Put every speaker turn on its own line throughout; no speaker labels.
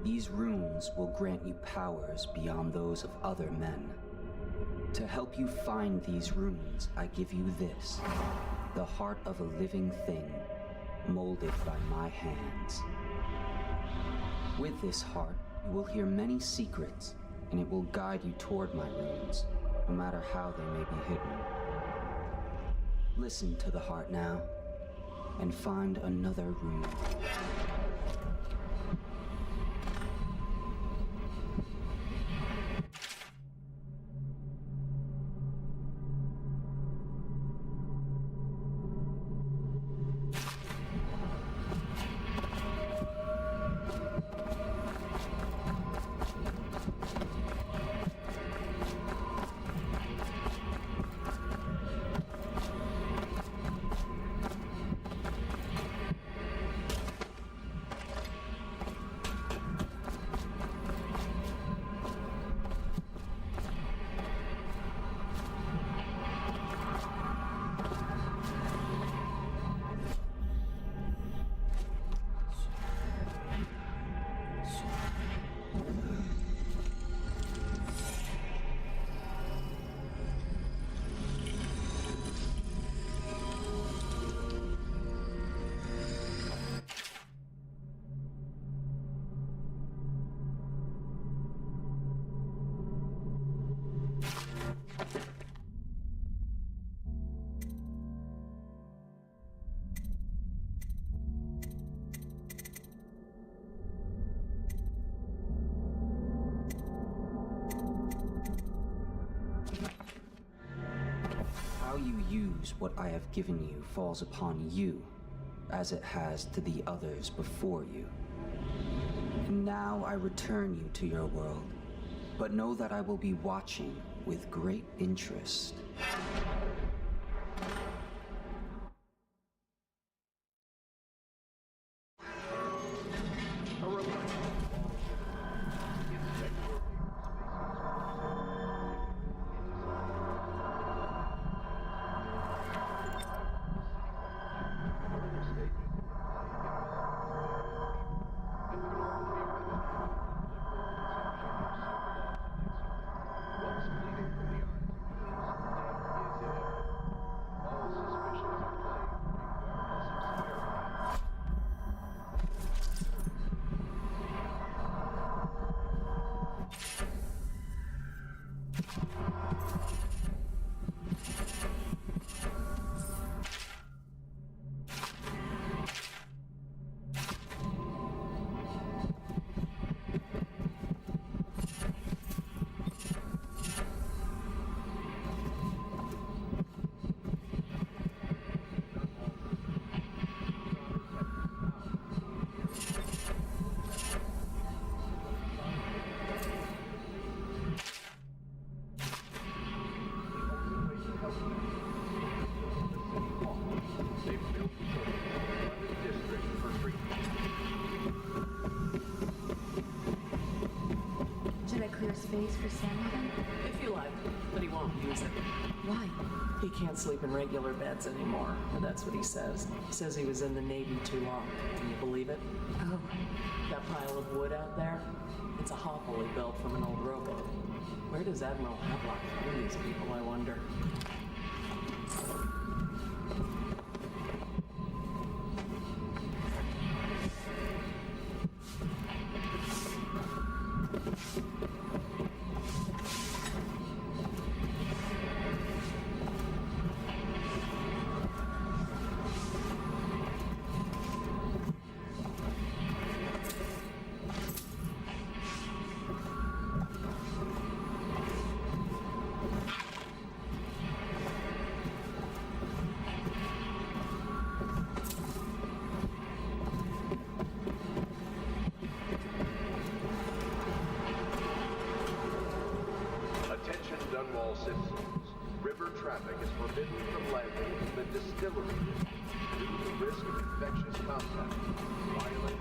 These runes will grant you powers beyond those of other men. To help you find these runes, I give you this, the heart of a living thing, molded by my hands. With this heart, you will hear many secrets, and it will guide you toward my runes, no matter how they may be hidden. Listen to the heart now, and find another rune. How you use what I have given you falls upon you, as it has to the others before you. And now I return you to your world, but know that I will be watching with great interest.
Should I clear space for Samuel?
If you like, but he won't use it.
Why?
He can't sleep in regular beds anymore, or that's what he says. He says he was in the Navy too long. Can you believe it?
Oh,
That pile of wood out there? It's a hovel he built from an old rowboat. Where does Admiral Havelock find these people, I wonder?
River traffic is forbidden from landing in the distillery due to the risk of infectious contact. Violate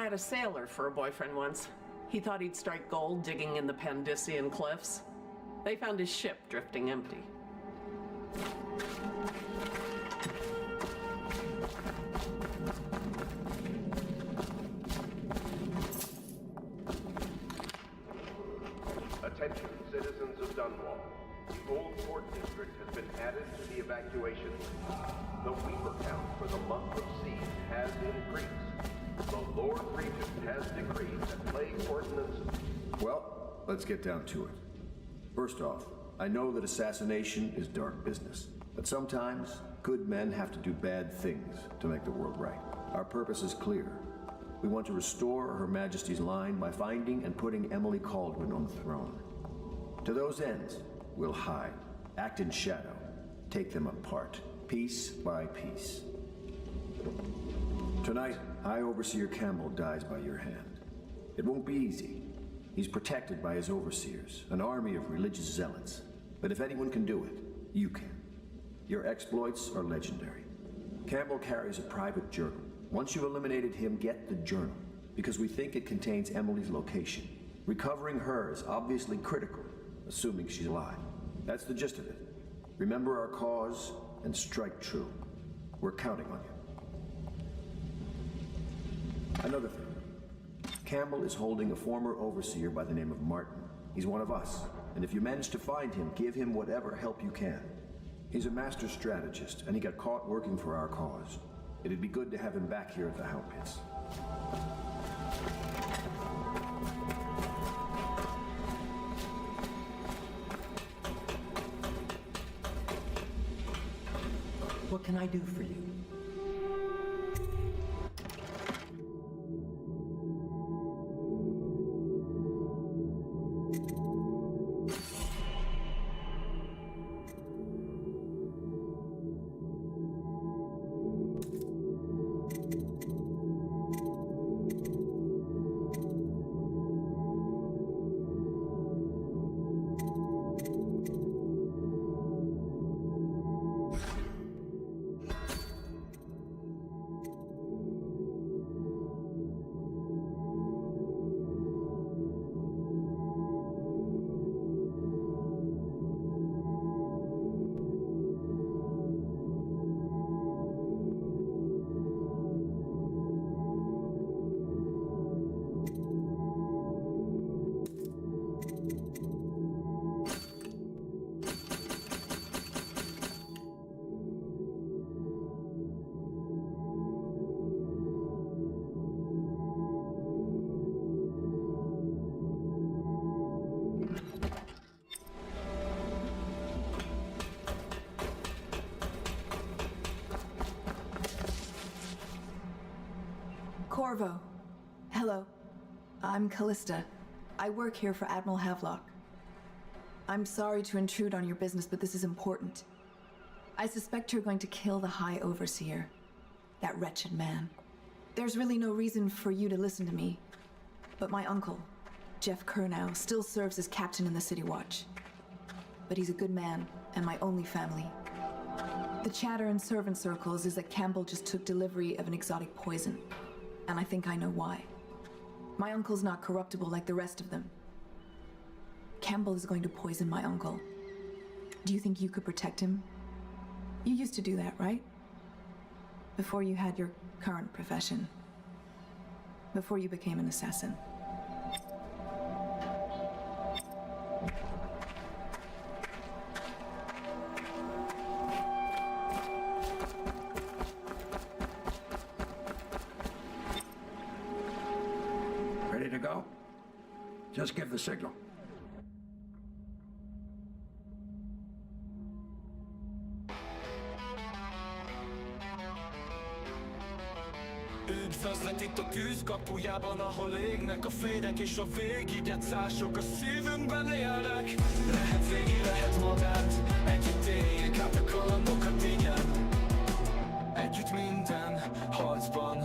had a sailor for a boyfriend once. He thought he'd strike gold digging in the Pandician cliffs. They found his ship drifting empty.
Attention, citizens of Dunwall. The old port district has been added to the evacuation list. The Weaver count for the month of siege has increased. The Lord Regent has decreed that plague ordinances...
Well, let's get down to it. First off, I know that assassination is dark business, but sometimes good men have to do bad things to make the world right. Our purpose is clear. We want to restore Her Majesty's line by finding and putting Emily Kaldwin on the throne. To those ends, we'll hide, act in shadow, take them apart, piece by piece. Tonight, High Overseer Campbell dies by your hand. It won't be easy. He's protected by his overseers, an army of religious zealots. But if anyone can do it, you can. Your exploits are legendary. Campbell carries a private journal. Once you've eliminated him, get the journal, because we think it contains Emily's location. Recovering her is obviously critical, assuming she's alive. That's the gist of it. Remember our cause and strike true. We're counting on you. Another thing. Campbell is holding a former overseer by the name of Martin. He's one of us, and if you manage to find him, give him whatever help you can. He's a master strategist, and he got caught working for our cause. It'd be good to have him back here at the Howl Pits.
What can I do for you?
Corvo. Hello. I'm Callista. I work here for Admiral Havelock. I'm sorry to intrude on your business, but this is important. I suspect you're going to kill the High Overseer. That wretched man. There's really no reason for you to listen to me. But my uncle, Jeff Kernow, still serves as captain in the City Watch. But he's a good man, and my only family. The chatter in servant circles is that Campbell just took delivery of an exotic poison. And I think I know why. My uncle's not corruptible like the rest of them. Campbell is going to poison my uncle. Do you think you could protect him? You used to do that, right? Before you had your current profession. Before you became an assassin.
Ready to go? Just give the signal.
Üdvözlet itt a tűzkapujában, ahol égnek a fények és a végigjátszások a szívünkben élnek. Lehet végig, lehet magát, együtt éljék át a kalandokat, igen. Együtt minden harcban,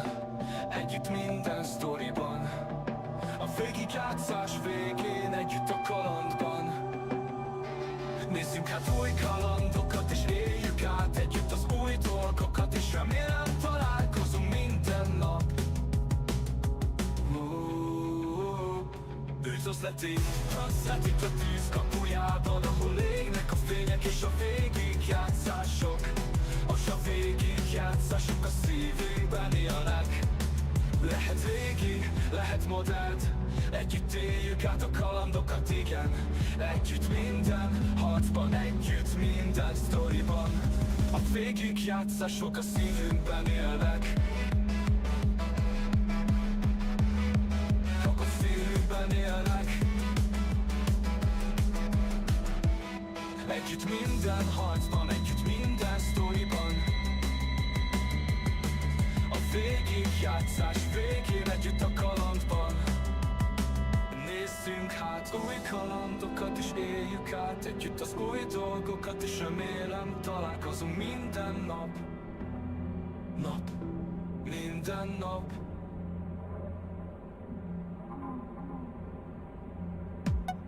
együtt minden sztoriban. A végigjátszás végén, együtt a kalandban. Nézzünk hát új kalandokat és éljük át együtt az új dolgokat, és remélem találkozunk minden nap. tűzözleti Vezetik a tűz kapujában, ahol égnek a fények és a végigjátszások. A végigjátszások a szívünkben élnek. Lehet régi, lehet modern, együtt éljük át a kalandokat, igen. Együtt minden harcban, együtt minden sztoriban. A végigjátszások a szívünkben élnek. Csak a szívünkben élnek. Együtt minden harcban, együtt minden sztoriban. A végigjátszás végén együtt a kalandban. Nézzünk hát új kalandokat és éljük át együtt az új dolgokat, és remélem találkozunk minden nap. Minden nap.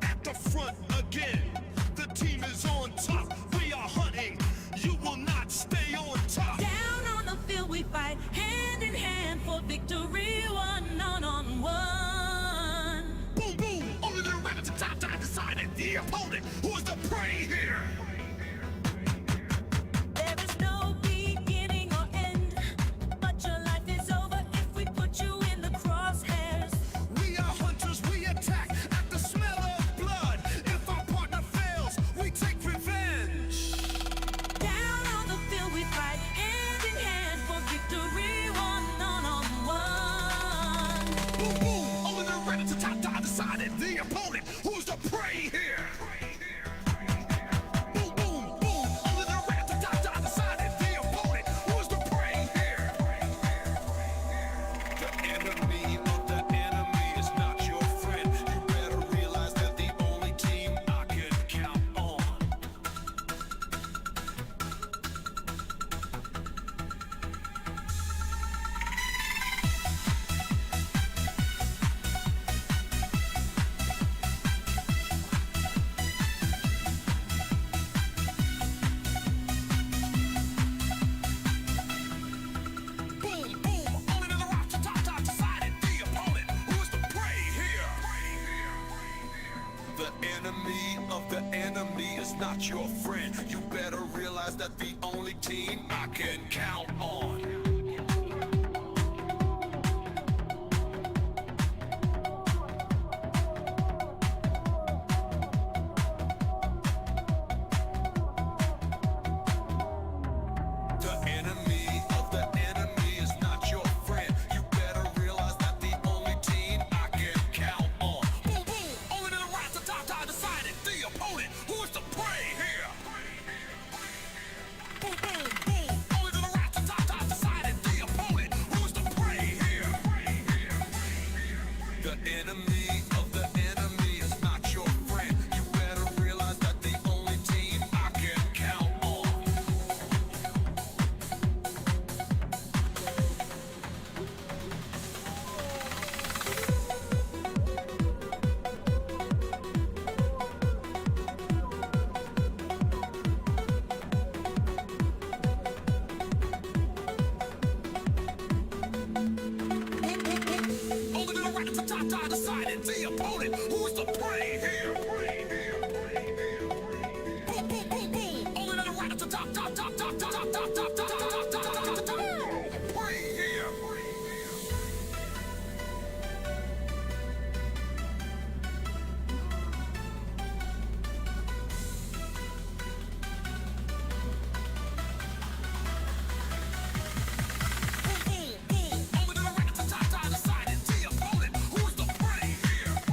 At the front again, the team is on top. We are hunting, you will not stay on top.
Down on the field we fight, hand in hand for victory, one on one.
Boom, boom, only the rat at the top decided the opponent who is the prey here.
There is no beginning or end, but your life is over if we put you in the crosshairs.
We are hunters, we attack at the smell of blood. If our partner fails, we take revenge.
Down on the field we fight, hand in hand for victory, one on one.
Boom, boom, only the rat at the top decided the opponent who's the prey here. Boom, boom, boom, only the rat at the top decided the opponent who's the prey here. The enemy of the enemy is not your friend. You better realize that the only team I can count on. Boom, boom, only the rat at the top decided the opponent who's the prey here. The enemy of the enemy is not your friend. You better realize that the only team I can count on. The enemy of the enemy is not your friend. You better realize that the only team I can count on. Boom, boom, only the rats at the top decided the opponent who is the prey here. Boom, boom, boom, only the rats at the top decided the opponent who is the prey here. The enemy of the enemy is not your friend. You better realize that the only team I can count on. Only the rat at the top decided the opponent who is the prey here. Boom, boom, boom, boom. Only the rat at the top prey here. Boom, boom, boom. Only the rat at the top decided the opponent who is the prey here.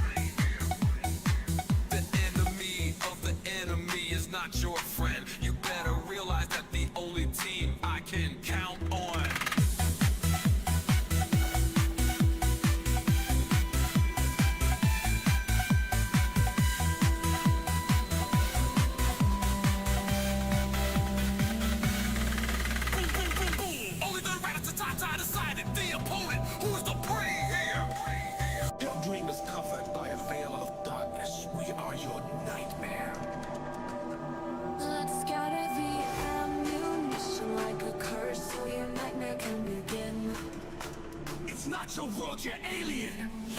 The enemy of the enemy is not your friend. You better realize that the only team I can count on. Boom, boom, boom, boom. Only the rat at the top decided the opponent who is the prey here. Your dream is covered by a veil of darkness. We are your nightmare.
your world, you're alien.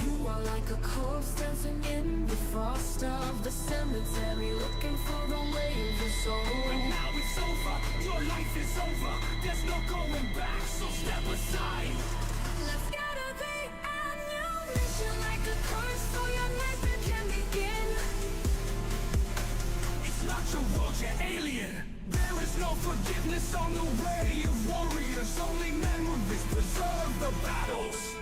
You are like a corpse dancing in the frost of the cemetery, looking for the way of your soul.
And now it's over, your life is over. There's no going back, so step aside.
Let's gather the ammunition like a curse, so your nightmare can begin.
It's not your world, you're alien. There is no forgiveness on the way of warriors. Only memories preserve the battles.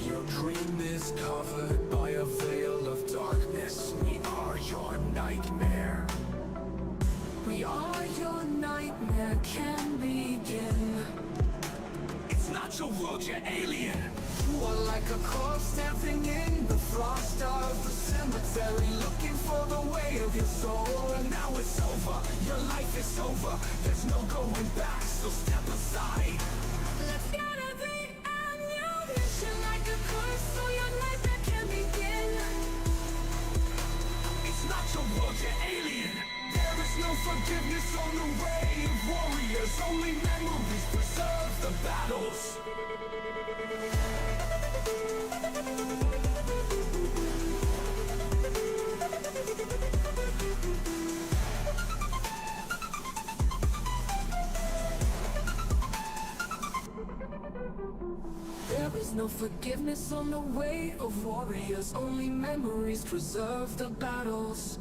Your dream is covered by a veil of darkness. We are your nightmare.
We are your nightmare can begin.
It's not your world, you're alien.
You are like a corpse dancing in the frost of the cemetery, looking for the way of your soul.
And now it's over, your life is over. There's no going back, so step aside.
Let's gather the ammunition like a curse, so your nightmare can begin.
It's not your world, you're alien. There is no forgiveness on the way of warriors. Only memories preserve the battles.
There is no forgiveness on the way of warriors. Only memories preserve the battles.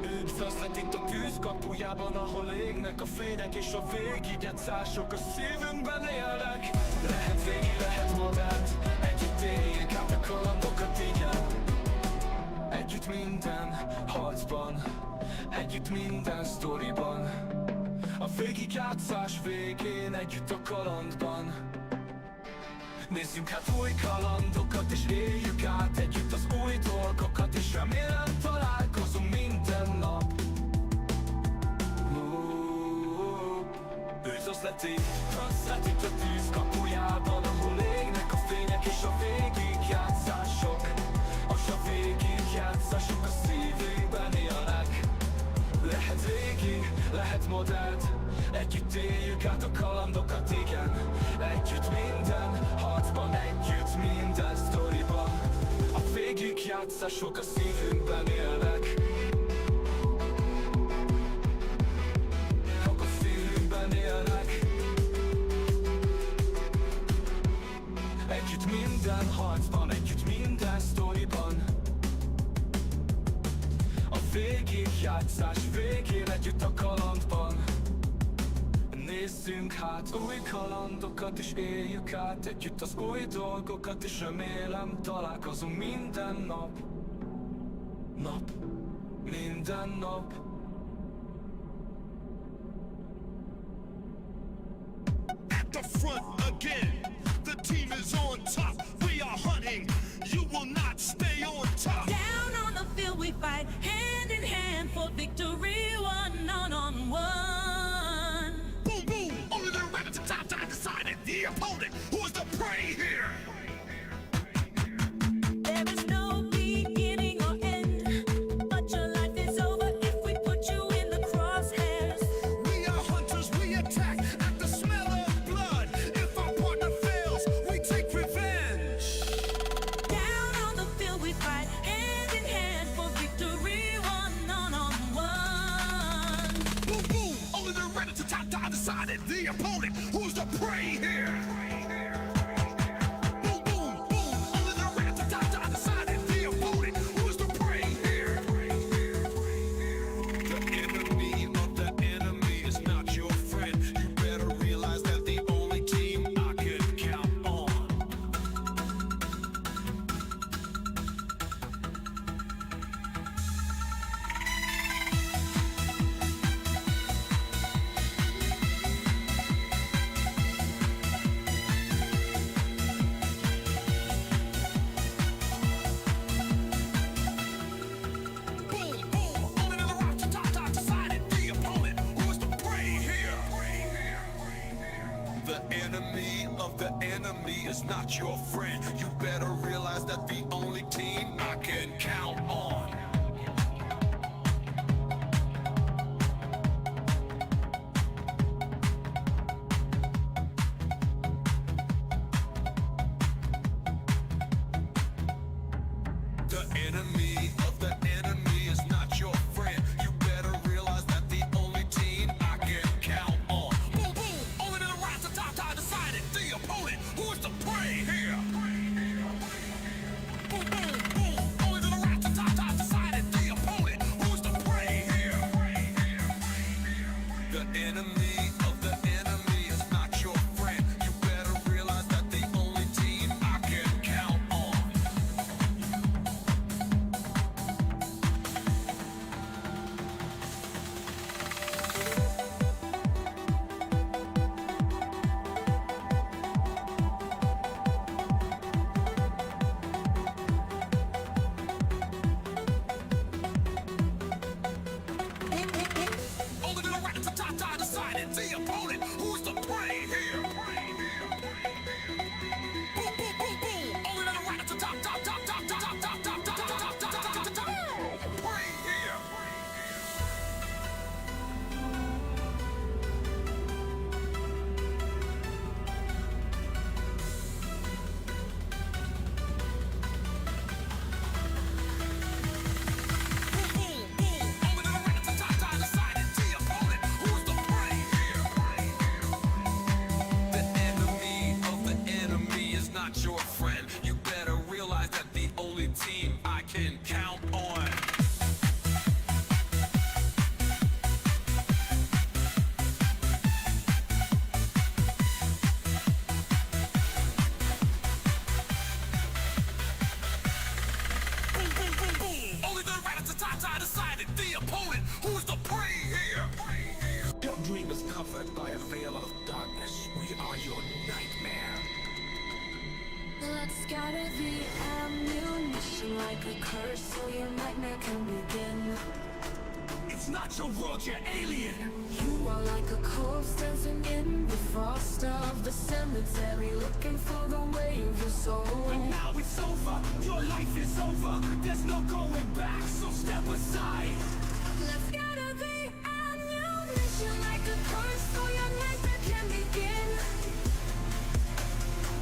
Üdvözlet itt a tűzkapujában, ahol égnek a fények és a végigegyetszások a szívünkben élnek. Lehet végi, lehet magát, együtt éljék át a kalandokat, igen. Együtt minden harcban, együtt minden sztoriban. A végigjátszás végén, együtt a kalandban. Nézzünk hát új kalandokat és éljük át együtt az új dolgokat, és remélem találkozunk minden nap. Üdvözleti itt a tűzkapujában, ahol égnek a fények és a végigjátszások. A végigjátszások a szívünkben élnek. Lehet régi, lehet modern, együtt éljük át a kalandokat, igen. Együtt minden harcban, együtt minden sztoriban. A végigjátszások a szívünkben élnek. A szívünkben élnek. Együtt minden harcban, együtt minden sztoriban. A végigjátszás végén, együtt a kalandban. Nézzünk hát új kalandokat és éljük át együtt az új dolgokat, és remélem találkozunk minden nap. Minden nap.
At the front again, the team is on top. We are hunting, you will not stay on top.
Down on the field we fight, hand in hand for victory, one.
Boom, boom, only the rabbits at top time decided the opponent who is the prey here.
There is no beginning or end, but your life is over if we put you in the crosshairs.
We are hunters, we attack at the smell of blood. If our partner fails, we take revenge.
Down on the field we fight, hand in hand for victory, one.
Boom, boom, only the rabbits at top time decided the opponent who is the prey here. Boom, boom, boom, only the rabbits at top time decided the opponent who is the prey here. The enemy of the enemy is not your friend. You better realize that the only team I can count on. enemy of the enemy is not your friend. You better realize that the only team I can count on. The enemy of the enemy is not your friend. You better realize that the only team I can count on. Boom, boom, only to the right, the top, tie decided. The opponent, who is the prey here? Boom, boom, boom, only to the right, the top, tie decided. The opponent, who is the prey here? The enemy of the enemy is not your friend. You better realize that the only team I can count on. Only to the right, the top, tie decided. The opponent, who's the prey here? Boom, boom, boom, boom. Only to the right, the top, top, top, top, top, top, top, top, top, top, top, top, top, top. Prey here. Boom, boom, boom. Only to the right, the top, tie decided. The opponent, who's the prey here? The enemy of the enemy is not your friend. You better realize that the only team I can count on. Boom, boom, boom, boom. Only to the right, the top, tie decided. The opponent, who's the prey here?
Your dream is covered by a veil of darkness. We are your nightmare.
Let's scatter the ammunition like a curse so your nightmare can begin.
It's not your world, you're alien.
You are like a corpse dancing in the frost of the cemetery, looking for the way of your soul.
And now it's over, your life is over. There's no going back, so step aside.
Let's scatter the ammunition like a curse so your nightmare can begin.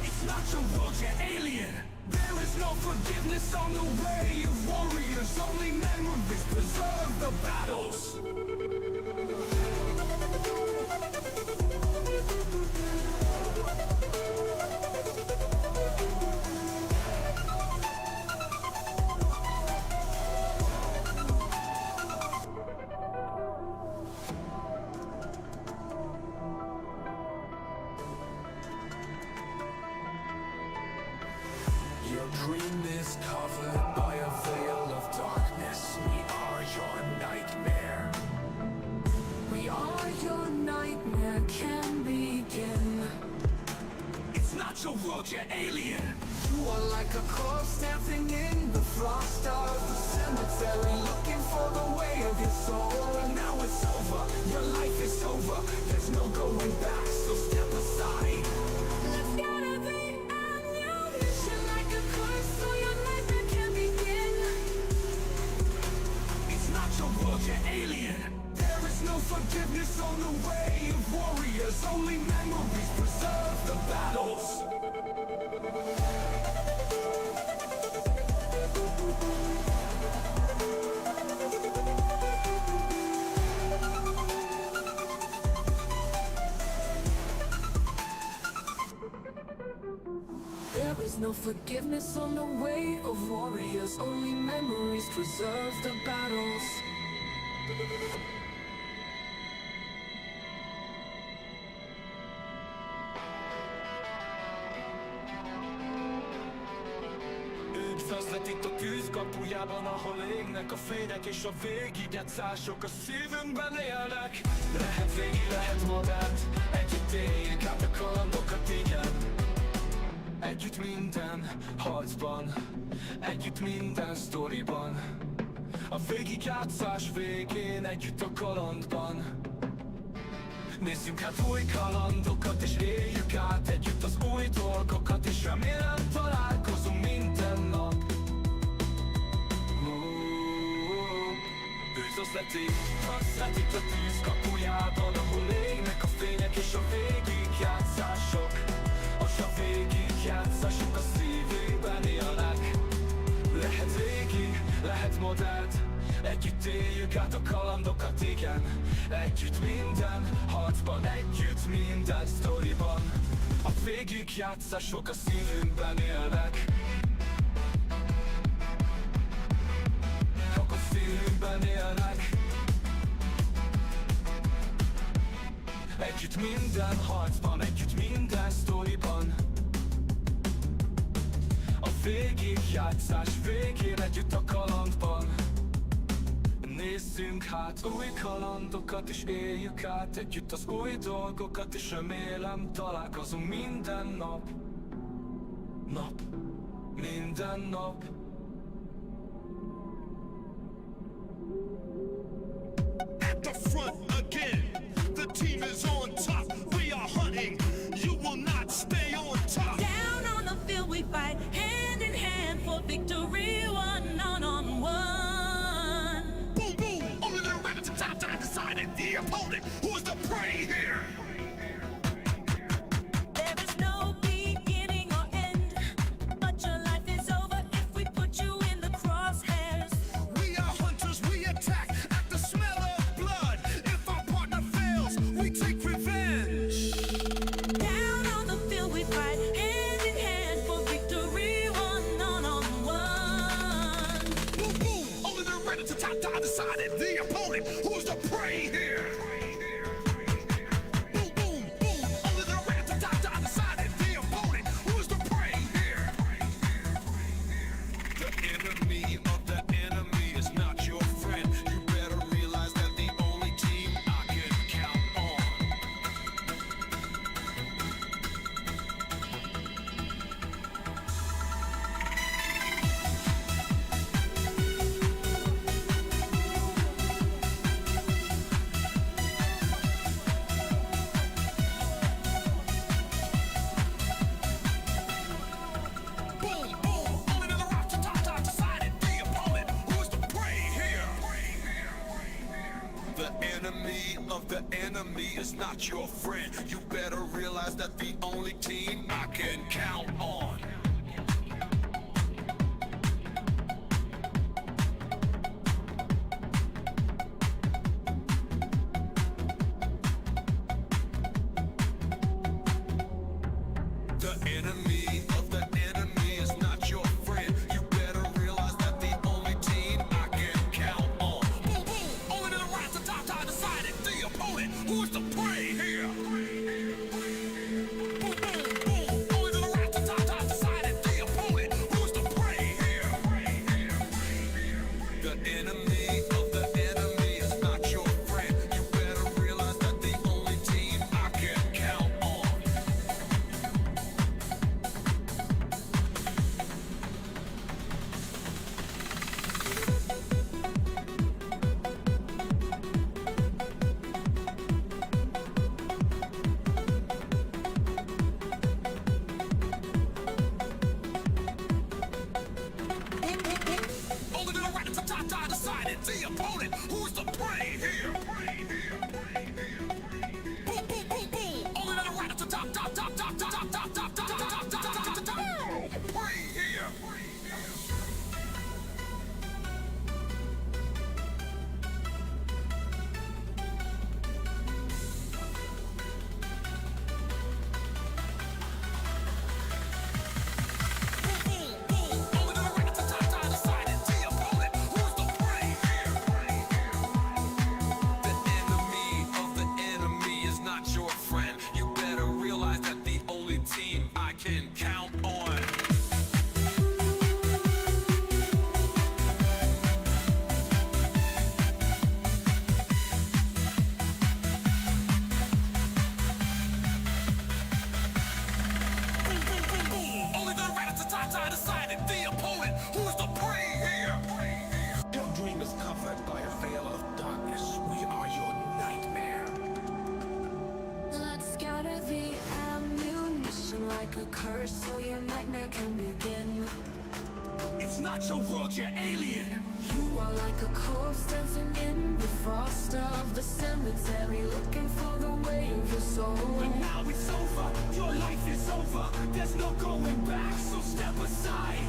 It's not your world, you're alien. There is no forgiveness on the way of warriors. Only memories preserve the battles. Your dream is covered by a veil of darkness. We are your nightmare.
We are your nightmare can begin.
It's not your world, you're alien.
You are like a corpse dancing in the frost of the cemetery, looking for the way of your soul.
And now it's over, your life is over. There's no going back, so step aside.
Let's scatter the ammunition like a curse so your nightmare can begin.
It's not your world, you're alien. There is no forgiveness on the way of warriors. Only memories preserve the battles.
There is no forgiveness on the way of warriors. Only memories preserve the battles.
Üdvözlet itt a tűzkapujában, ahol égnek a fények és a végigegyszások a szívünkben élnek. Lehet végi, lehet magát, együtt éljünk át a kalandokat, igen. Együtt minden harcban, együtt minden sztoriban. A végigjátszás végén, együtt a kalandban. Nézzünk át új kalandokat és éljük át együtt az új dolgokat, és remélem találkozunk minden nap. Bűzözleték, hasszát itt a tűz kapujában, ahol égnek a fények és a végigjátszások. És a végigjátszások a szívében élnek. Lehet régi, lehet modern, együtt éljük át a kalandokat, igen. Együtt minden harcban, együtt minden sztoriban. A végigjátszások a szívünkben élnek. Csak a szívünkben élnek. Együtt minden harcban, együtt minden sztoriban. A végigjátszás végén együtt a kalandban. Nézzünk hát új kalandokat és éljük át együtt az új dolgokat, és remélem találkozunk minden nap. Minden nap.
At the front again, the team is on top. We are hunting, you will not stay on top.
Down on the field we fight, hand in hand for victory, one on one.
Boom, boom, only the rabbit to top time decided the opponent. Who's the prey here?
There is no beginning or end, but your life is over if we put you in the crosshairs.
We are hunters, we attack at the smell of blood. If our partner fails, we take revenge.
Down on the field we fight, hand in hand for victory, one on one.
Boom, boom, only the rabbit to top time decided the opponent. Who's the prey here? Boom, boom, boom, only the rabbit to top time decided the opponent. Who's the prey here? The enemy of the enemy is not your friend. You better realize that the only team I can count on. Boom, boom, only the rock to top time decided the opponent. Who's the prey here? The enemy of the enemy is not your friend. You better realize that the only team I can count on. The enemy of the enemy is not your friend. You better realize that the only team I can count on. Boom, boom, only the right to top time decided the opponent. Who's the prey here? Boom, boom, boom, only the right to top time decided the opponent. Who's the prey here? The enemy of the enemy is not your friend. You better realize that the only team I can count on. Only the right to top time decided the opponent. Who's the prey here? Boom, boom, boom, boom. Only the right to top prey here. Boom, boom, boom. Only the right to top time decided the opponent. Who's the prey here?
like a curse, so your nightmare can begin.
It's not your world, you're alien.
You are like a corpse dancing in the frost of the cemetery, looking for the way of your soul.
But now it's over, your life is over. There's no going back, so step aside.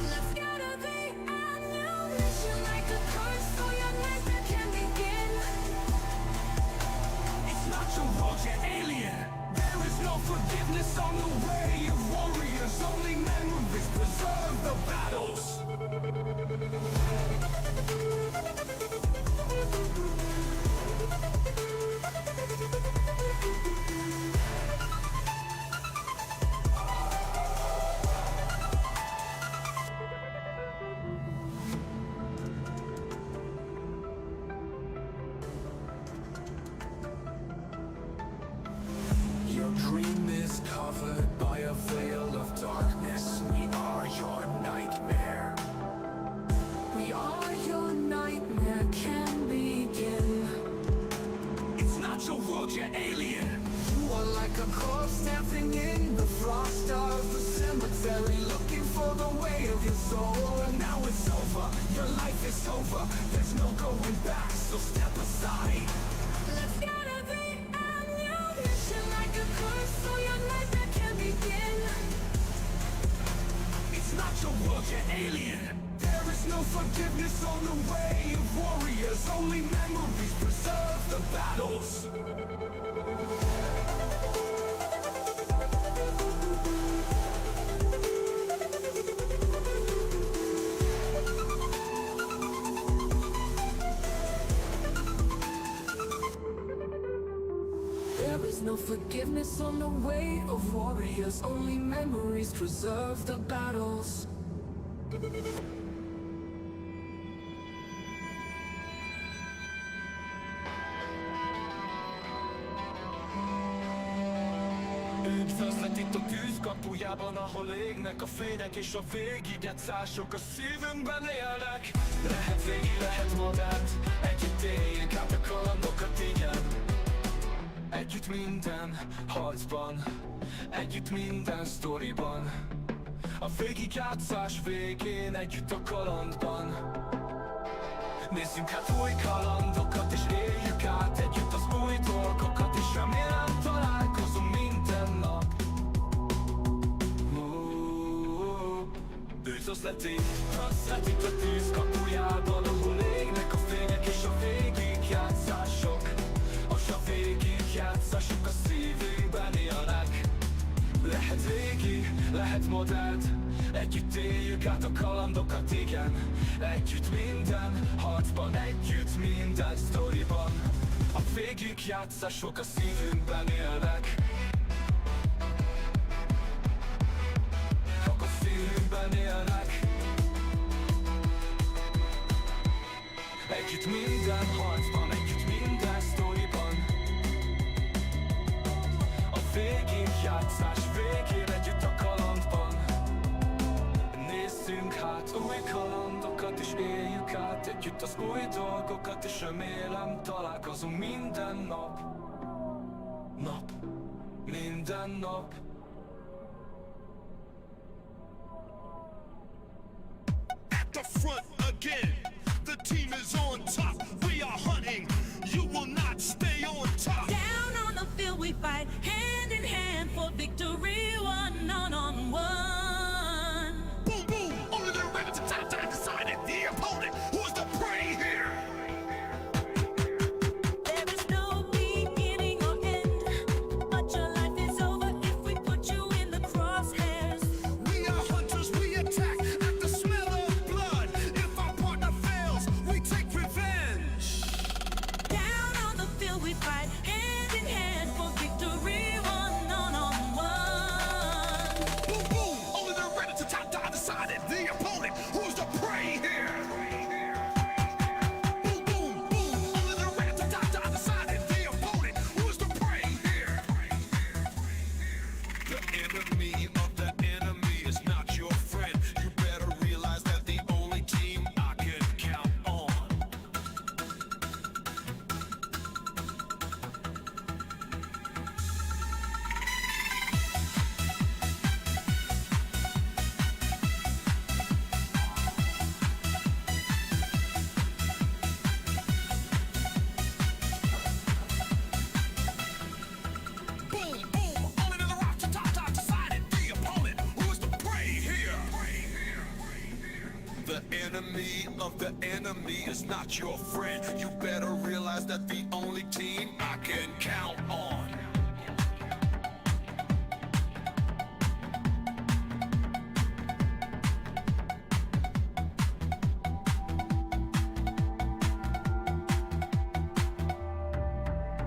Let's get to the ammunition like a curse, so your nightmare can begin.
It's not your world, you're alien. There is no forgiveness on the way of warriors. Only memories preserve the battles. Your dream is covered by a veil of darkness. We are your nightmare.
We are your nightmare can begin.
It's not your world, you're alien.
You are like a corpse dancing in the frost of the cemetery, looking for the way of your soul.
But now it's over, your life is over. There's no going back, so step aside.
Let's get to the ammunition like a curse, so your nightmare can begin.
It's not your world, you're alien. There is no forgiveness on the way of warriors. Only memories preserve the battles.
There is no forgiveness on the way of warriors. Only memories preserve the battles.
Üdvözlet itt a tűzkapujában, ahol égnek a fények és a végigegyszások a szívünkben élnek. Lehet végi, lehet magát, együtt éljünk át a kalandokat, igen. Együtt minden harcban, együtt minden sztoriban. A végigjátszás végén, együtt a kalandban. Nézzünk hát új kalandokat és éljük át együtt az új dolgokat, és remélem találkozunk minden nap. Üdvözlet itt a tűzkapujában, ahol égnek a fények és a végigjátszások. A végigjátszások a szívünkben élnek. Lehet régi, lehet modern, együtt éljük át a kalandokat, igen. Együtt minden harcban, együtt minden sztoriban. A végigjátszások a szívünkben élnek. Csak a szívünkben élnek. Együtt minden harcban, együtt minden sztoriban. A végigjátszás végén, együtt a kalandban. Nézzünk hát új kalandokat és éljük át együtt az új dolgokat, és remélem találkozunk minden nap. Minden nap.
At the front again, the team is on top. We are hunting, you will not stay on top.
Down on the field we fight, hand in hand for victory, one on one.
Boom, boom, only the ready to top time decided the opponent who's the prey here.
There is no beginning or end, but your life is over if we put you in the crosshairs.
We are hunters, we attack at the smell of blood. If our partner fails, we take revenge.
Down on the field we fight, hand in hand for victory, one on one.
Boom, boom, only the ready to top time decided the opponent who's the prey here. Boom, boom, boom, only the ready to top time decided the opponent who's the prey here. The enemy of the enemy is not your friend. You better realize that the only team I can count on. enemy of the enemy is not your friend. You better realize that the only team I can count on.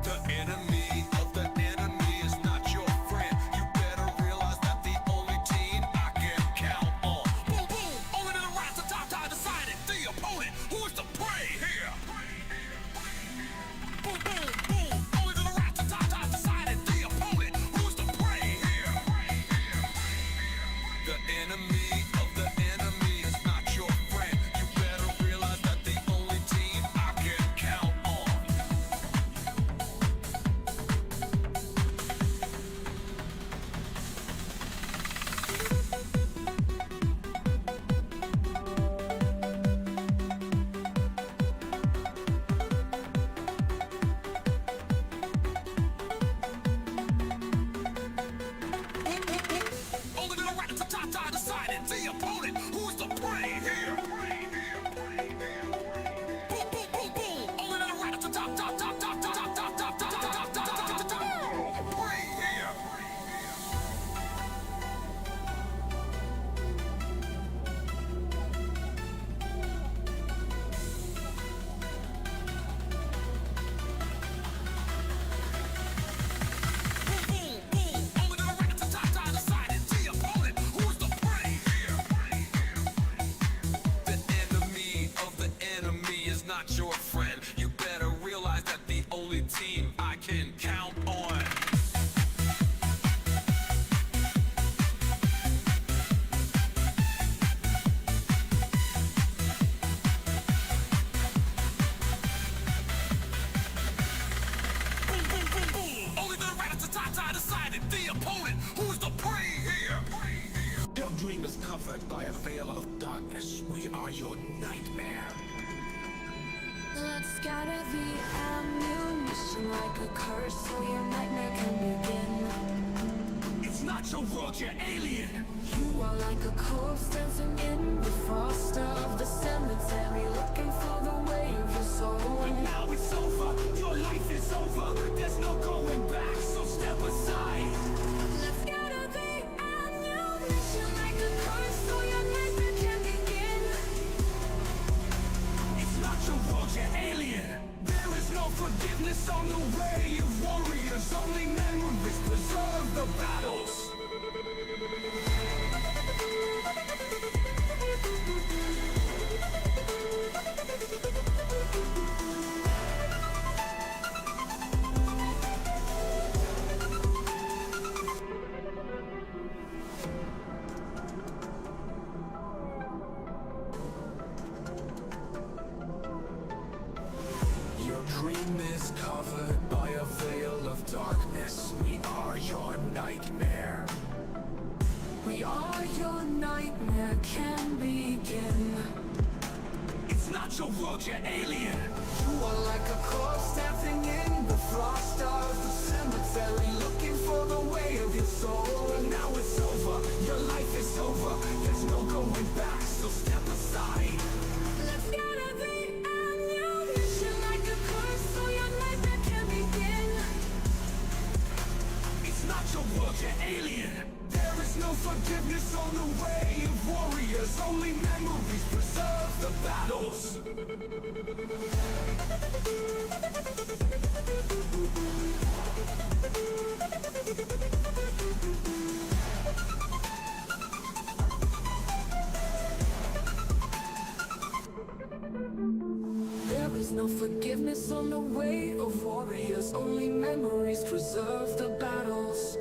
The enemy of the enemy is not your friend. You better realize that the only team I can count on. Boom, boom, only to the right, the top tie decided. The opponent, who is the prey here? Boom, boom, boom, only to the right, the top tie decided. The opponent, who is the prey here? The enemy of the enemy is not your friend. You better realize that the only team I can count on. Only to the right, the top tie decided. The opponent, who's the prey here? Boom, boom, boom, boom. Only to the right, the top, top, top, top, top, top, top, top, top, top, top, top, top, prey here. Boom, boom, boom. Only to the right, the top tie decided. The opponent, who's the prey here? The enemy of the enemy is not your friend. You better realize that the only team I can count on. Boom, boom, boom, boom. Only to the right, the top tie decided. The opponent, who's the prey here?
Your dream is covered by a veil of darkness. We are your nightmare.
Let's scatter the ammunition like a curse so your nightmare can begin.
It's not your world, you're alien.
You are like a corpse dancing in the frost of the cemetery, looking for the way of your soul.
But now it's over, your life is over. There's no going back, so step aside.
Let's scatter the ammunition like a curse so your nightmare can begin.
It's not your world, you're alien. There is no forgiveness on the way of warriors. Only memories preserve the battles. Your dream is covered by a veil of darkness. We are your nightmare.
We are your nightmare can begin.
It's not your world, you're alien.
You are like a corpse dancing in the frost of the cemetery, looking for the way of your soul.
But now it's over, your life is over. There's no going back, so step aside.
Let's scatter the ammunition like a curse so your nightmare can begin.
It's not your world, you're alien. There is no forgiveness on the way of warriors. Only memories preserve the battles.
There is no forgiveness on the way of warriors. Only memories preserve the battles.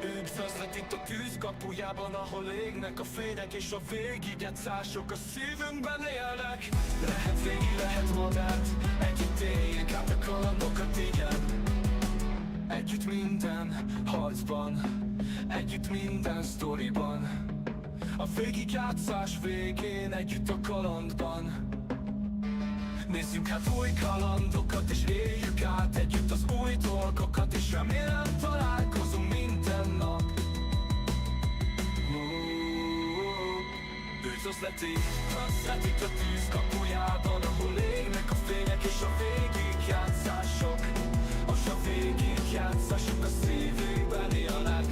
Üdvözlet itt a tűzkapujában, ahol égnek a fények és a végigegyszások a szívünkben élnek. Lehet végi, lehet magát, együtt éljünk át a kalandokat, igen. Együtt minden harcban, együtt minden sztoriban. A végigjátszás végén, együtt a kalandban. Nézzünk hát új kalandokat és éljük át együtt az új dolgokat, és remélem találkozunk minden nap. Üdvözletik, közvetik a tűz kapujában, ahol égnek a fények és a végigjátszások. Most a végigjátszások a szívünkben élnek.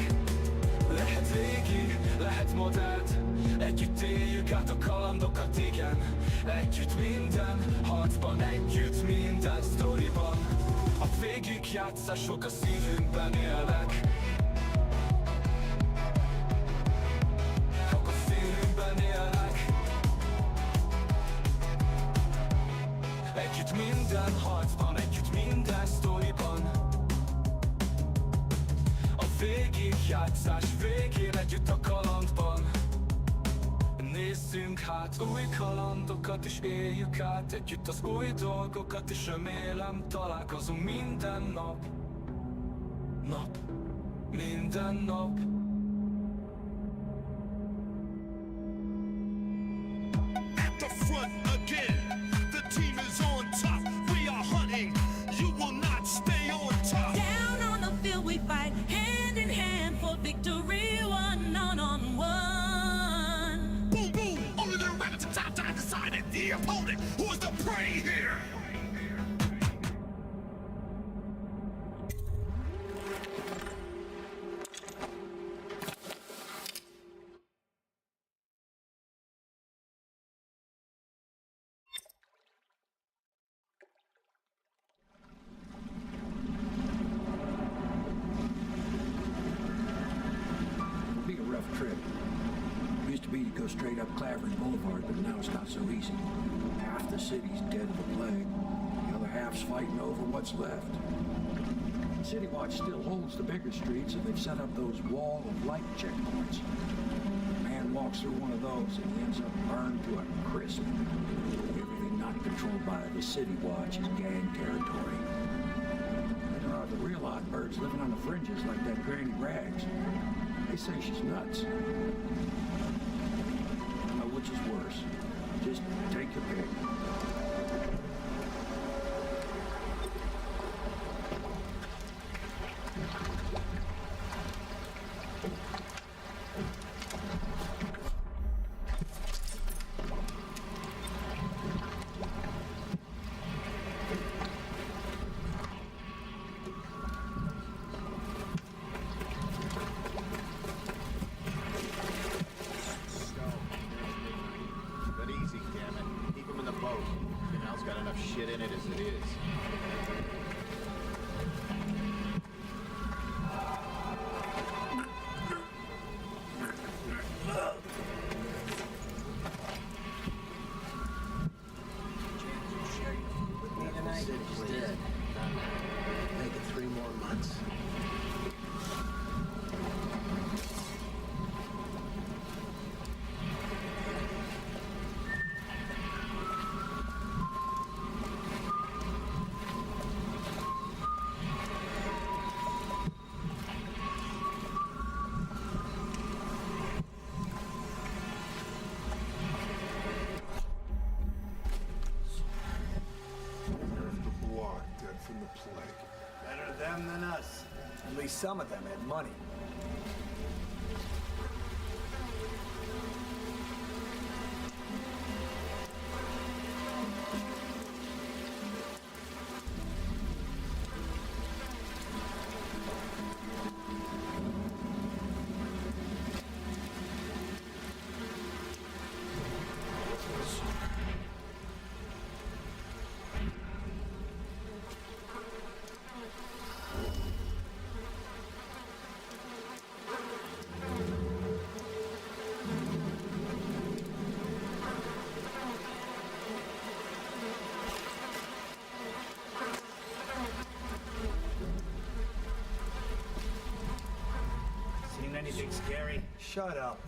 Lehet régi, lehet modern, együtt éljük át a kalandokat, igen. Együtt minden harcban, együtt minden sztoriban. A végigjátszások a szívünkben élnek. A szívünkben élnek. Együtt minden harcban, együtt minden sztoriban. A végigjátszás végén együtt a kalandban. Nézzünk hát új kalandokat és éljük át együtt az új dolgokat, és remélem találkozunk minden nap. Minden nap.
At the front again, the team is on top. We are hunting, you will not stay on top.
Down on the field we fight, hand in hand for victory, one on one.
Boom, boom, only the rabbits at top time decided the opponent who's the prey here.
It'll be a rough trip. Used to be to go straight up Clavers Boulevard, but now it's not so easy. Half the city's dead of the plague. The other half's fighting over what's left. City Watch still holds the bigger streets, and they've set up those wall of light checkpoints. A man walks through one of those, and he ends up burned to a crisp. Everything not controlled by the City Watch is gang territory. There are the real odd birds living on the fringes like that Granny Rags. They say she's nuts. I don't know which is worse. Just take your pick.
But easy, damn it. Keep him in the boat. Canal's got enough shit in it as it is.
City's dead. Make it 3 more months.
The blood dead from the plague.
Better them than us. At least some of them had money. Seen anything scary? Shut up.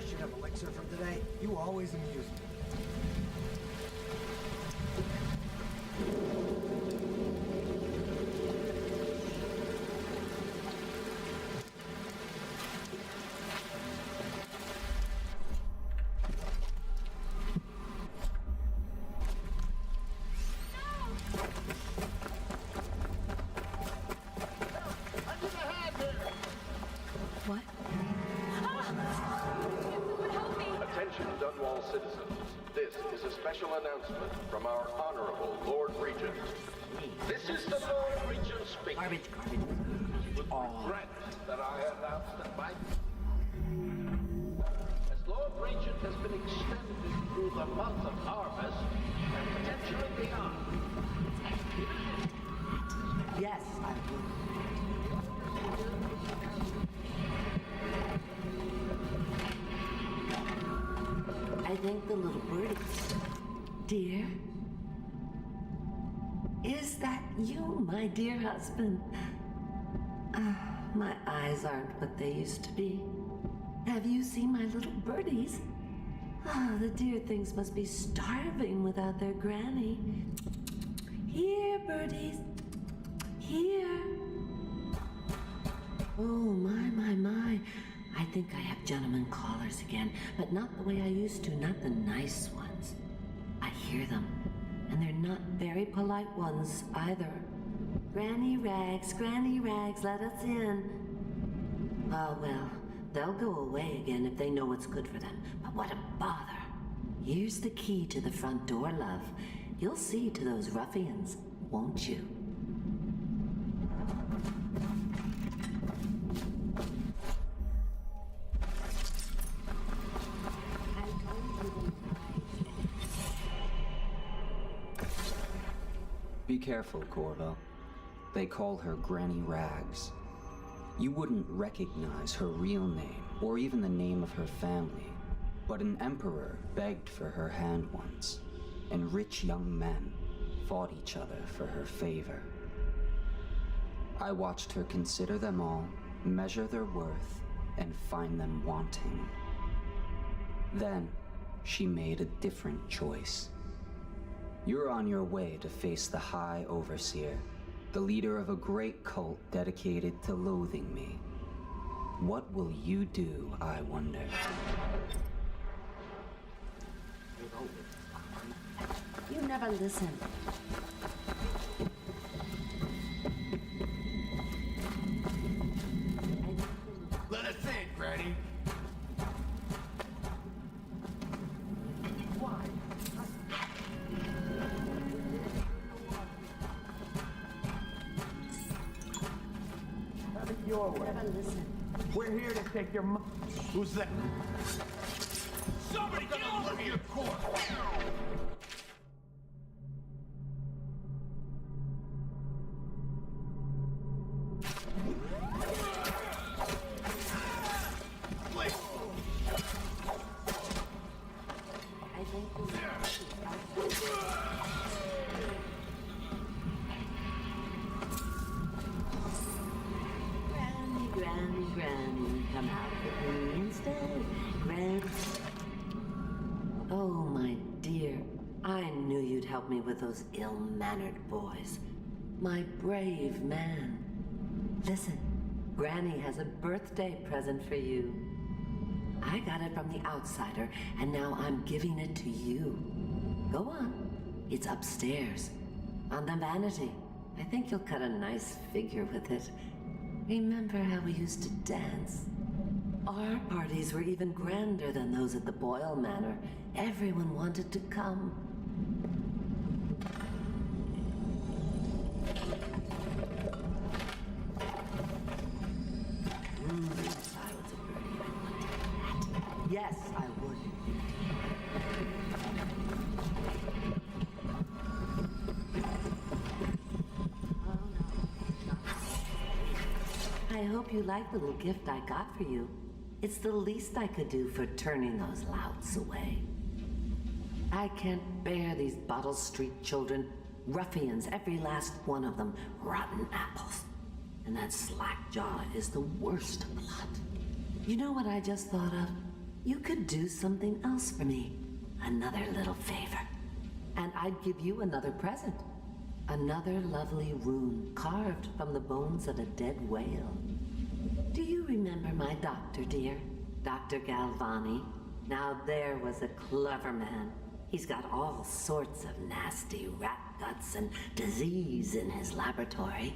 Should have elixir from today. You always amuse me.
What?
Attention Dunwall citizens. This is a special announcement from our Honorable Lord Regent. This is the Lord Regent speaking.
Garbage.
With regret that I announce that my... As Lord Regent has been extended through the month of harvest and potentially beyond.
Yes, I would.
I think the little birdies. Dear? Is that you, my dear husband? My eyes aren't what they used to be. Have you seen my little birdies? The dear things must be starving without their granny. Here, birdies. Here. Oh, my. I think I have gentlemen callers again, but not the way I used to, not the nice ones. I hear them, and they're not very polite ones either. Granny Rags, let us in. Oh, well, they'll go away again if they know what's good for them, but what a bother. Here's the key to the front door, love. You'll see to those ruffians, won't you?
Be careful, Corvo. They call her Granny Rags. You wouldn't recognize her real name, or even the name of her family, but an emperor begged for her hand once, and rich young men fought each other for her favor. I watched her consider them all, measure their worth, and find them wanting. Then, she made a different choice. You're on your way to face the High Overseer, the leader of a great cult dedicated to loathing me. What will you do, I wonder?
You never listen.
Let us in, Granny.
Your way.
Never listen.
We're here to take your money.
Who's that?
Somebody get over here!
Your corpse!
I think Granny, come out with me instead. Granny. Oh, my dear, I knew you'd help me with those ill-mannered boys. My brave man. Listen, Granny has a birthday present for you. I got it from the outsider, and now I'm giving it to you. Go on. It's upstairs, on the vanity. I think you'll cut a nice figure with it. Remember how we used to dance? Our parties were even grander than those at the Boyle Manor. Everyone wanted to come. If I was a birdie, I'd want to do that. Yes, I would. I hope you like the little gift I got for you. It's the least I could do for turning those louts away. I can't bear these Bottle Street children. Ruffians, every last one of them. Rotten apples. And that slack jaw is the worst of the lot. You know what I just thought of? you could do something else for me. Another little favor. And I'd give you another present. Another lovely rune carved from the bones of a dead whale. Do you remember my doctor, dear? Dr. Galvani? Now there was a clever man. He's got all sorts of nasty rat guts and disease in his laboratory.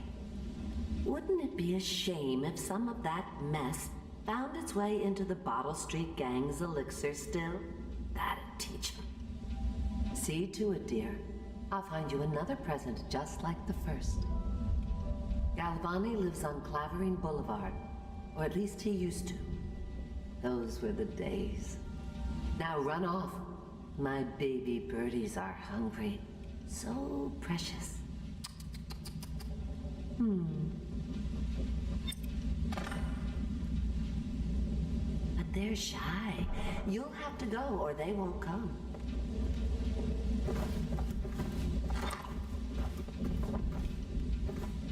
Wouldn't it be a shame if some of that mess found its way into the Bottle Street Gang's elixir still? That'd teach him. See to it, dear. I'll find you another present just like the first. Galvani lives on Clavering Boulevard, or at least he used to. Those were the days. Now run off. My baby birdies are hungry. So precious. But they're shy. You'll have to go or they won't come.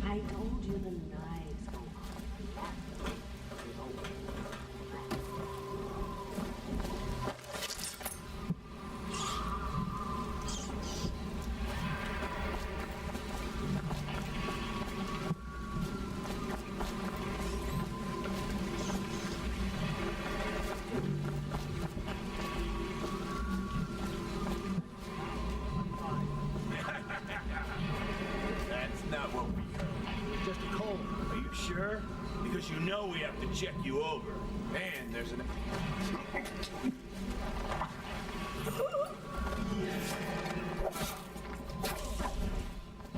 I told you the knives go
That's not what we heard. Just a cold. Are you sure? Because you know we have to check you over. And there's an...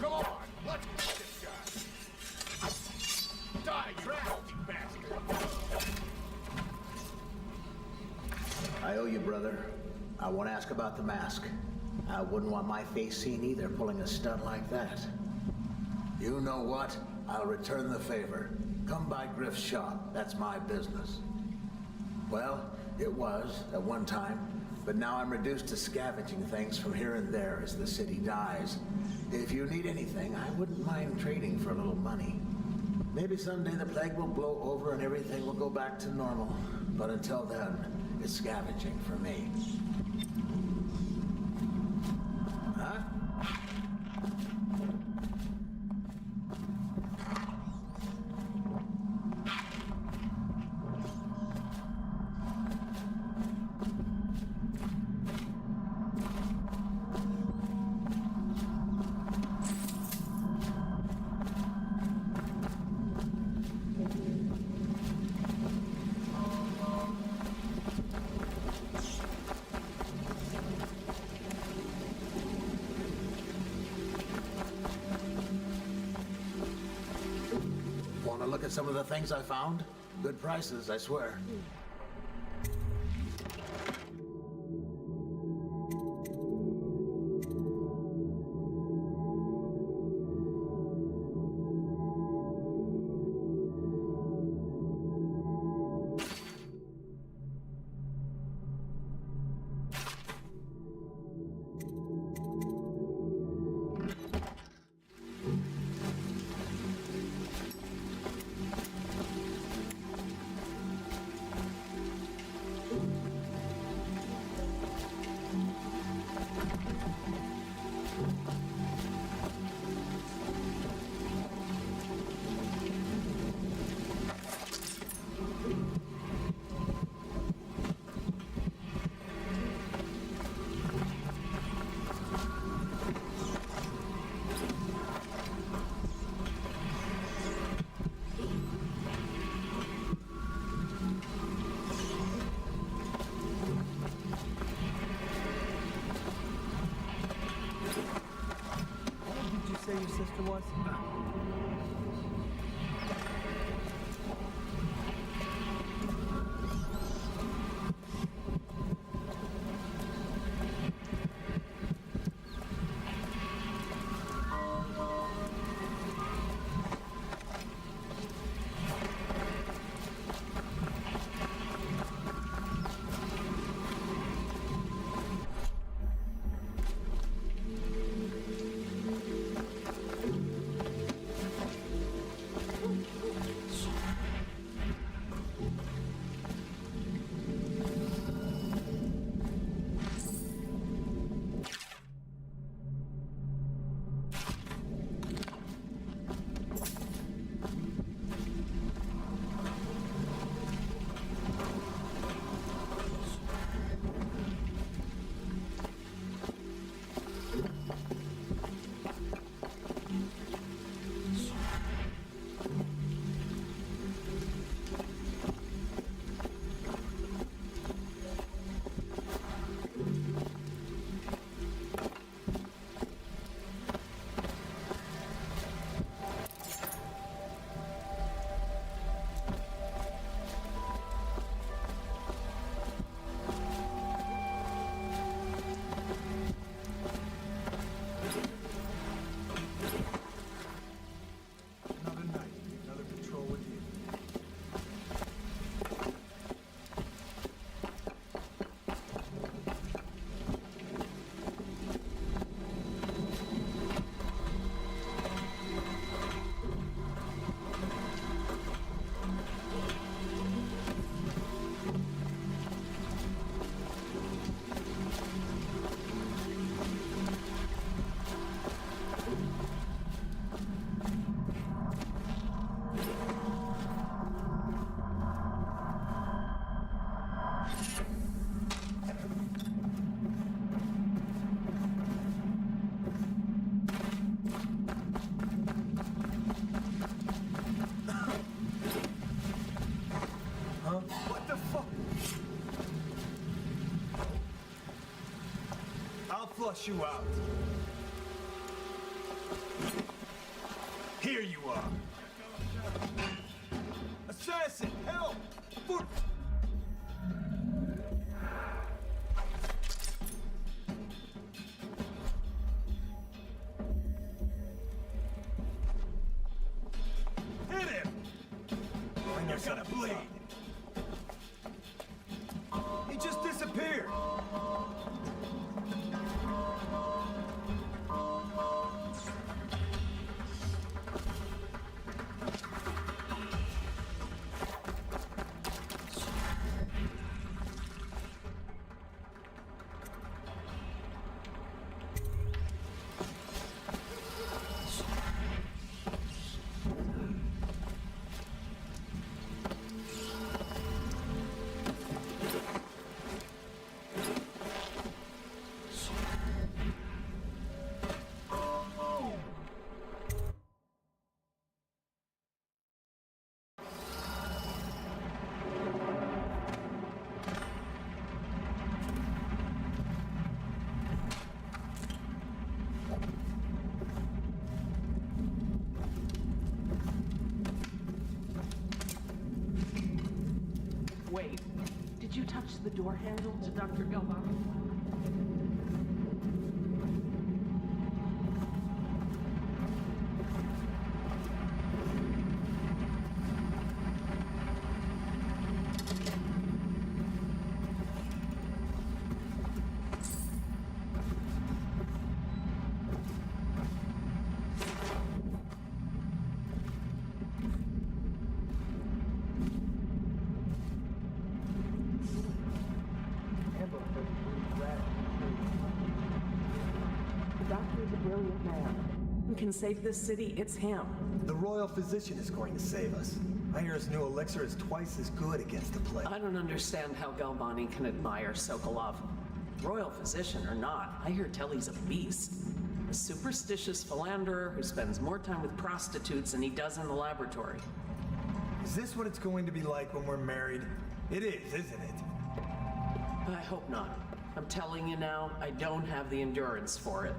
Come on, let's get this guy. Die, you nasty bastard.
I owe you, brother. I want to ask about the mask. I wouldn't want my face seen either, pulling a stunt like that. You know what? I'll return the favor. Come by Griff's shop. That's my business. Well, it was at one time, but now I'm reduced to scavenging things from here and there as the city dies. If you need anything, I wouldn't mind trading for a little money. Maybe someday the plague will blow over and everything will go back to normal. But until then, it's scavenging for me. Huh? Want to look at some of the things I found? Good prices, I swear.
Say your sister was?
flush you out. Here you are. Assassin, help! For hit him! You're gonna bleed. He just disappeared.
Wait, did you touch the door handle to Dr. Galvani? The doctor is a brilliant man. Who can save this city? It's him.
The royal physician is going to save us. I hear his new elixir is twice as good against the plague.
I don't understand how Galvani can admire Sokolov. Royal physician or not, I hear Telly's a beast. A superstitious philanderer who spends more time with prostitutes than he does in the laboratory.
Is this what it's going to be like when we're married? It is, isn't it?
I hope not. I'm telling you now, I don't have the endurance for it.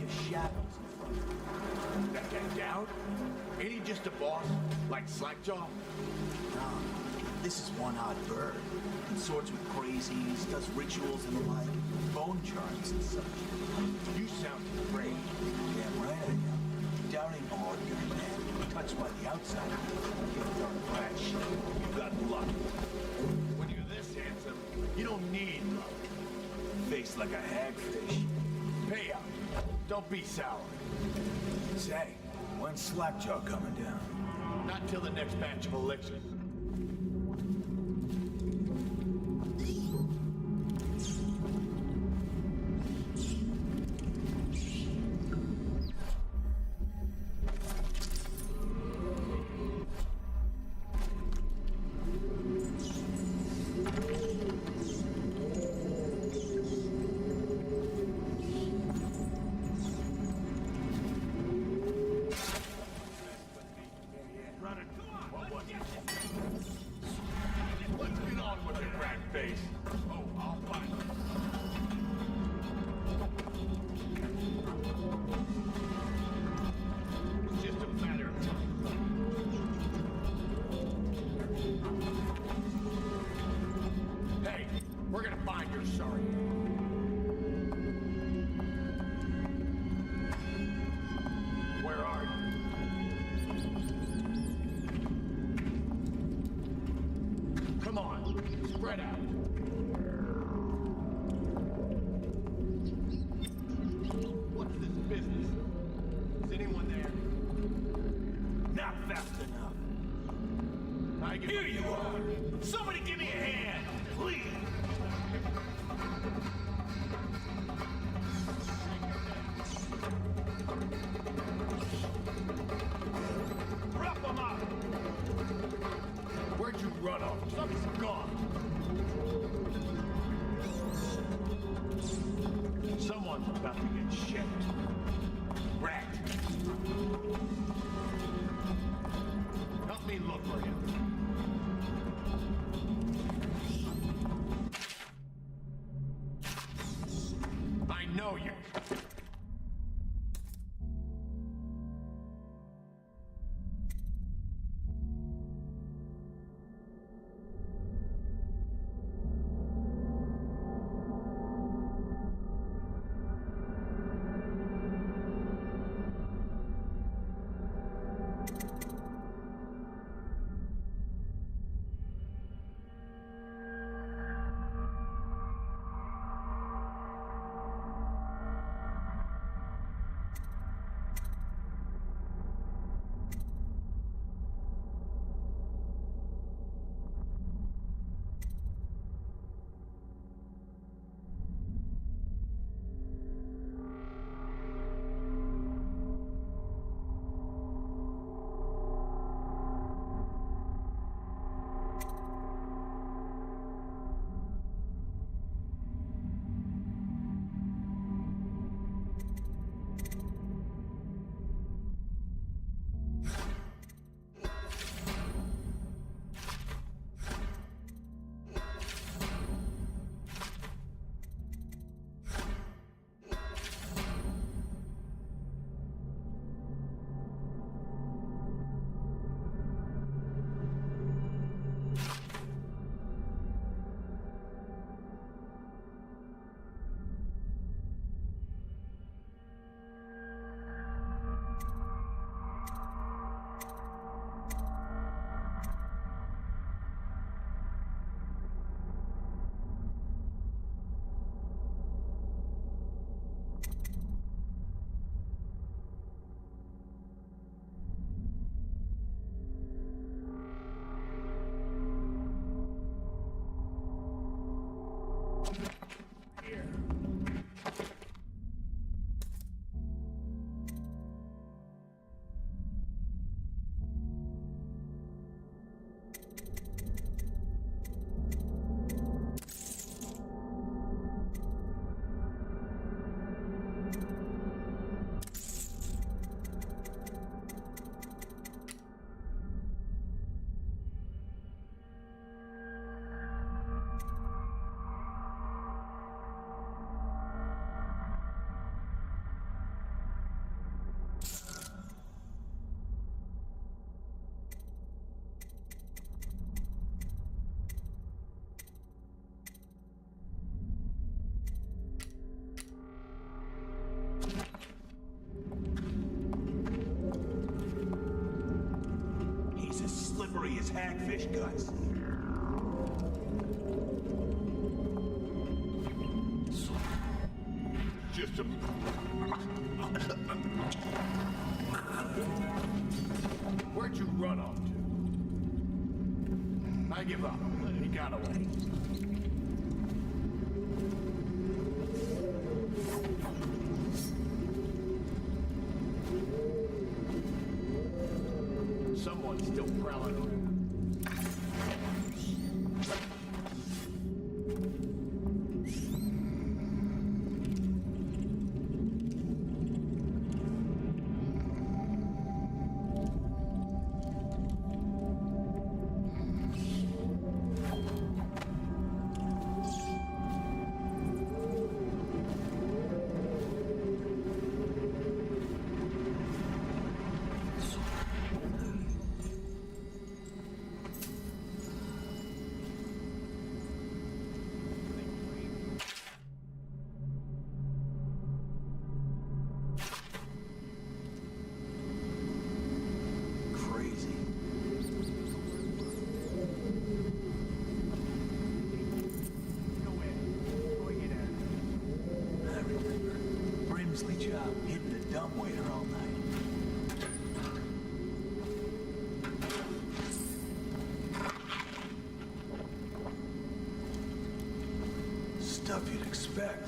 of shadows. That guy down? Ain't he just a boss? Like Slackjaw?
No, this is one odd bird. Consorts with crazies, does rituals and the like, bone charms and such.
You sound afraid.
Damn right I am. Doubting ordinary man, touched by the outside. Give a darn rat shit.
You got luck. When you're this handsome, you don't need luck.
Face like a hagfish.
Pay out. Don't be sour.
Say, when's Slackjaw coming down?
Not till the next batch of elixirs. Let's get on with it, rat face. Oh, I'll find it. It's just a matter of time. Hey, we're gonna find your sorry. Where are you? Come on, spread out. What's this business? Is anyone there?
Not fast enough.
Here you are! Somebody give me a hand, please! Rough them up! Where'd you run off? Something's gone! Someone's about to get shipped. Rat! Help me look for him. I know you.
hagfish guts.
Just a... Where'd you run off to? I give up. He got away. Someone's still prowling around.
Job hitting a dumbwaiter all night. Stuff you'd expect.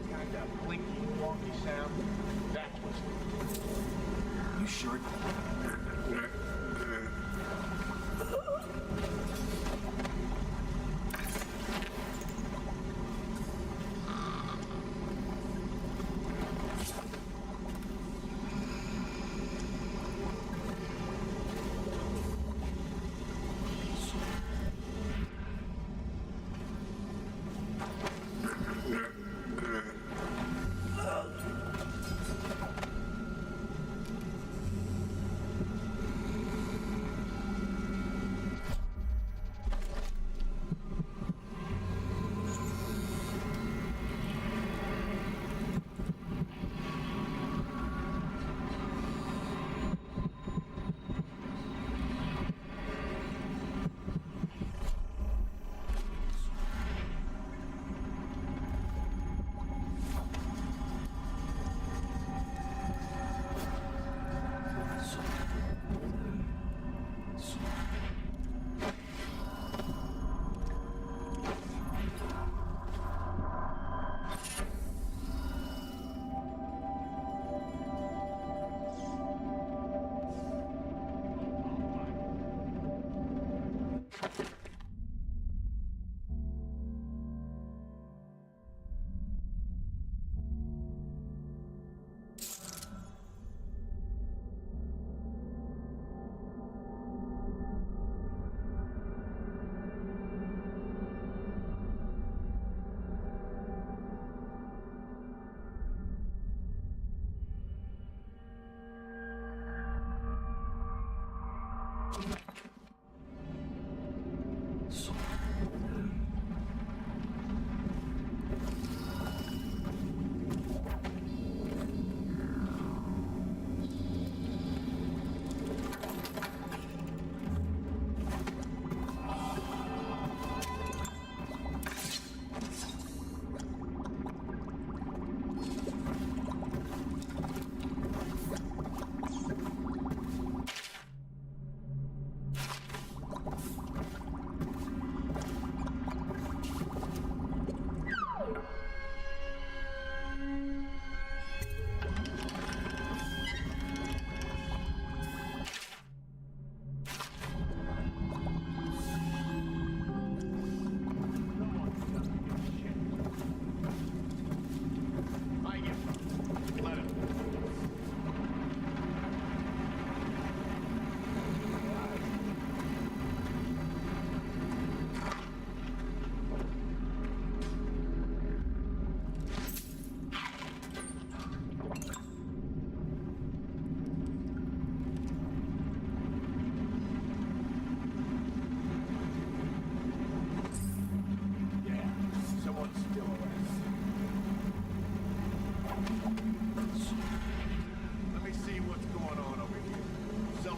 Got that blinky, wonky sound. That was it.
You sure?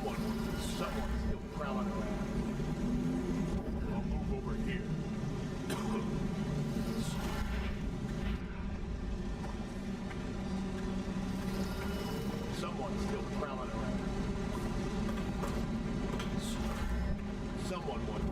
Someone's still prowling around. I'll move over here. Someone's still prowling around. Someone wants.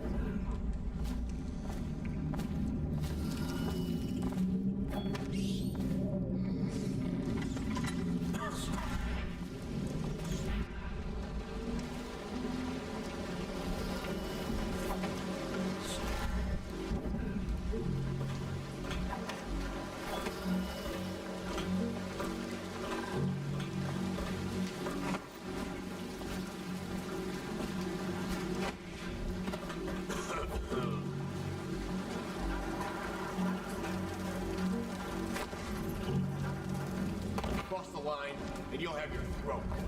Cross the line, and you'll have your throat cut.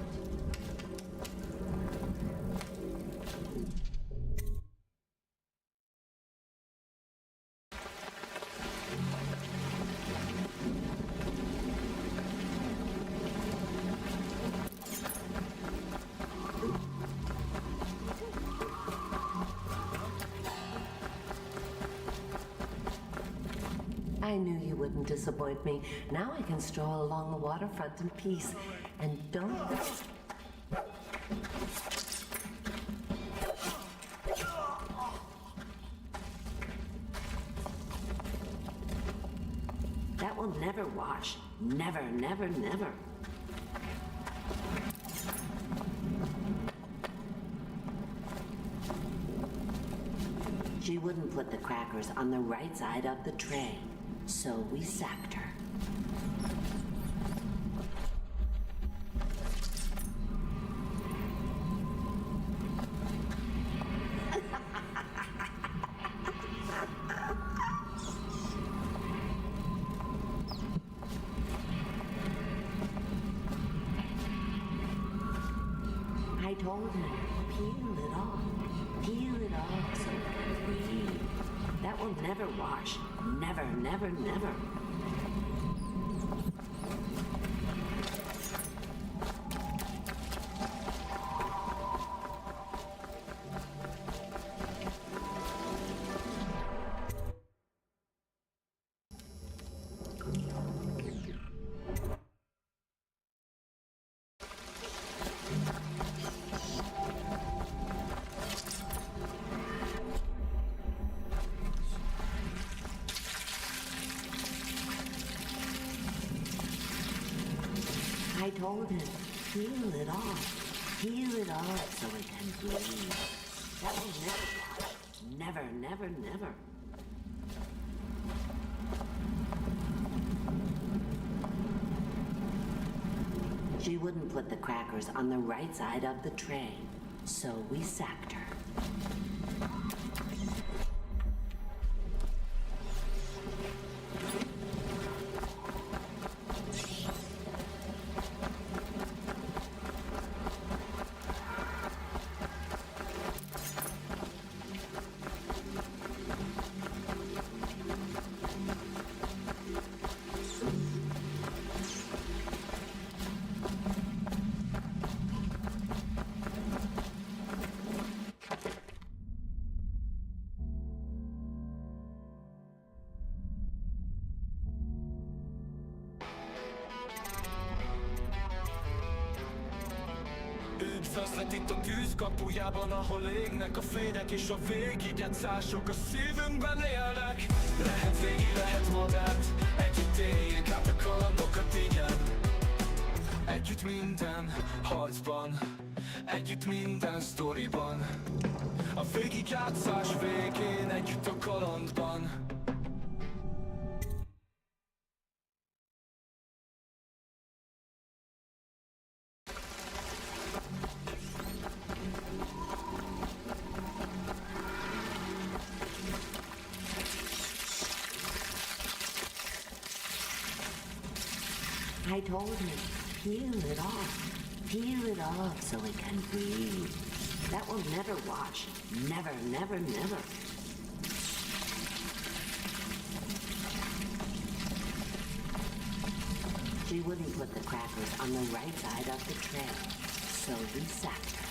I knew you wouldn't disappoint me. Now I can stroll along the waterfront in peace. And don't... That will never wash. Never, never, never. She wouldn't put the crackers on the right side of the tray. So we sacked her. I told him, peel it off. Peel it off so it can breathe. That will never wash. Never, never, never. I told him, peel it off. Peel it off so it can breathe. That will never wash. Never, never, never. She wouldn't put the crackers on the right side of the tray, so we sacked her.
Üdvözlet itt a tűzkapujában, ahol égnek a fények és a végigegyszások a szívünkben élnek. Lehet végig, lehet magát, együtt éljünk át a kalandokat, igen. Együtt minden harcban, együtt minden sztoriban. A végigjátszás végén, együtt a kalandban.
I told him, peel it off. Peel it off so it can breathe. That will never wash. Never, never, never. She wouldn't put the crackers on the right side of the tray, so we sacked her.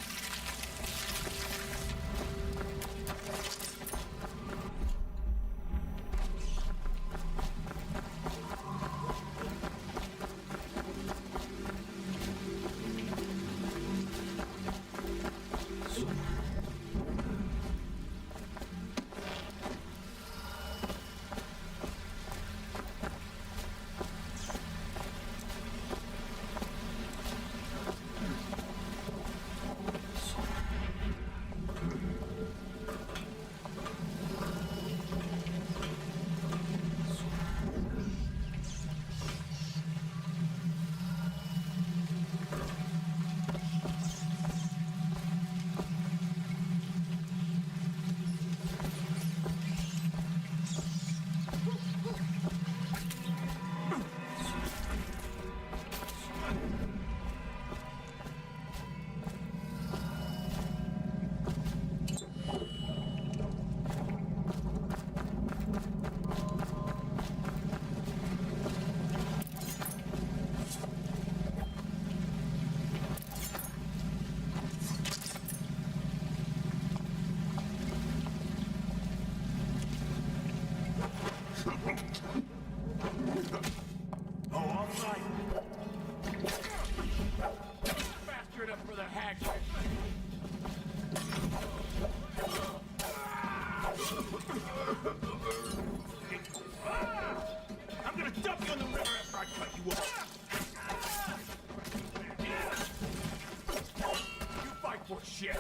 shit.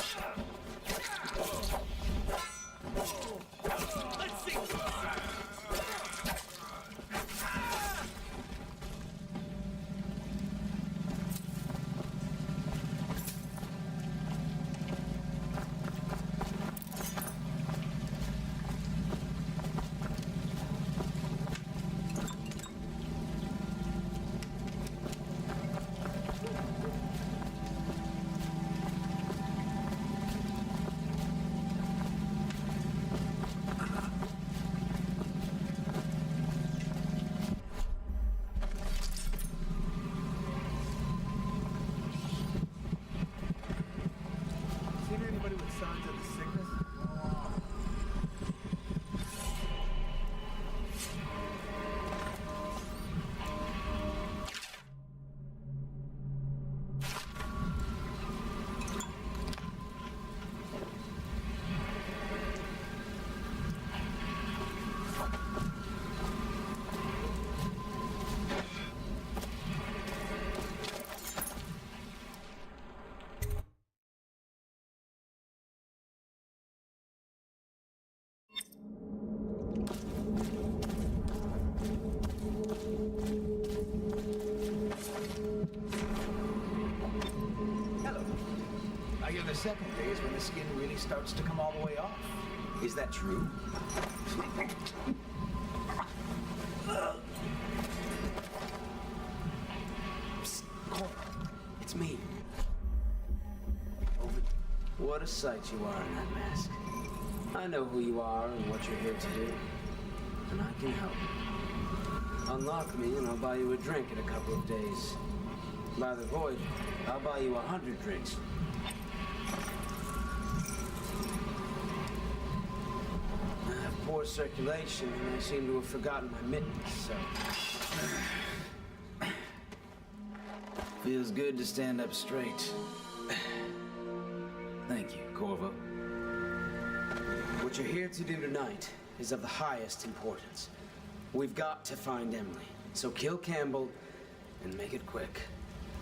Let's see.
Seen anybody with signs of the sickness? Hello. I hear the second day is when the skin really starts to come all the way off. Is that true?
Psst, Cora. It's me. What a sight you are in that mask. I know who you are and what you're here to do. And I can help. Unlock me and I'll buy you a drink in a couple of days. By the void, I'll buy you 100 drinks. I have poor circulation and I seem to have forgotten my mittens, so... Feels good to stand up straight. Thank you, Corvo. What you're here to do tonight is of the highest importance. We've got to find Emily, so kill Campbell and make it quick.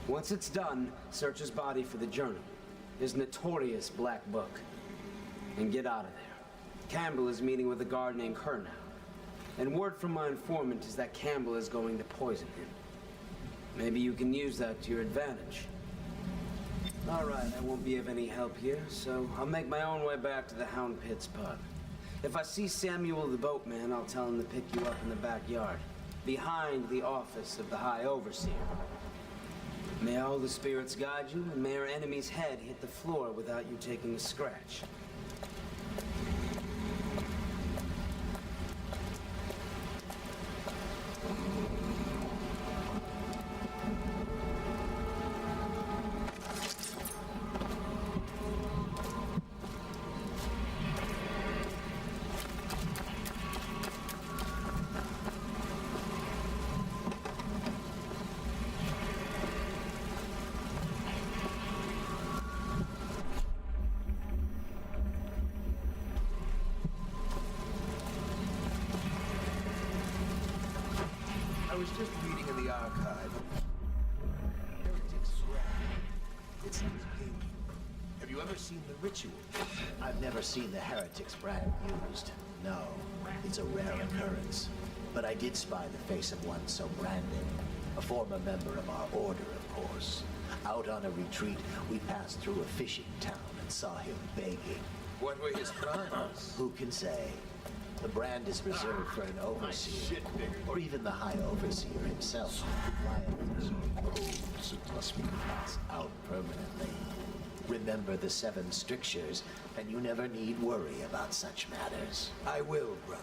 Once it's done, search his body for the journal, his notorious black book, and get out of there. Campbell is meeting with a guard named Kernow, and word from my informant is that Campbell is going to poison him. Maybe you can use that to your advantage. All right, I won't be of any help here, so I'll make my own way back to the Hound Pits pub. If I see Samuel the boatman, I'll tell him to pick you up in the backyard, behind the office of the High Overseer. May all the spirits guide you, and may our enemy's head hit the floor without you taking a scratch.
I was just reading in the archive. Heretic's Brand. It sounds painful. Have you ever seen the ritual?
I've never seen the Heretic's Brand used. No, it's a rare occurrence. But I did spy the face of one so branded. A former member of our order, of course. Out on a retreat, we passed through a fishing town and saw him begging.
What were his crimes?
Who can say? The brand is reserved for an overseer, or even the High Overseer himself. So it must be passed out permanently. Remember the 7 strictures, and you never need worry about such matters.
I will, brother.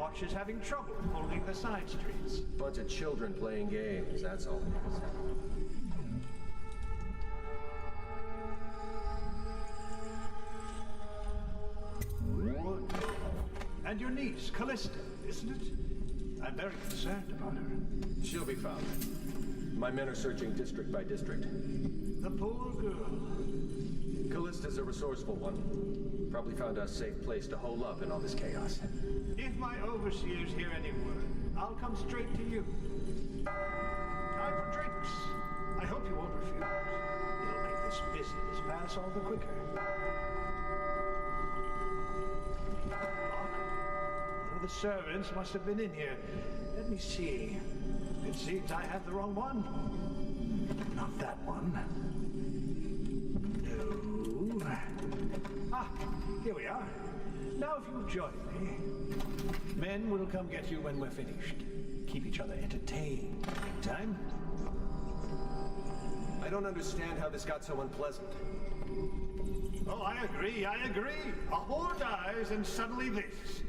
watch is having trouble holding the side streets.
Bunch of children playing games, that's all it is.
And your niece, Callista, isn't it? I'm very concerned about her.
She'll be found. My men are searching district by district.
The poor girl.
Callista's a resourceful one. Probably found a safe place to hole up in all this chaos.
If my overseers hear any word, I'll come straight to you. Time for drinks. I hope you won't refuse. It'll make this business pass all the quicker. One of the servants must have been in here. Let me see. It seems I have the wrong one. Not that one. No. Ah, here we are. Now if you'll join me, men will come get you when we're finished. Keep each other entertained. Meantime.
I don't understand how this got so unpleasant.
Oh, I agree. A whore dies and suddenly this.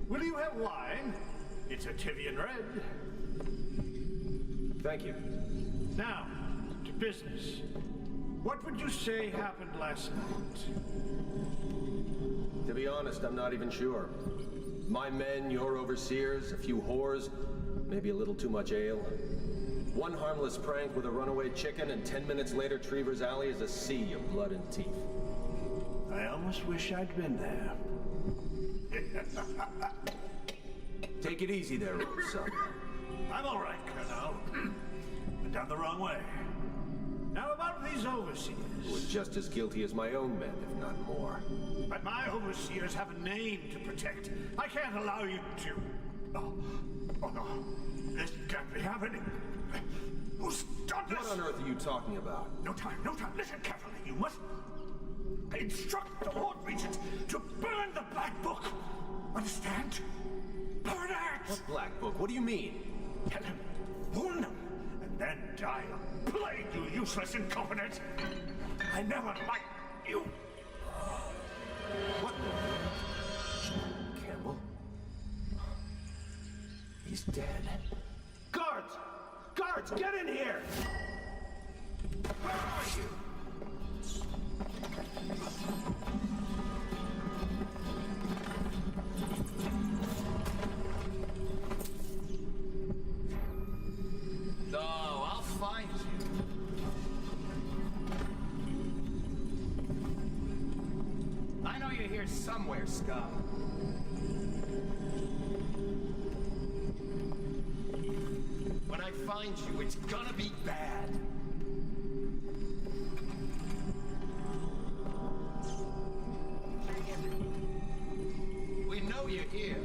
Will you have wine? It's a Tivian red.
Thank you.
Now, to business. What would you say happened last night?
To be honest, I'm not even sure. My men, your overseers, a few whores, maybe a little too much ale. One harmless prank with a runaway chicken, and 10 minutes later, Trevor's Alley is a sea of blood and teeth.
I almost wish I'd been there.
Take it easy there, son.
I'm all right, Colonel. Went down the wrong way. Now about these overseers.
Who was just as guilty as my own men, if not more.
But my overseers have a name to protect. I can't allow you to... Oh no. This can't be happening. Who's done this?
What on earth are you talking about?
No time. Listen carefully. You must instruct the Lord Regent to burn the Black Book. Understand? Burn it!
What Black Book? What do you mean?
Tell him. Warn them. And then die a plague, you useless incompetent. I never liked you.
What? Campbell? He's dead.
Guards! Guards, get in here! Where are you?
No, I'll find you. I know you're here somewhere, scum. When I find you, it's gonna be bad. We know you're here.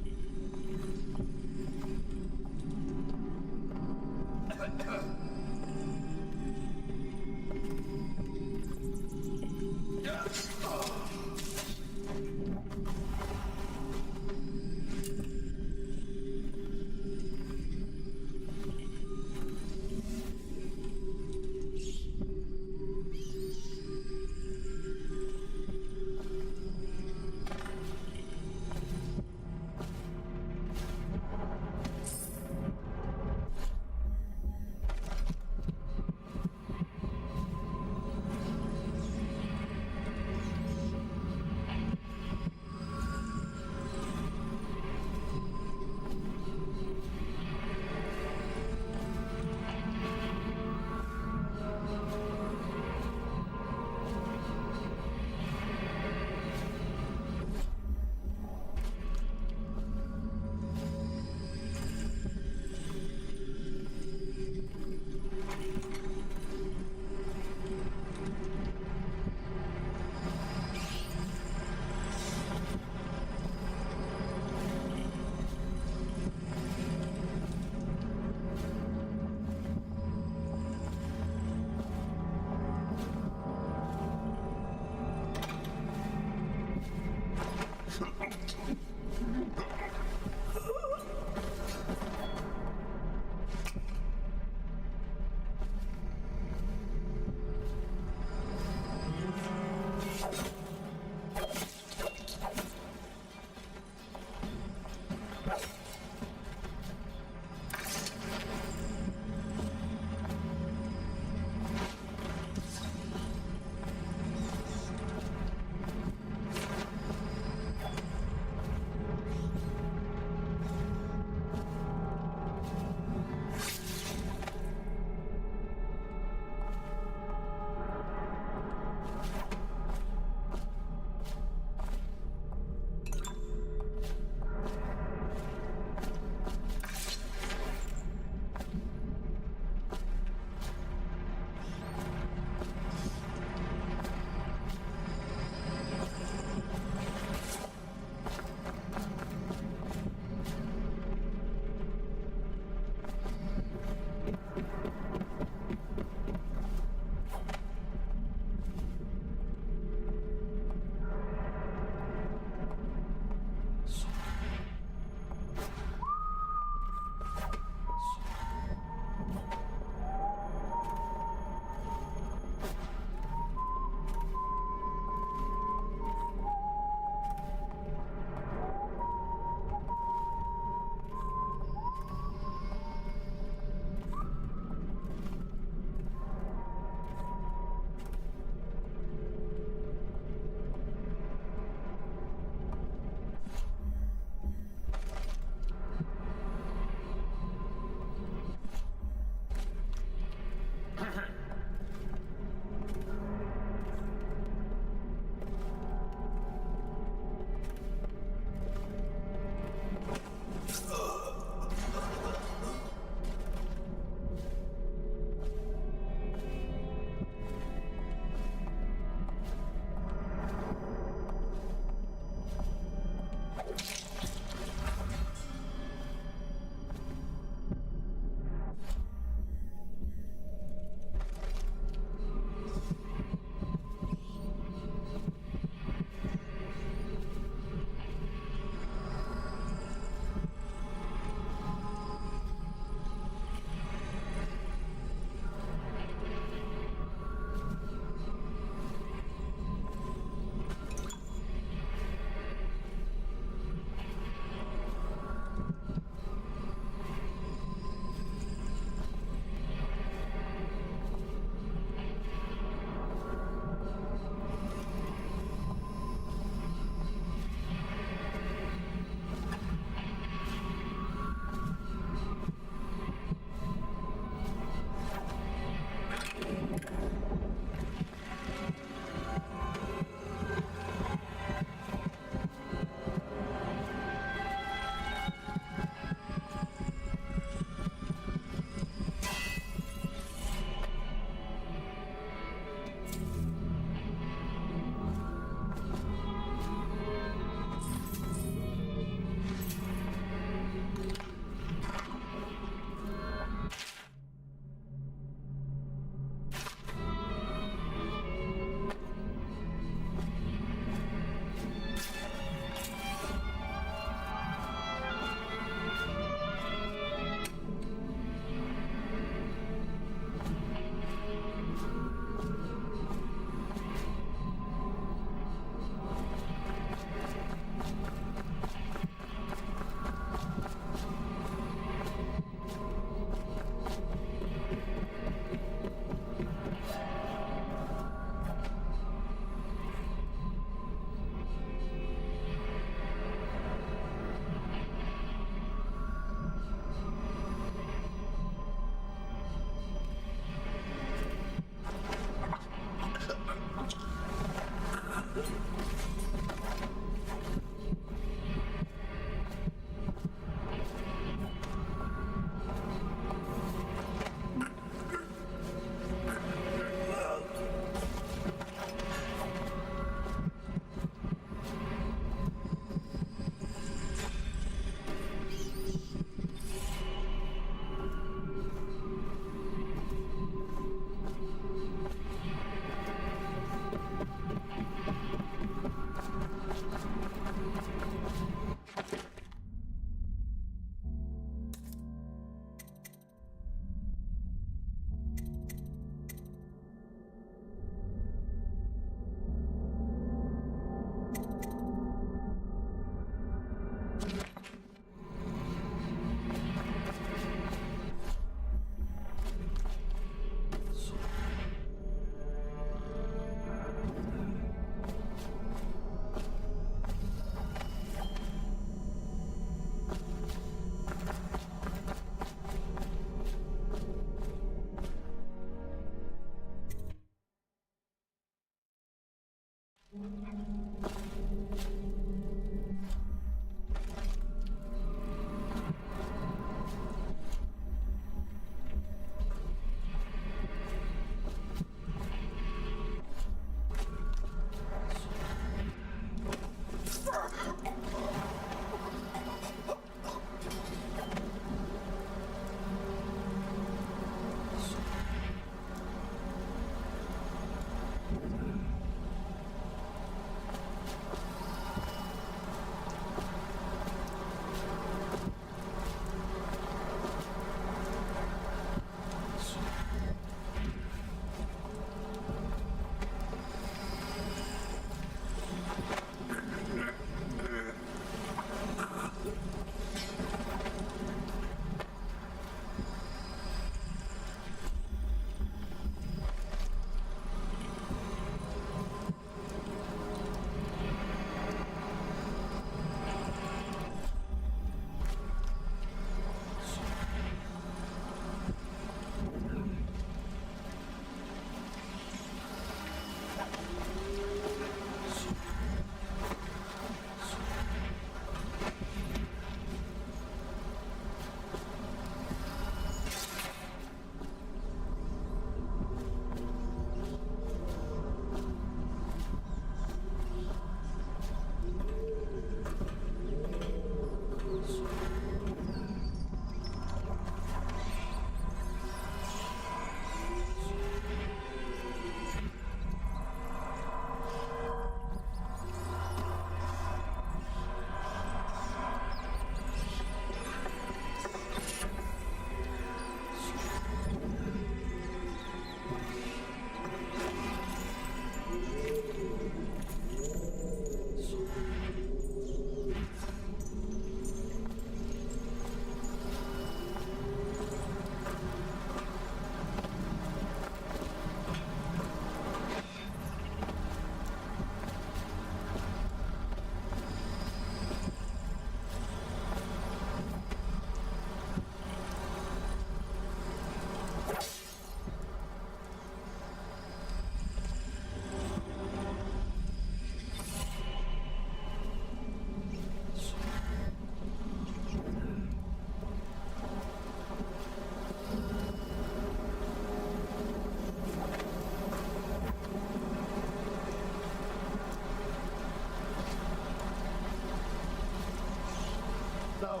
No.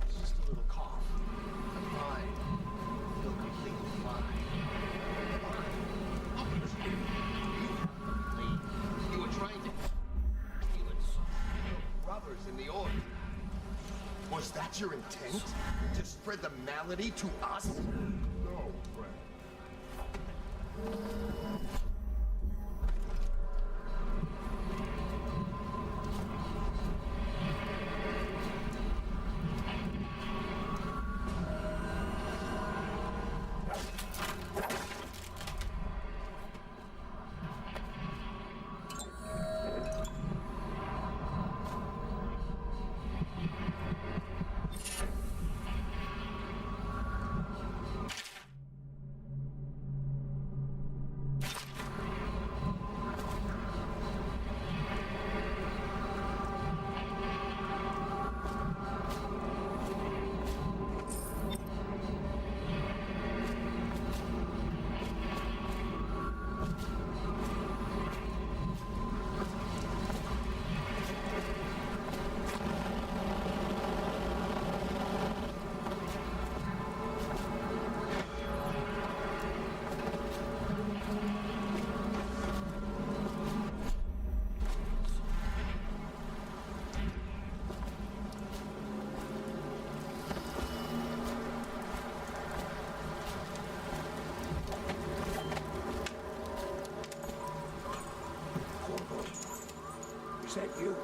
It's just a little cough. I'm fine. I feel completely fine. Oh, you were trying to heal your brothers in the order. Was that your intent? To spread the malady to us? No, Brad.
Is that you?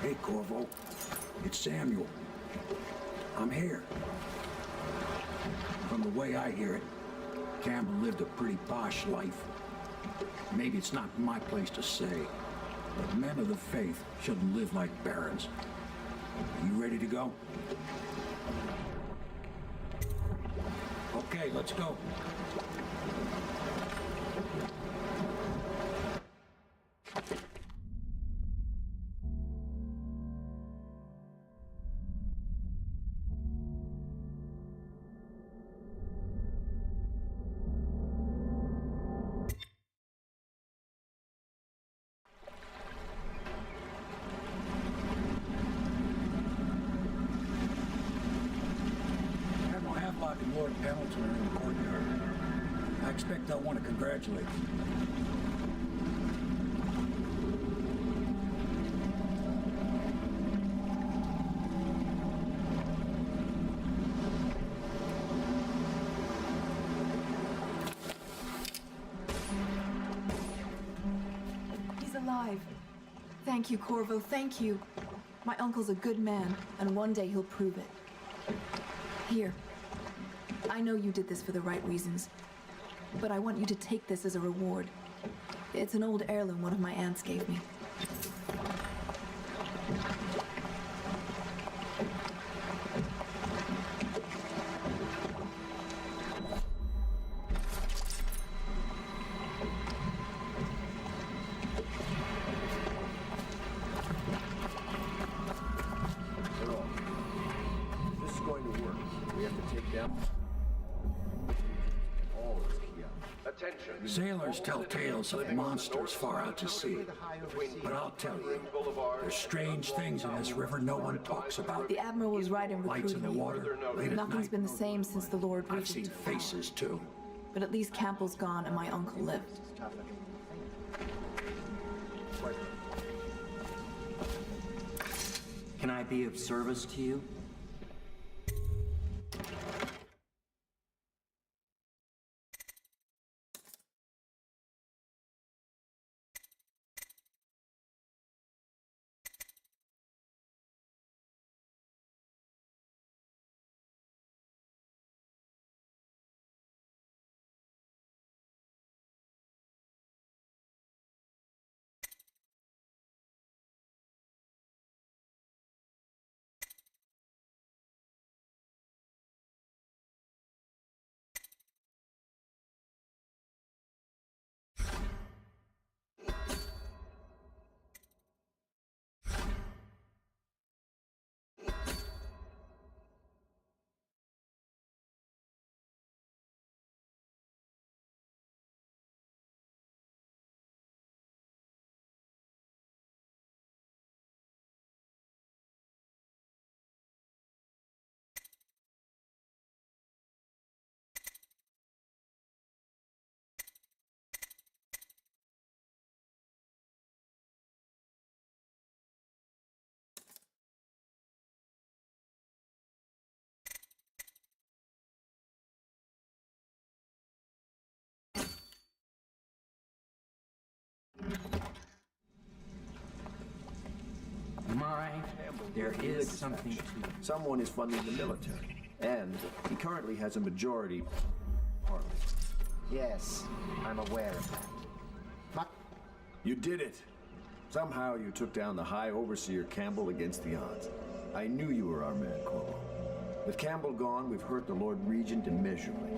Hey, Corvo. It's Samuel. I'm here. From the way I hear it, Campbell lived a pretty posh life. Maybe it's not my place to say, but men of the faith shouldn't live like barons. Are you ready to go? Okay, let's go. And Lord Pendleton are in the courtyard. I expect they'll want to congratulate you.
He's alive. Thank you, Corvo, thank you. My uncle's a good man, and one day he'll prove it. Here. I know you did this for the right reasons, but I want you to take this as a reward. It's an old heirloom one of my aunts gave me.
If this is going to work, we have to take down all its key out.
Attention.
Sailors tell tales of monsters far out to sea. But I'll tell you, there's strange things in this river no one talks about.
The Admiral was right in
Lights in the
recruiting
water, late
me.
at
Nothing's
night.
been the same since the Lord
I've
Regent
seen
took
faces, too.
But at least Campbell's gone and my uncle lived.
Can I be of service to you?
There is something to it. Someone is funding the military, and he currently has a majority parliament.
Yes, I'm aware of that.
You did it! Somehow you took down the High Overseer Campbell against the odds. I knew you were our man, Cuomo. With Campbell gone, we've hurt the Lord Regent immeasurably.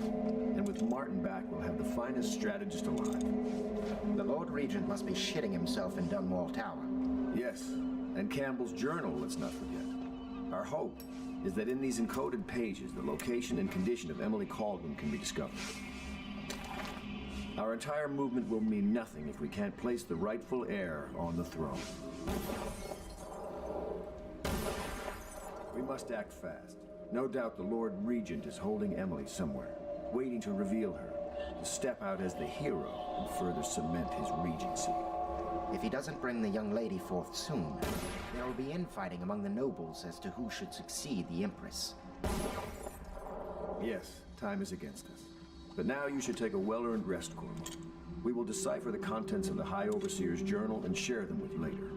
And with Martin back, we'll have the finest strategist alive.
The Lord Regent must be shitting himself in Dunwall Tower.
Yes, and Campbell's journal, let's not forget. Our hope is that in these encoded pages, the location and condition of Emily Caldwell can be discovered. Our entire movement will mean nothing if we can't place the rightful heir on the throne. We must act fast. No doubt the Lord Regent is holding Emily somewhere, waiting to reveal her, to step out as the hero and further cement his regency.
If he doesn't bring the young lady forth soon, there will be infighting among the nobles as to who should succeed the Empress.
Yes, time is against us. But now you should take a well-earned rest, Corporal. We will decipher the contents of the High Overseer's journal and share them with you later.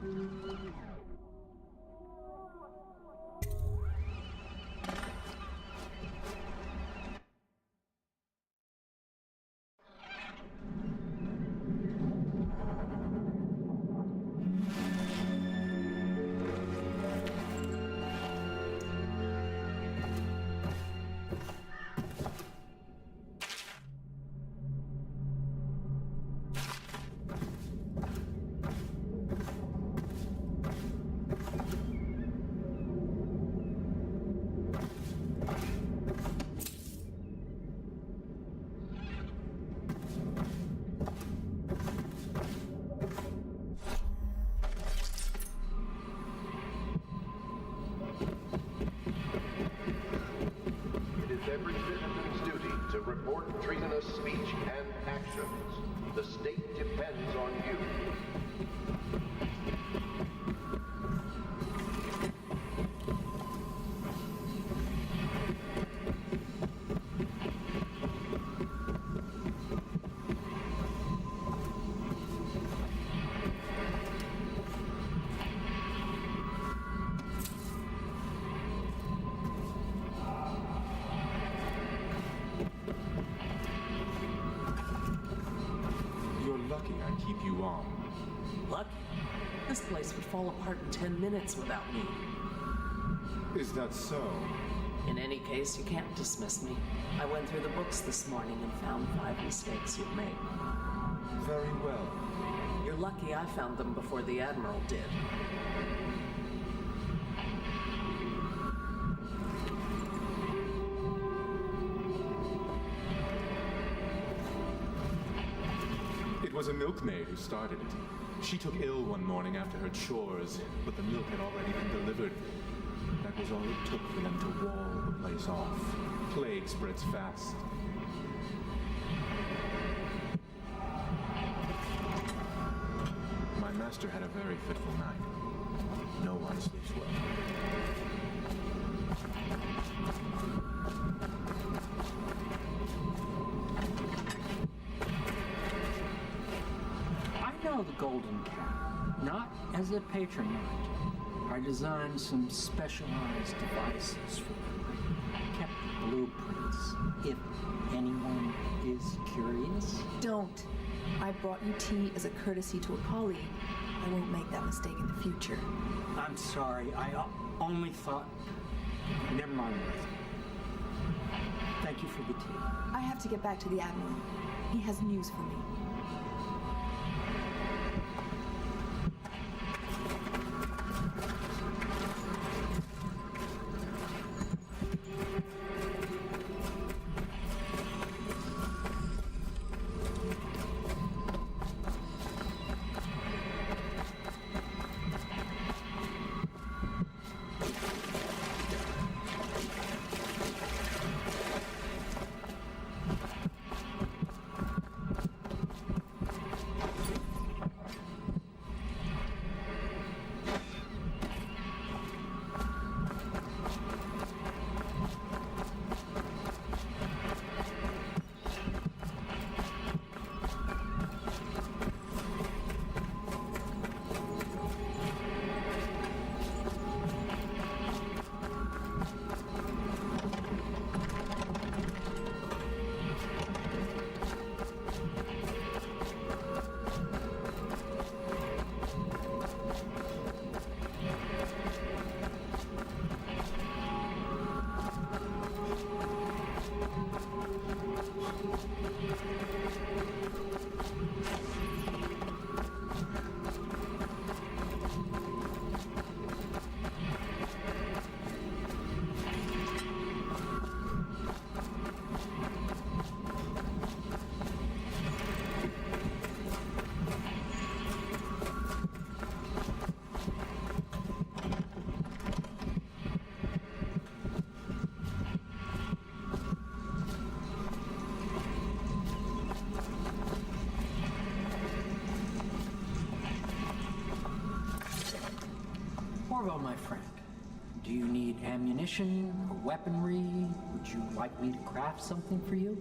Every citizen's duty to report treasonous speech and actions. The state depends on you.
keep you on.
Lucky? This place would fall apart in 10 minutes without me.
Is that so?
In any case, you can't dismiss me. I went through the books this morning and found 5 mistakes you've made.
Very well.
You're lucky I found them before the Admiral did.
It was a milkmaid who started it. She took ill one morning after her chores, but the milk had already been delivered. That was all it took for them to wall the place off. Plague spreads fast. My master had a very fitful night. No one sleeps well.
I know the Golden Cat, not as a patron might. I designed some specialized devices for them. I kept blueprints, if anyone is curious.
Don't. I brought you tea as a courtesy to a colleague. I won't make that mistake in the future.
I'm sorry, I only thought... Never mind. Thank you for the tea.
I have to get back to the Admiral. He has news for me.
Corvo, my friend, do you need ammunition or weaponry? Would you like me to craft something for you?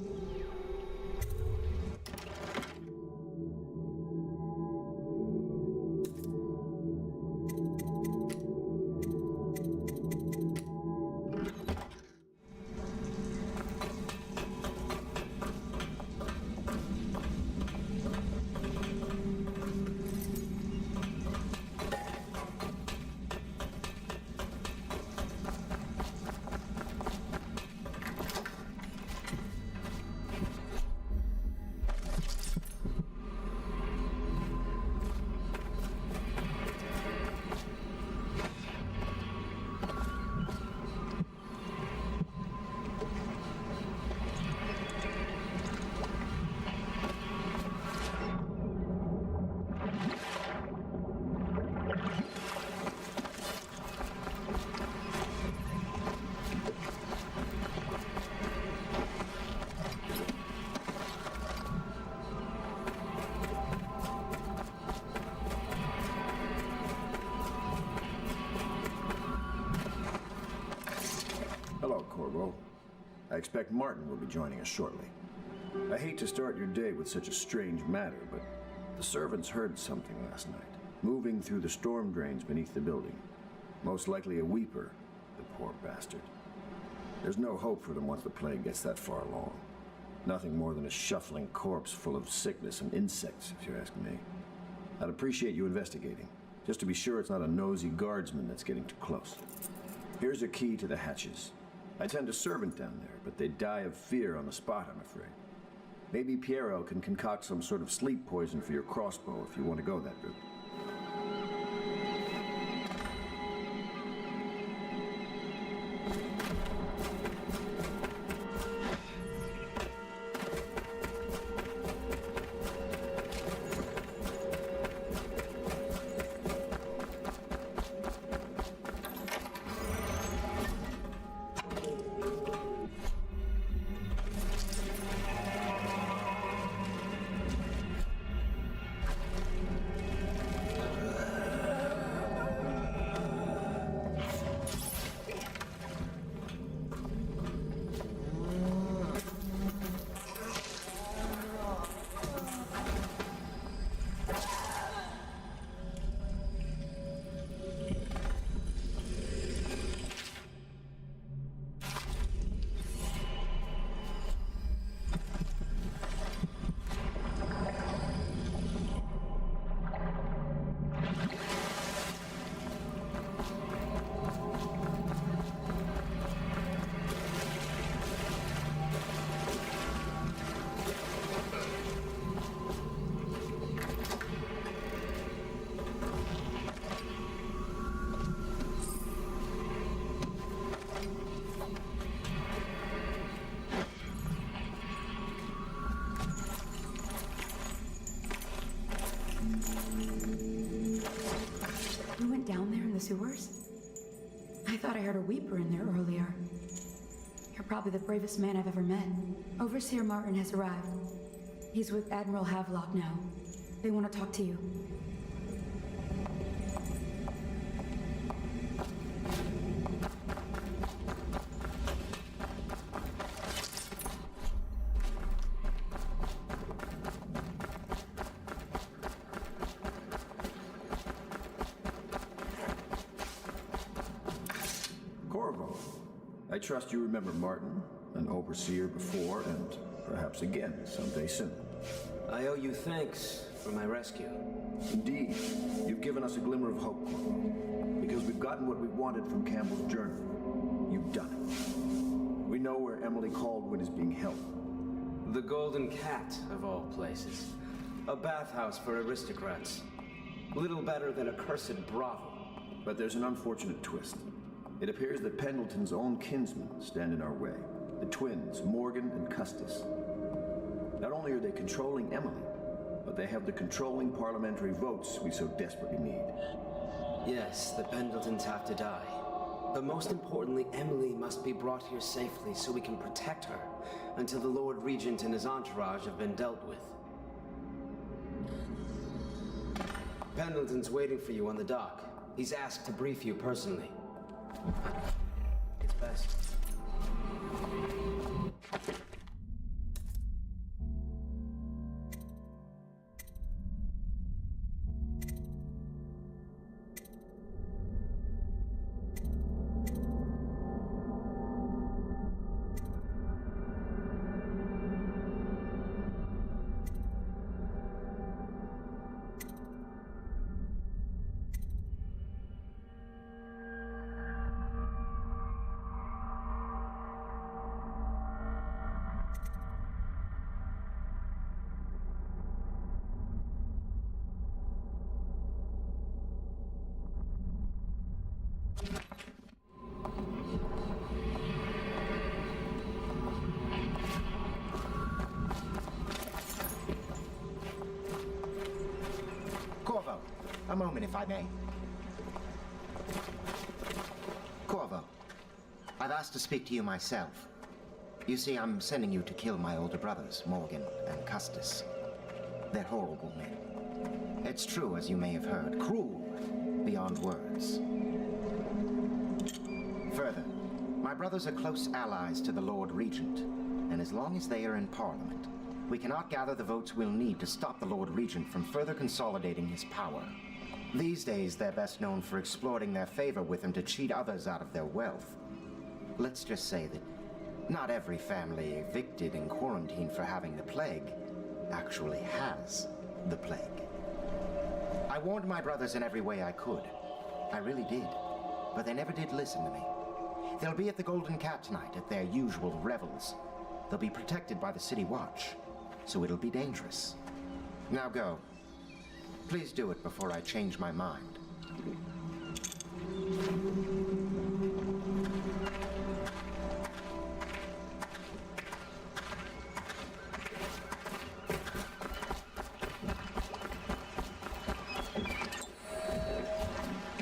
Hello, Corvo. I expect Martin will be joining us shortly. I hate to start your day with such a strange matter, but the servants heard something last night, moving through the storm drains beneath the building. Most likely a weeper, the poor bastard. There's no hope for them once the plague gets that far along. Nothing more than a shuffling corpse full of sickness and insects, if you ask me. I'd appreciate you investigating, just to be sure it's not a nosy guardsman that's getting too close. Here's a key to the hatches. I tend a servant down there, but they die of fear on the spot, I'm afraid. Maybe Piero can concoct some sort of sleep poison for your crossbow if you want to go that route.
You went down there in the sewers? I thought I heard a weeper in there earlier. You're probably the bravest man I've ever met. Overseer Martin has arrived. He's with Admiral Havelock now. They want to talk to you.
Corvo, I trust you remember Martin, an overseer before, and perhaps again someday soon.
I owe you thanks for my rescue.
Indeed, you've given us a glimmer of hope, Corvo, because we've gotten what we wanted from Campbell's journal. You've done it. We know where Emily Caldwin is being held.
The Golden Cat, of all places. A bathhouse for aristocrats. Little better than a cursed brothel.
But there's an unfortunate twist. It appears that Pendleton's own kinsmen stand in our way. The twins, Morgan and Custis. Not only are they controlling Emily, but they have the controlling parliamentary votes we so desperately need.
Yes, the Pendletons have to die. But most importantly, Emily must be brought here safely so we can protect her until the Lord Regent and his entourage have been dealt with. Pendleton's waiting for you on the dock. He's asked to brief you personally. It's best.
Corvo, a moment if I may. Corvo, I've asked to speak to you myself. You see, I'm sending you to kill my older brothers, Morgan and Custis. They're horrible men. It's true, as you may have heard, cruel beyond words. Further, my brothers are close allies to the Lord Regent, and as long as they are in Parliament, we cannot gather the votes we'll need to stop the Lord Regent from further consolidating his power. These days, they're best known for exploiting their favor with him to cheat others out of their wealth. Let's just say that not every family evicted and quarantined for having the plague actually has the plague. I warned my brothers in every way I could. I really did. But they never did listen to me. They'll be at the Golden Cat tonight at their usual revels. They'll be protected by the City Watch, so it'll be dangerous. Now go. Please do it before I change my mind.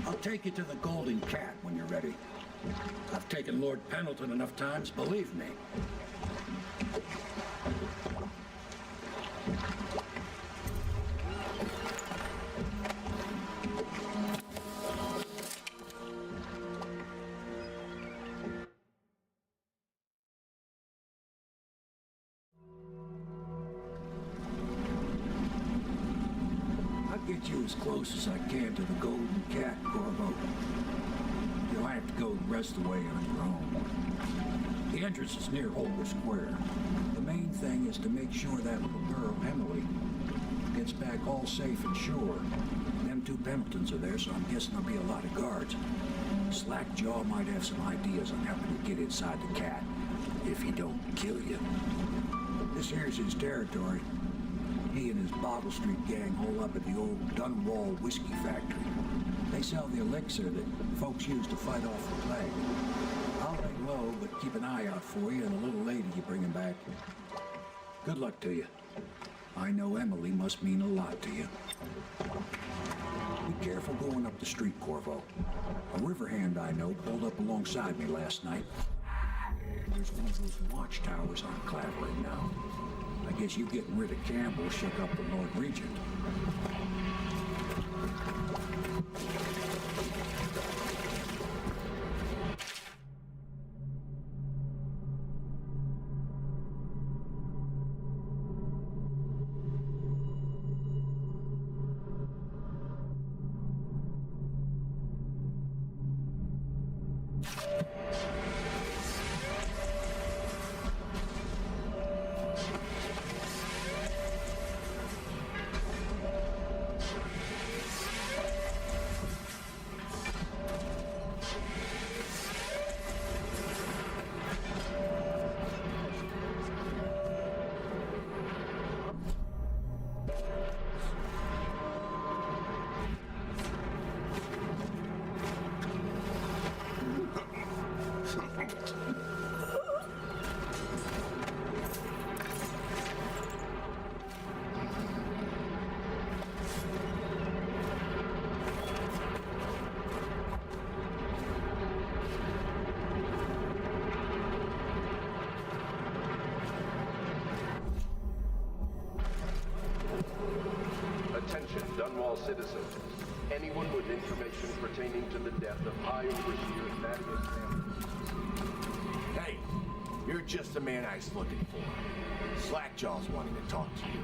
I'll take you to the Golden Cat when you're ready. I've taken Lord Pendleton enough times, believe me. I'll get you as close as I can to the Golden Cat, Corvo. You'll have to go the rest of the way on your own. The entrance is near Holder Square. The main thing is to make sure that little girl, Emily, gets back all safe and sure. Them two Pendletons are there, so I'm guessing there'll be a lot of guards. Slackjaw might have some ideas on how to get inside the cat, if he don't kill you. This here's his territory. He and his Bottle Street gang hole up at the old Dunwall whiskey factory. They sell the elixir that folks use to fight off the plague. I'll lay low, but keep an eye out for you and the little lady you bring him back. Good luck to you. I know Emily must mean a lot to you. Be careful going up the street, Corvo. A river hand I know pulled up alongside me last night. There's one of those watchtowers on Clavering now. I guess you getting rid of Campbell shook up the Lord Regent.
Attention, Dunwall citizens. Any anyone with information pertaining to the death of High Overseer Thaddeus Hampton.
Hey, you're just the man I was looking for. Slackjaw's wanting to talk to you.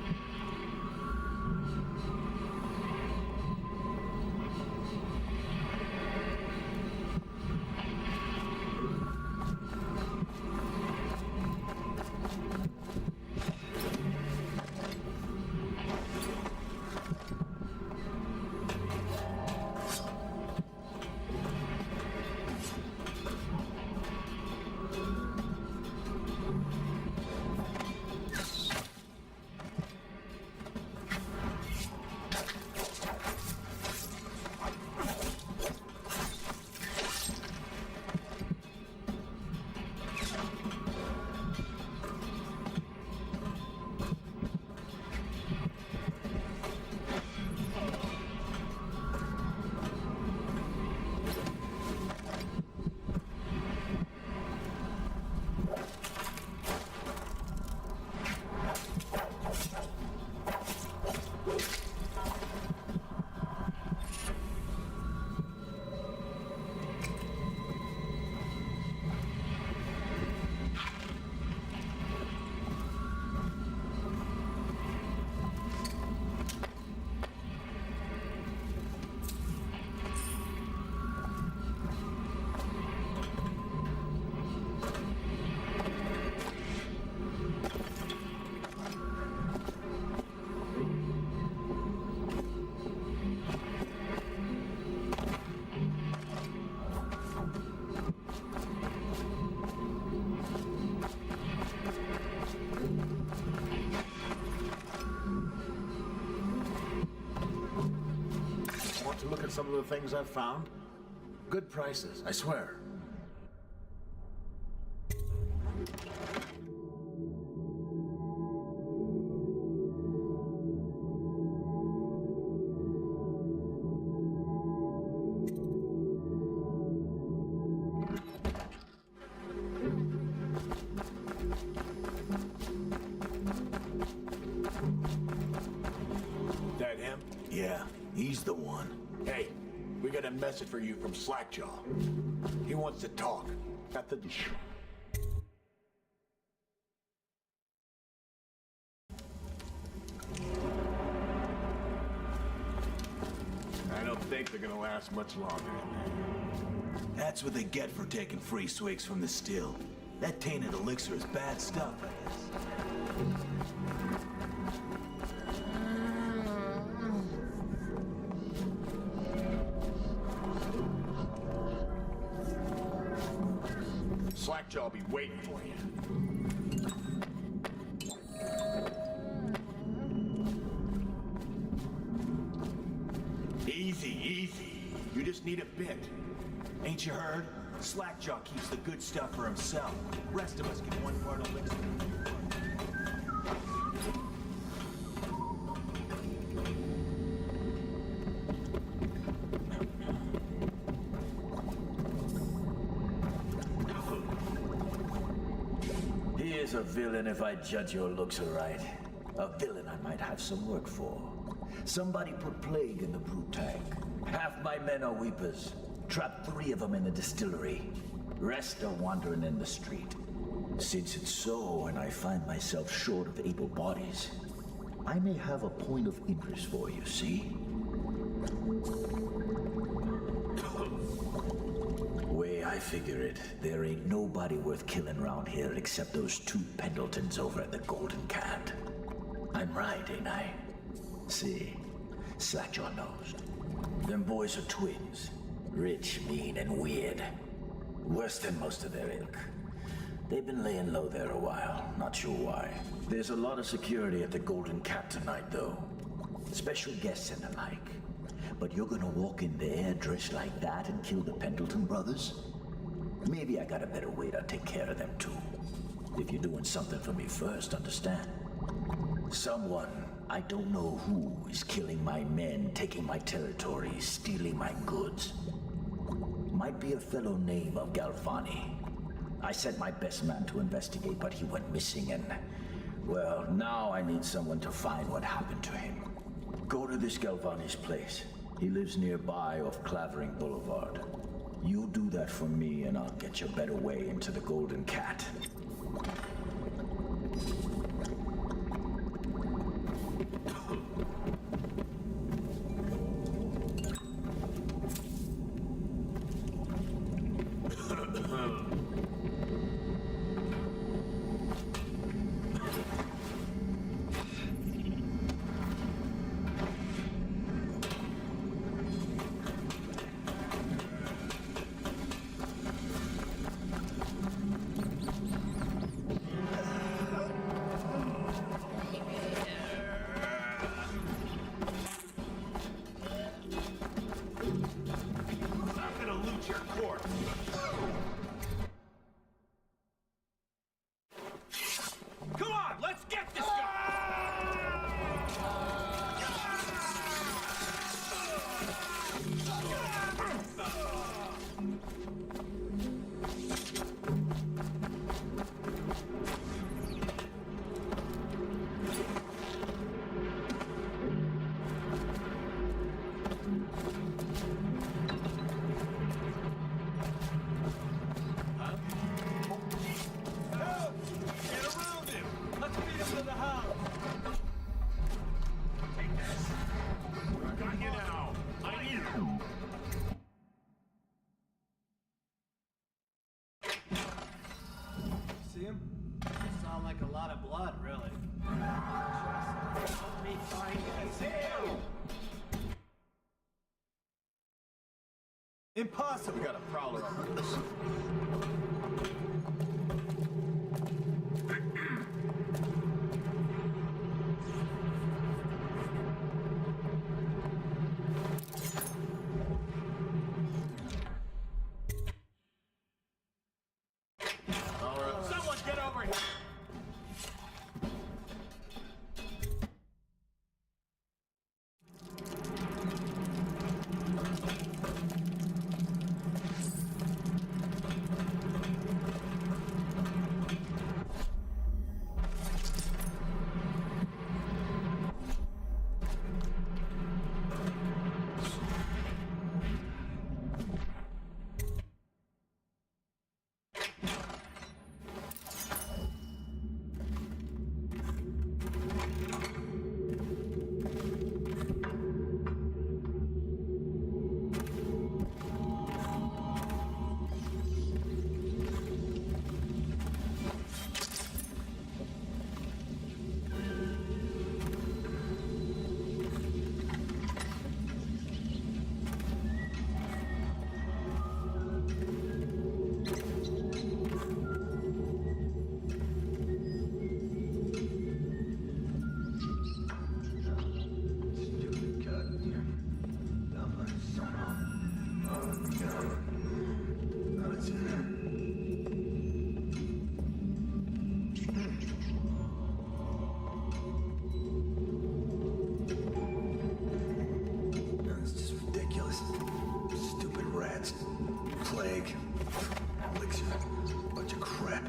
To look at some of the things I've found? Good prices, I swear. That him? Yeah, he's the one. Hey, we got a message for you from Slackjaw. He wants to talk. At the... I don't think they're gonna last much longer.
That's what they get for taking free swigs from the still. That tainted elixir is bad stuff, I guess.
Slackjaw will be waiting for you. Easy, easy. You just need a bit.
Ain't you heard? Slackjaw keeps the good stuff for himself. Rest of us get one part elixir.
He is a villain if I judge your looks aright. A villain I might have some work for. Somebody put plague in the brute tank. Half my men are weepers. Trapped 3 of them in the distillery. Rest are wandering in the street. Since it's so, and I find myself short of able bodies, I may have a point of interest for you, see? Way I figure it, there ain't nobody worth killing around here except those 2 Pendletons over at the Golden Cat. I'm right, ain't I? See, Slackjaw knows. Them boys are twins. Rich, mean, and weird. Worse than most of their ilk. They've been laying low there a while, not sure why. There's a lot of security at the Golden Cat tonight, though. Special guests and the like. But you're gonna walk in there dressed like that and kill the Pendleton brothers? Maybe I got a better way to take care of them, too. If you're doing something for me first, understand? Someone, I don't know who, is killing my men, taking my territory, stealing my goods. Might be a fellow named of Galvani. I sent my best man to investigate, but he went missing and... well, now I need someone to find what happened to him. Go to this Galvani's place. He lives nearby off Clavering Boulevard. You do that for me and I'll get you a better way into the Golden Cat.
See him? Sound like a lot of blood, really. Just help me find him.
Impossible! We got a prowler on this.
Someone get over here!
Plague. Elixir. Bunch of crap.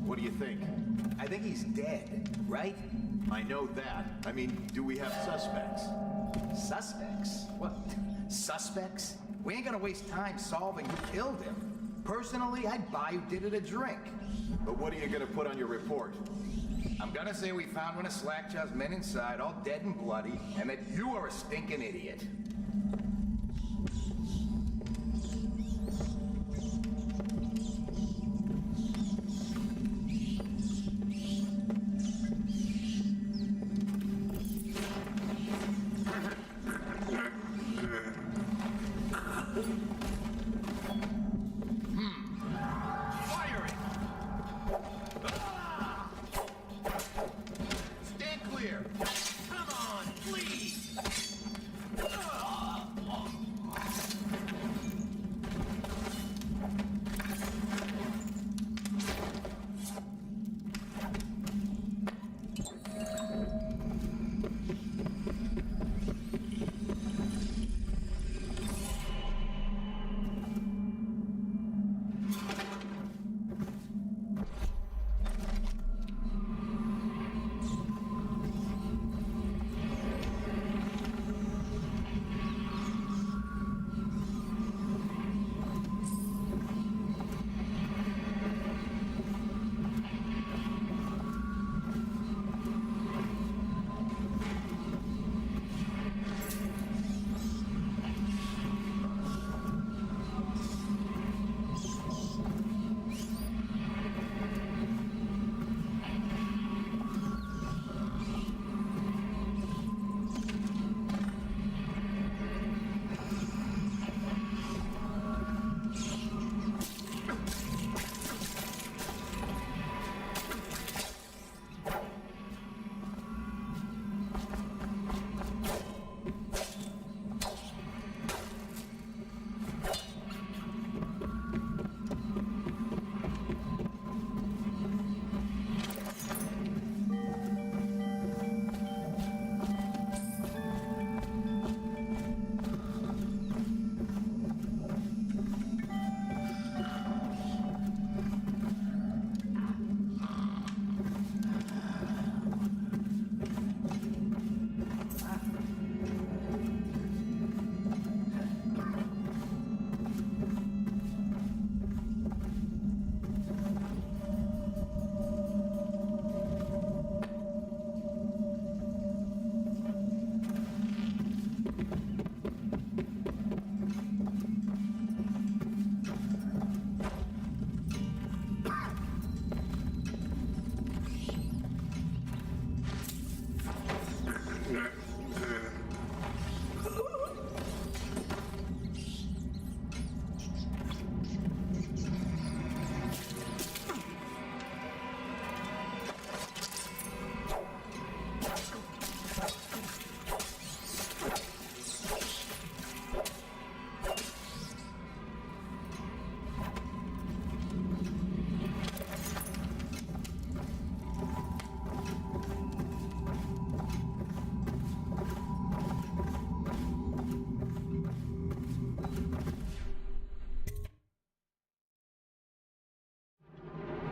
What do you think?
I think he's dead, right?
I know that. I mean, do we have suspects?
Suspects? What? Suspects? We ain't gonna waste time solving who killed him. Personally, I'd buy who did it a drink.
But what are you gonna put on your report?
I'm gonna say we found one of Slackjaw's men inside, all dead and bloody, and that you are a stinking idiot.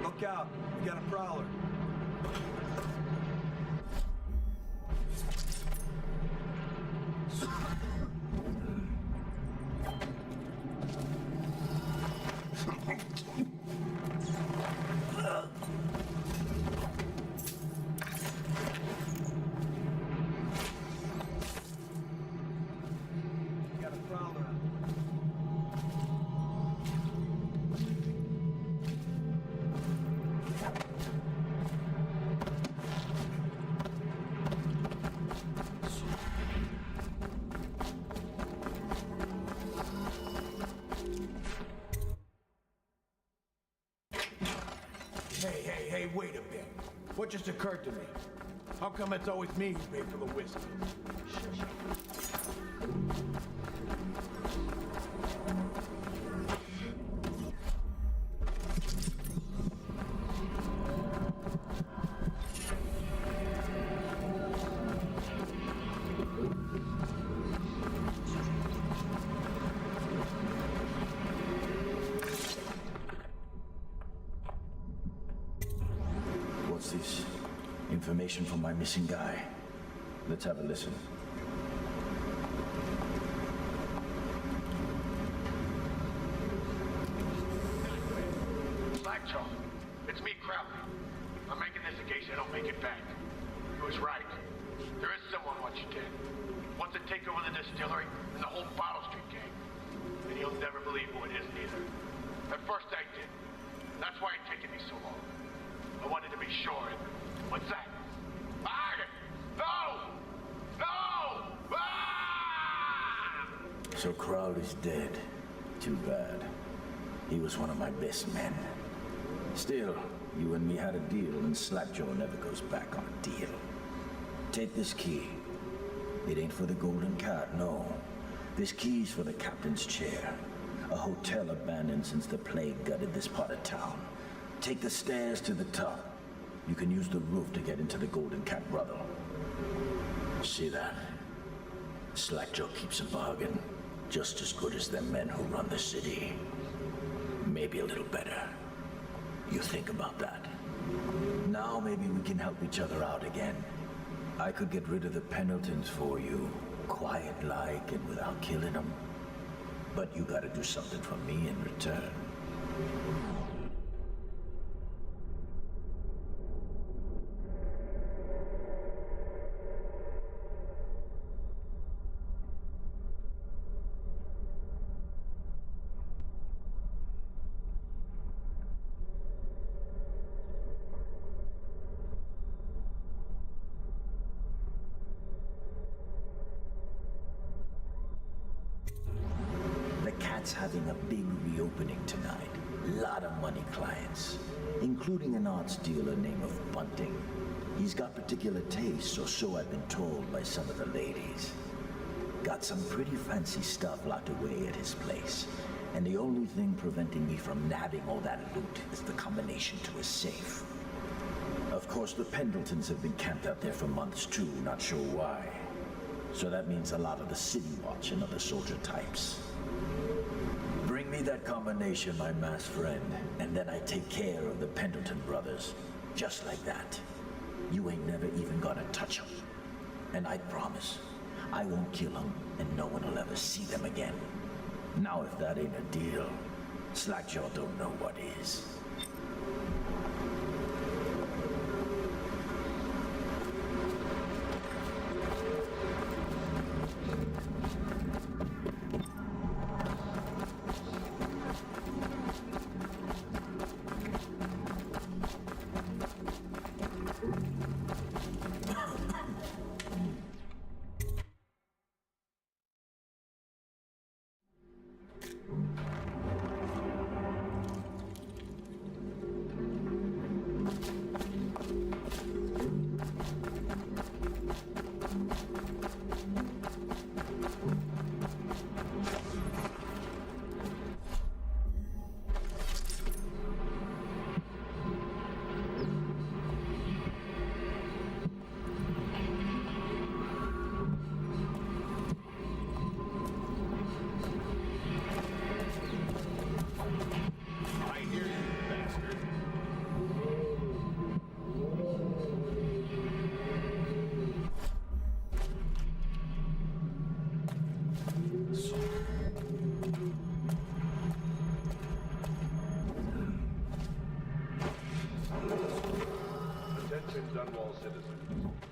Look out, we got a prowler.
Hey, wait a bit. What just occurred to me? How come it's always me who pays for the whiskey?
What's this? Information from my missing guy. Let's have a listen.
Slackjaw, it's me, Crowley. I'm making this in case I don't make it back. He was right. There is someone wants you dead. Wants to take over the distillery and the whole Bottle Street gang. And you'll never believe who it is neither. At first I did. That's why it's taken me so long. I wanted to be sure. And what's that? No! No! Ah!
So Crowley's dead. Too bad. He was one of my best men. Still, you and me had a deal, and Slackjaw never goes back on a deal. Take this key. It ain't for the Golden Cat, no. This key's for the captain's chair. A hotel abandoned since the plague gutted this part of town. Take the stairs to the top. You can use the roof to get into the Golden Cat Brothel. See that? Slackjaw keeps a bargain. Just as good as the men who run the city. Maybe a little better. You think about that. Now maybe we can help each other out again. I could get rid of the Pendletons for you, quiet-like and without killing them. But you gotta do something for me in return. Having a big reopening tonight. Lot of money clients, including an arts dealer named of Bunting. He's got particular tastes, or so I've been told by some of the ladies. Got some pretty fancy stuff locked away at his place, and the only thing preventing me from nabbing all that loot is the combination to his safe. Of course, the Pendletons have been camped out there for months too, not sure why. So that means a lot of the City Watch and other soldier types. Bring me that combination, my masked friend, and then I take care of the Pendleton brothers. Just like that. You ain't never even gonna touch them. And I promise, I won't kill them, and no one will ever see them again. Now if that ain't a deal, Slackjaw don't know what is.
Dunwall citizens,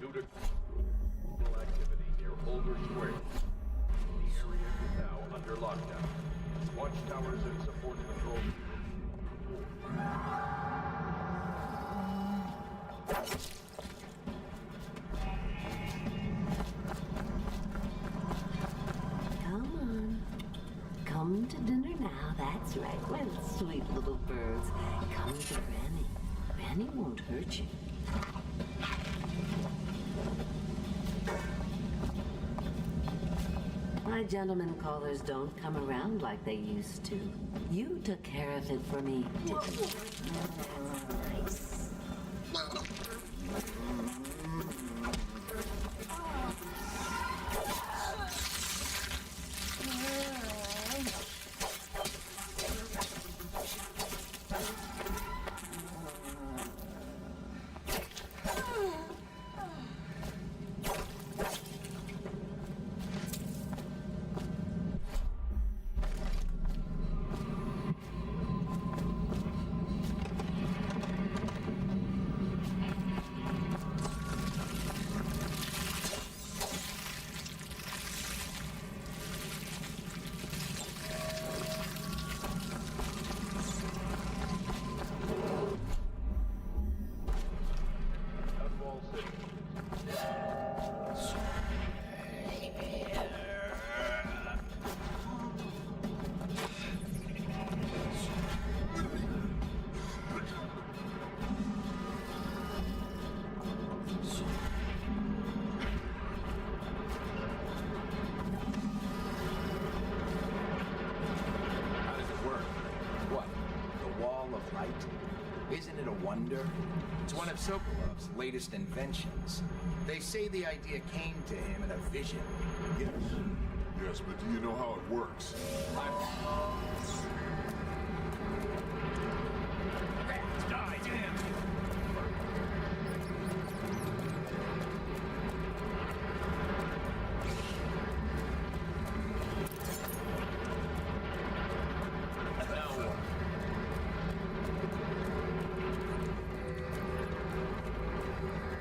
due to criminal activity near Boulder Square, the area is now under lockdown. Watchtowers and support patrol.
Come on. Come to dinner now, that's right. Well, sweet little birds. Come to Granny. Granny won't hurt you. My gentlemen callers don't come around like they used to. You took care of it for me, didn't you? Nice.
Isn't it a wonder? It's one of Sokolov's latest inventions. They say the idea came to him in a vision.
Yes. Yes, but do you know how it works?
Die, damn!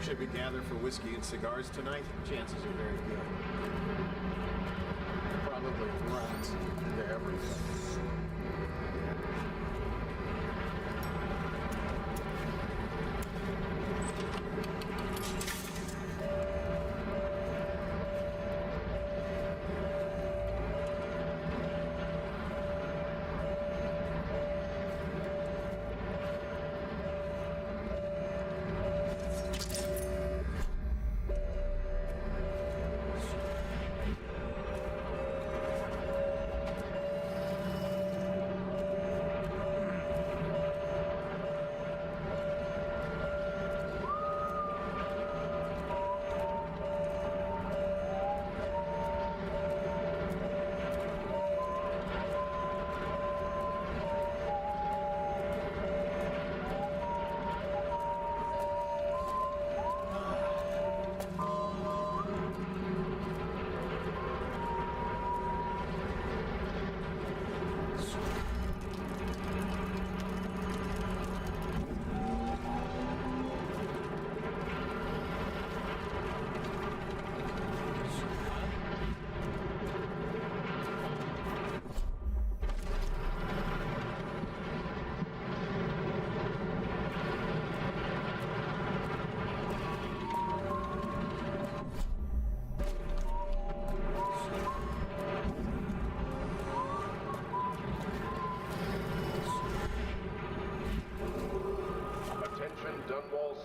Should we gather for whiskey and cigars tonight? Chances are very good.
Probably rats into everything.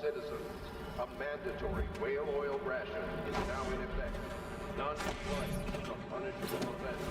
Citizens, a mandatory whale oil ration is now in effect. Non-compliance is a punishable offense.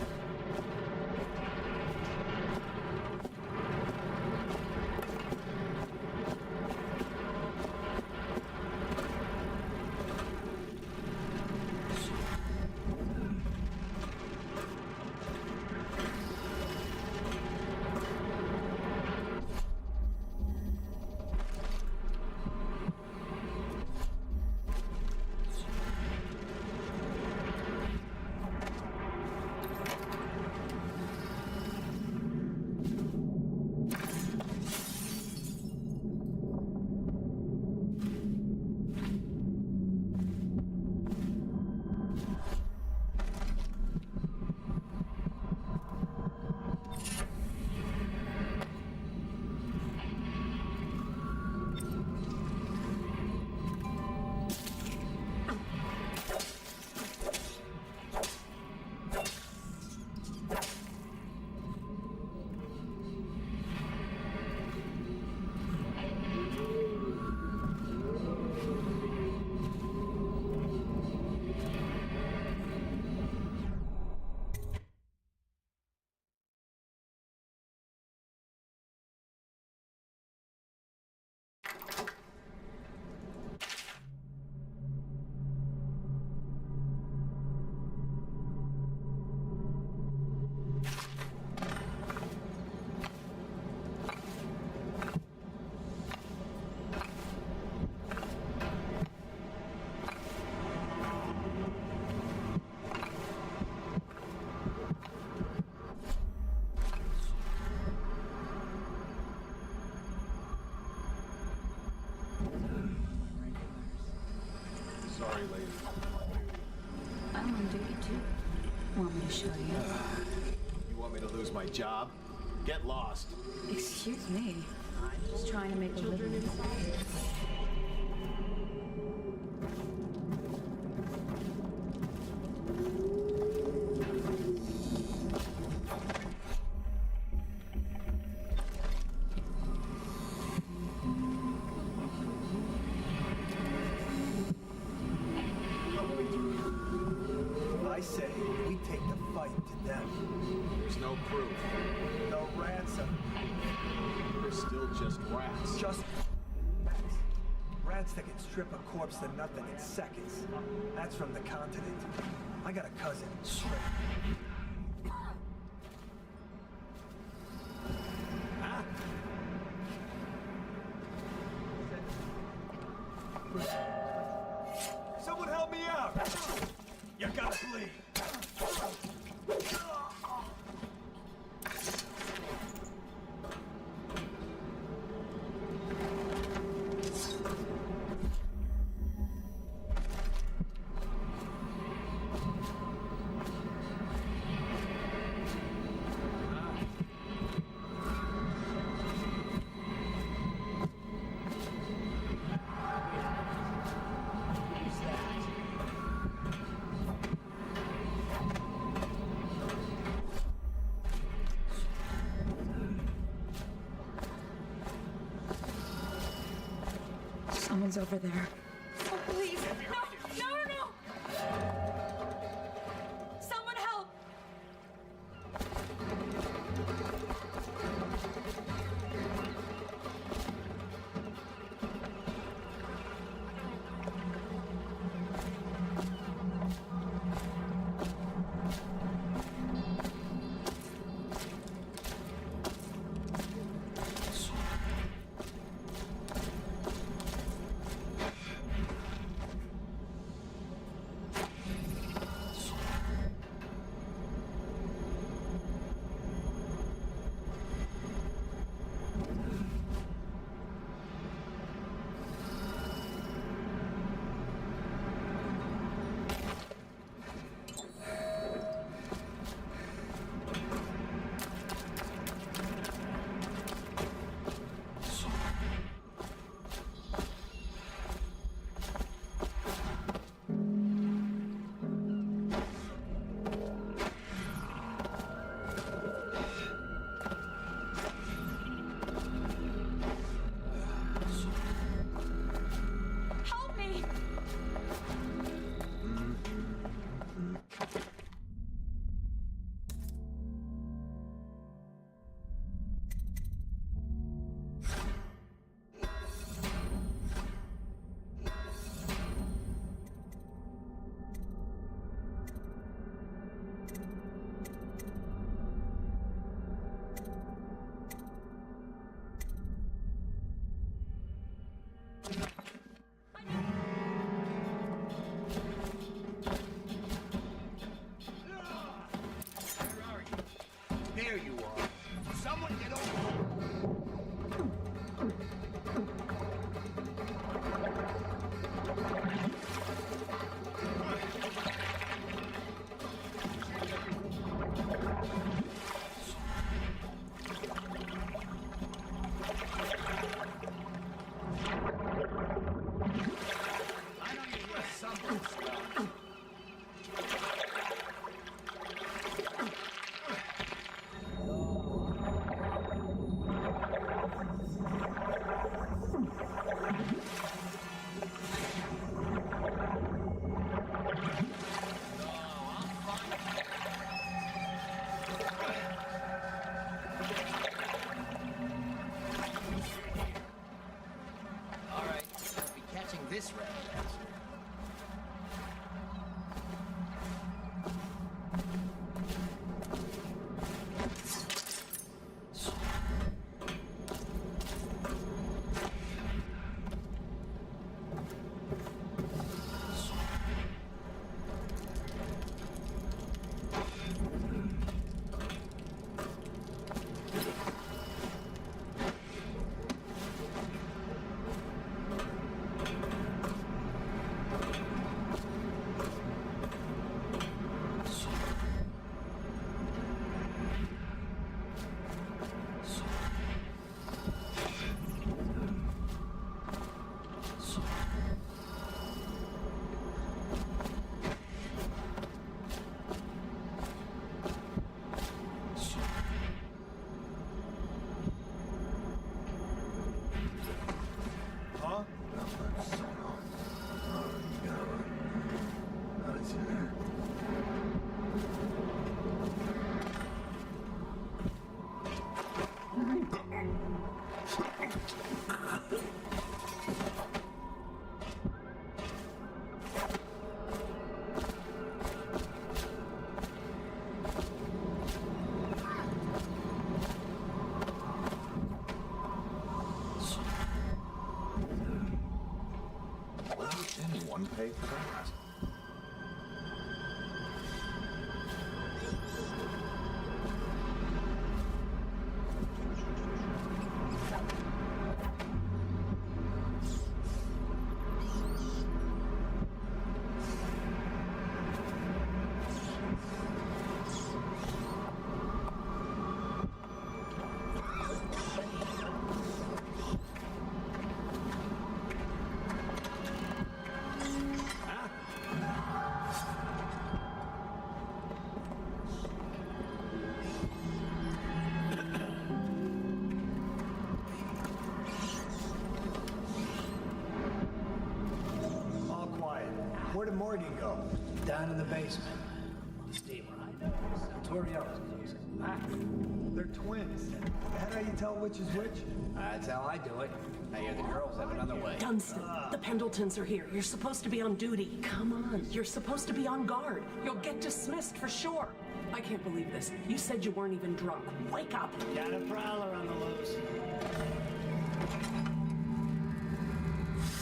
Sorry, lady.
I'm on duty too. Want me to show you?
You want me to lose my job? Get lost.
Excuse me. I'm just trying to make a living.
I say, we
We take the fight to them.
There's no proof.
No ransom.
They're still just rats.
Just rats. Rats that can strip a corpse to nothing in seconds. That's from the continent. I got a cousin. Huh? Someone help me out! You gotta bleed!
Someone's over there.
Oh, please. No! Someone help!
Where'd he go?
Down in the basement. The steamer. Torio's closing.
Ah, they're twins. That how you tell which is which?
That's how I do it. I hear the girls have another way.
Dunstan, the Pendletons are here. You're supposed to be on duty. Come on, you're supposed to be on guard. You'll get dismissed for sure. I can't believe this. You said you weren't even drunk. Wake up.
Got a prowler on the loose.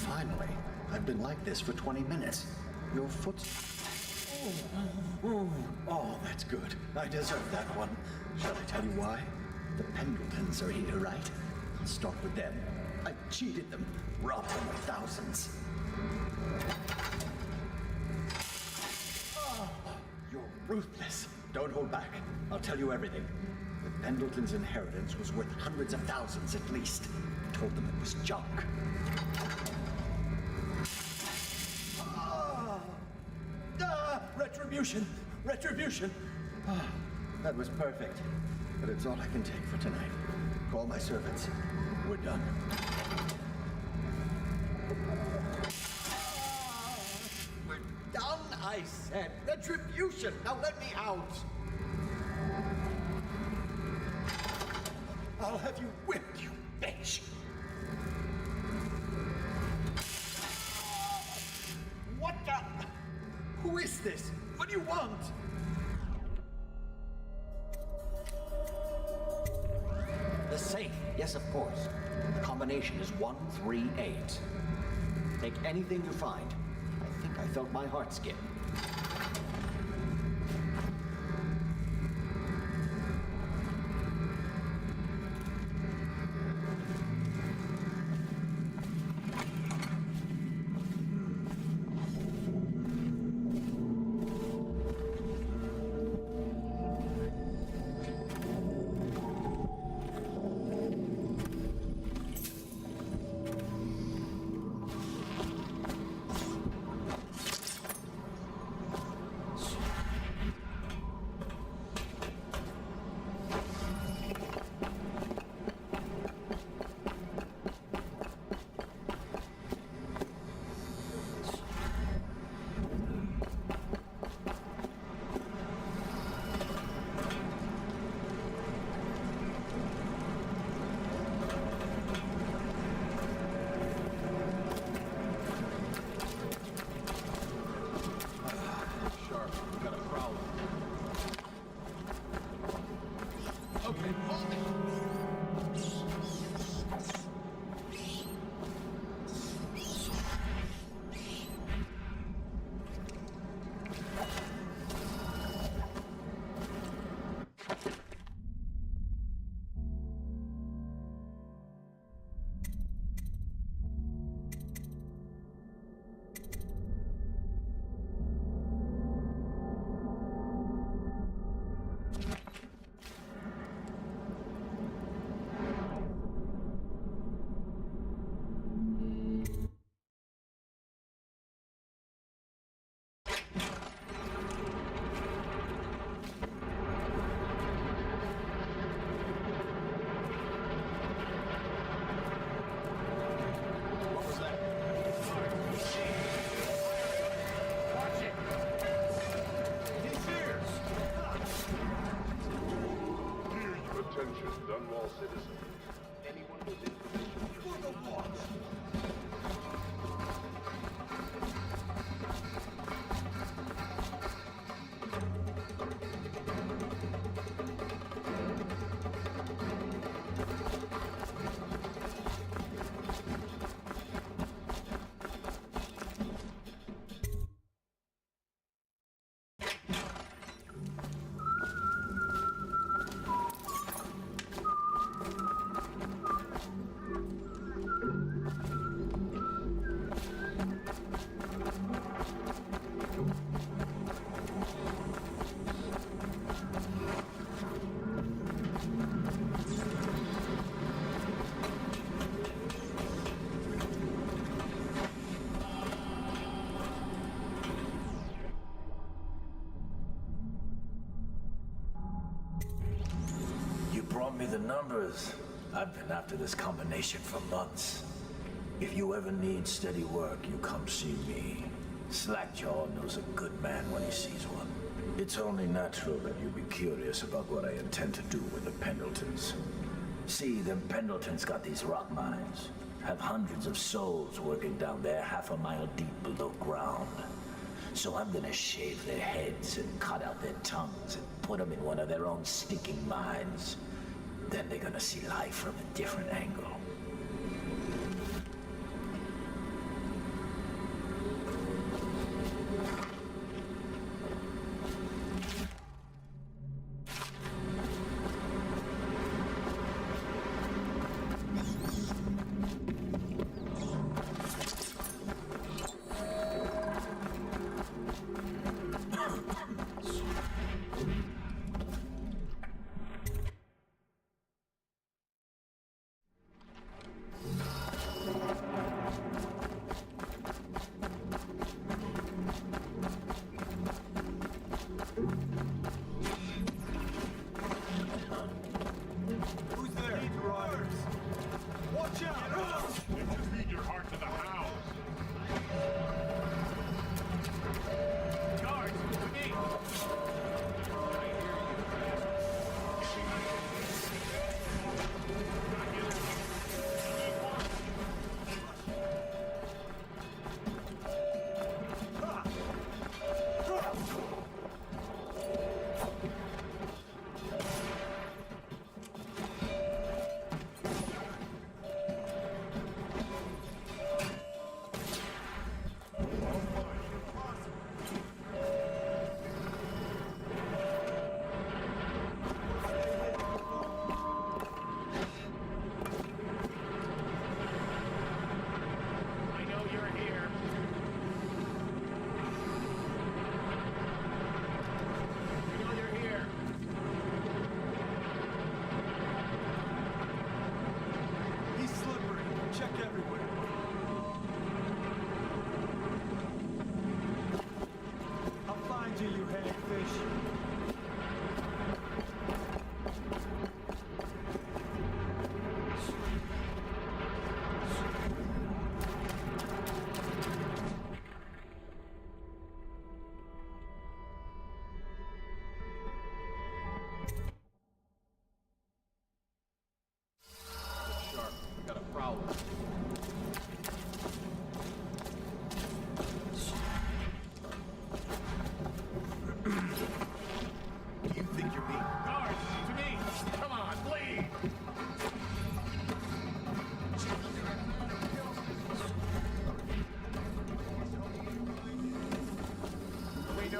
Finally. I've been like this for 20 minutes. Your foot's... Oh, that's good. I deserve that one. Shall I tell you why? The Pendletons are here, right? I'll start with them. I cheated them, robbed them of thousands. Oh, you're ruthless. Don't hold back. I'll tell you everything. The Pendletons' inheritance was worth hundreds of thousands at least. I told them it was junk. Retribution! Retribution! Ah, that was perfect. But it's all I can take for tonight. Call my servants. We're done. We're done, I said. Retribution! Now let me out! I'll have you whipped, you bitch! What the... Who is this? What do you want? The safe. Yes, of course. The combination is 138. Take anything you find. I think I felt my heart skip.
Dunwall citizen. Anyone with information for the watch.
Brought me the numbers. I've been after this combination for months. If you ever need steady work, you come see me. Slackjaw knows a good man when he sees one. It's only natural that you be curious about what I intend to do with the Pendletons. See, them Pendletons got these rock mines. Have hundreds of souls working down there half a mile deep below ground. So I'm gonna shave their heads and cut out their tongues and put them in one of their own stinking mines. Then they're gonna see life from a different angle.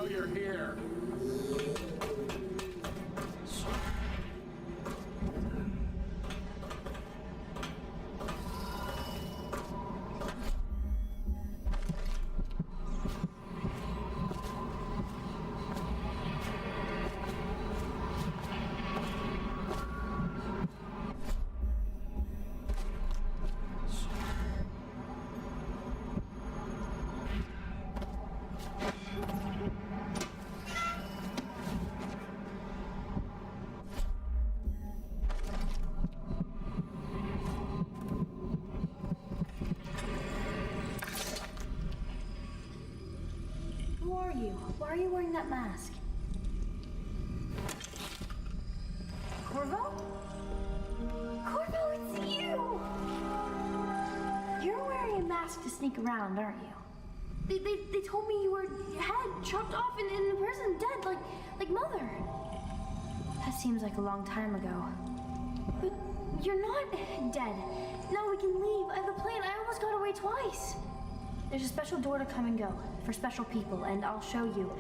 You're here.
Why are you wearing that mask? Corvo? Corvo, it's you! You're wearing a mask to sneak around, aren't you? They told me you were head chopped off and in prison, dead, like Mother. That seems like a long time ago. But you're not dead. Now we can leave. I have a plan. I almost got away twice. There's a special door to come and go for special people, and I'll show you.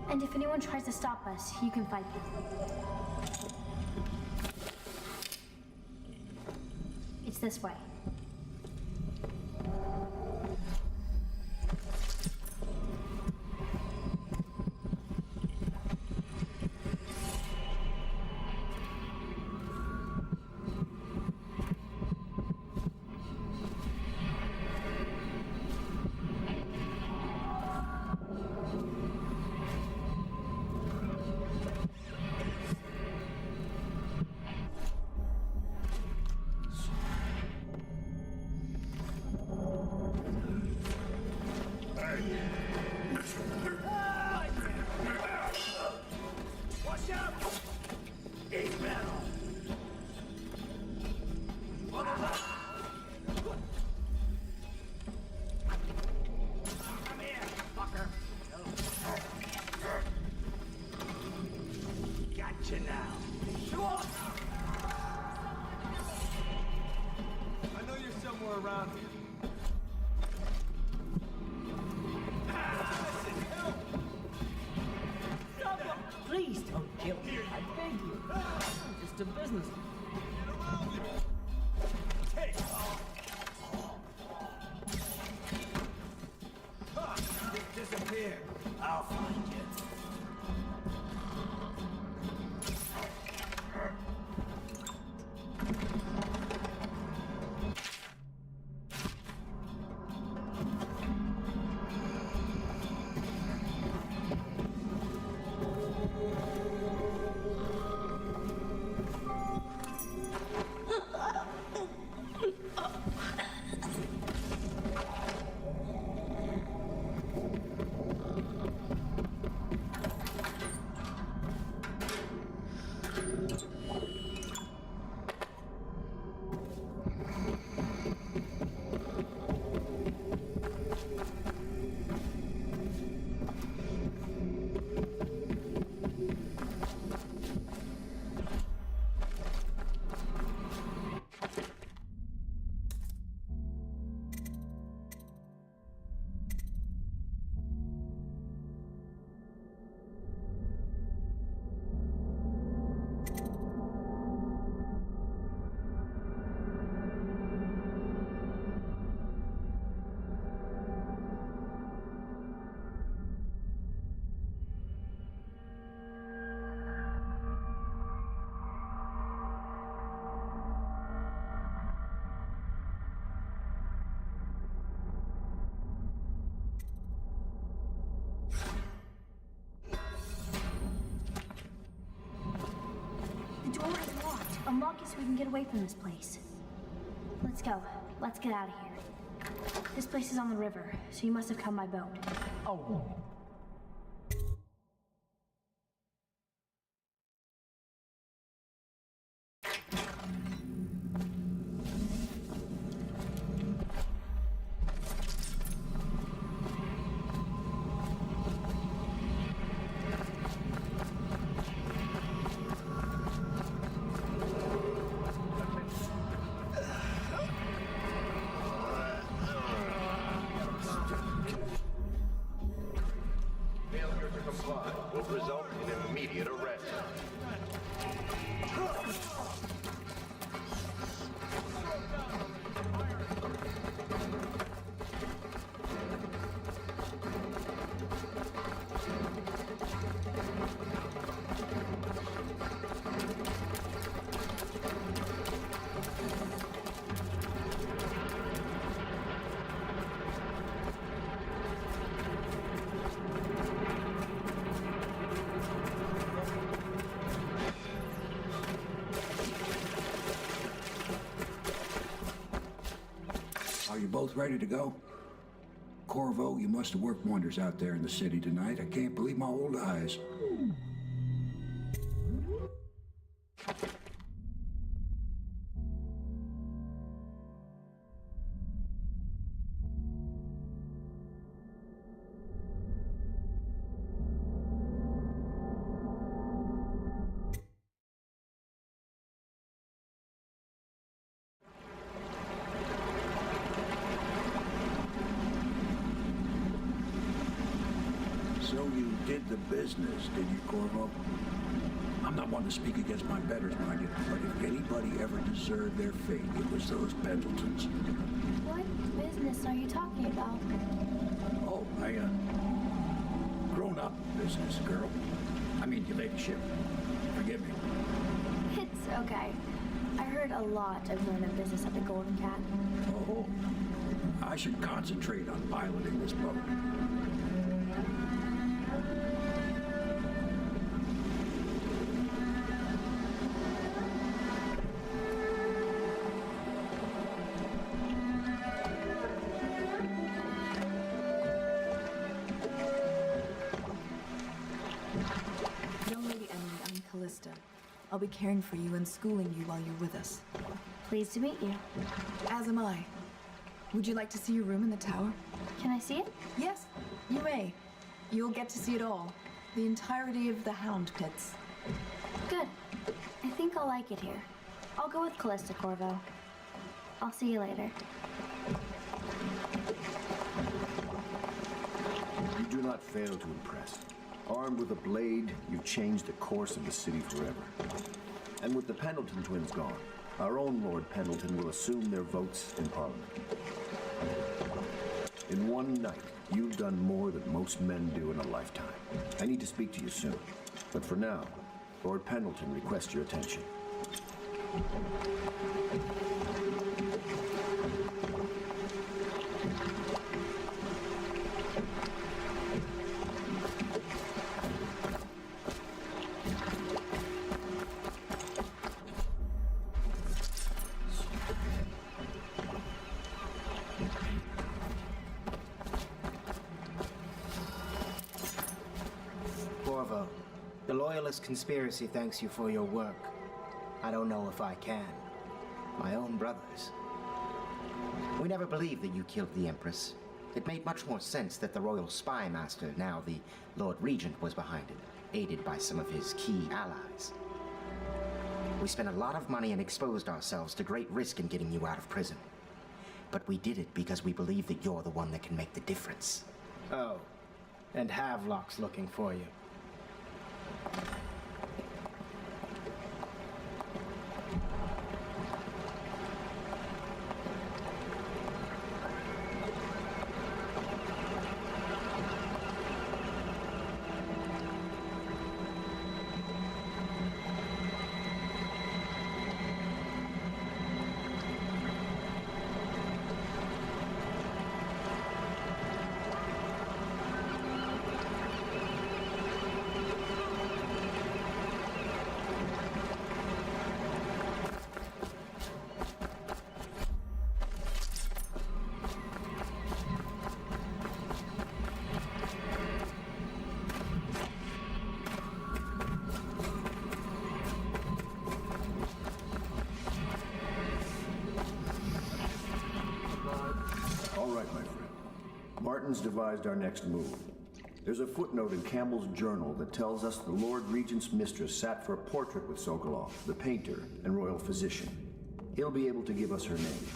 And if anyone tries to stop us, you can fight them. It's this way.
Gotcha now.
I know you're somewhere around here.
Please don't kill me. I beg you. I'm just a business.
Take disappear. I'll find you.
The door is locked. Unlock it so we can get away from this place. Let's go. Let's get out of here. This place is on the river, so you must have come by boat.
Oh.
Failure to comply will result in immediate arrest.
Are you both ready to go? Corvo, you must have worked wonders out there in the city tonight. I can't believe my old eyes. So you did the business, did you, Corvo? I'm not one to speak against my betters, mind you, but if anybody ever deserved their fate, it was those Pendletons.
What business are you talking about?
Oh, grown-up business, girl. I mean, your ladyship. Forgive me.
It's okay. I heard a lot of grown-up business at the Golden Cat.
Oh, I should concentrate on piloting this boat.
Young Lady Emily, I'm Callista. I'll be caring for you and schooling you while you're with us.
Pleased to meet you.
As am I. Would you like to see your room in the tower?
Can I see it?
Yes, you may. You'll get to see it all. The entirety of the Hound Pits.
Good. I think I'll like it here. I'll go with Callista, Corvo. I'll see you later.
You do not fail to impress. Armed with a blade, you've changed the course of the city forever. And with the Pendleton twins gone, our own Lord Pendleton will assume their votes in Parliament. In one night, you've done more than most men do in a lifetime. I need to speak to you soon. But for now, Lord Pendleton requests your attention.
Corvo, the Loyalist conspiracy thanks you for your work. I don't know if I can. My own brothers. We never believed that you killed the Empress. It made much more sense that the Royal Spy Master, now the Lord Regent, was behind it, aided by some of his key allies. We spent a lot of money and exposed ourselves to great risk in getting you out of prison. But we did it because we believe that you're the one that can make the difference.
Oh, and Havelock's looking for you.
Martin's devised our next move. There's a footnote in Campbell's journal that tells us the Lord Regent's mistress sat for a portrait with Sokolov, the painter and royal physician. He'll be able to give us her name.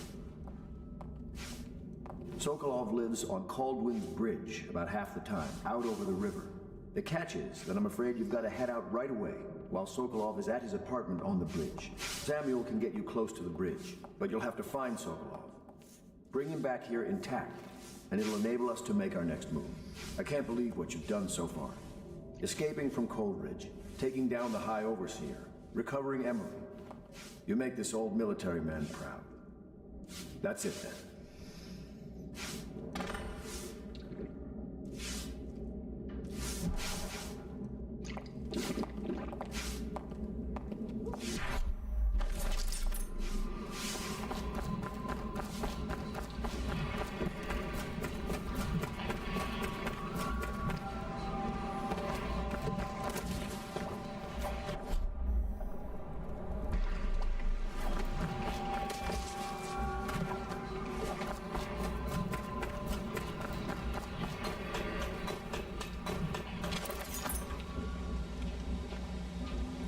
Sokolov lives on Caldwin's Bridge about half the time, out over the river. The catch is that I'm afraid you've got to head out right away while Sokolov is at his apartment on the bridge. Samuel can get you close to the bridge, but you'll have to find Sokolov. Bring him back here intact, and it'll enable us to make our next move. I can't believe what you've done so far. Escaping from Coldridge, taking down the High Overseer, recovering Emery. You make this old military man proud. That's it then.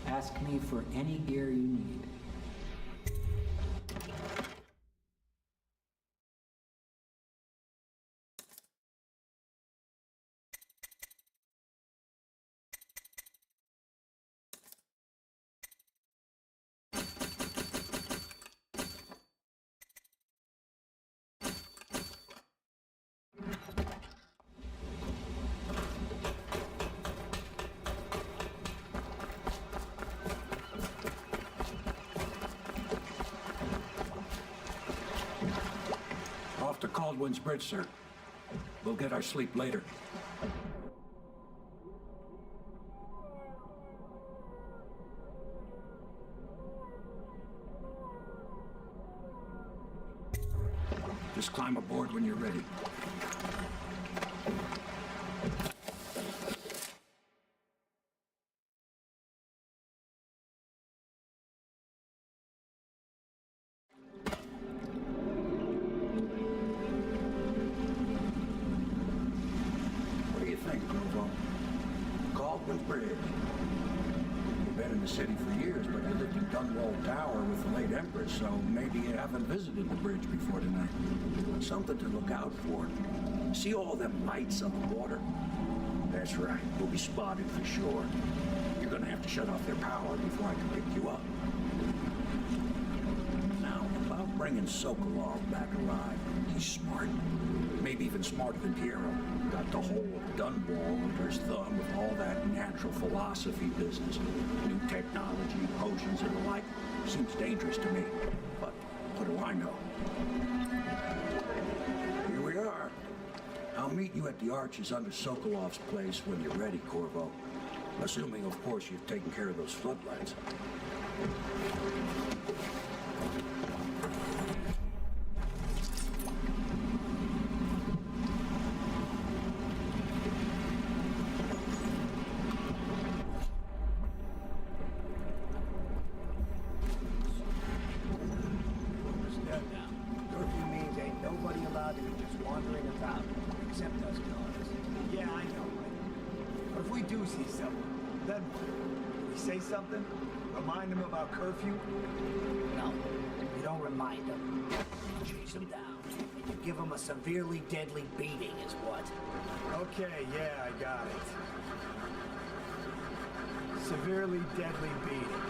Ask me for any gear you need.
Off to Caldwin's Bridge, sir. We'll get our sleep later. Just climb aboard when you're ready. What do you think, Grovo? Caldwin's Bridge. We're better than the city for years, but you lived in Dunwall Tower with the late Empress, so maybe you haven't visited the bridge before tonight. Something to look out for. See all them lights on the water? That's right, we'll be spotted for sure. You're gonna have to shut off their power before I can pick you up. Now, about bringing Sokolov back alive, he's smart. Maybe even smarter than Piero. Got the whole of Dunwall under his thumb with all that natural philosophy business. New technology, potions, and the like. Seems dangerous to me. But what do I know? Here we are. I'll meet you at the arches under Sokolov's place when you're ready, Corvo. Assuming, of course, you've taken care of those floodlights.
Curfew means ain't nobody allowed to be just wandering about, except us guards. Yeah, I know. But if we do see someone, then what? Do we say something? Remind them about curfew?
No, you don't remind them. You chase them down. And you give them a severely deadly beating is what?
Okay, yeah, I got it. Severely deadly beating.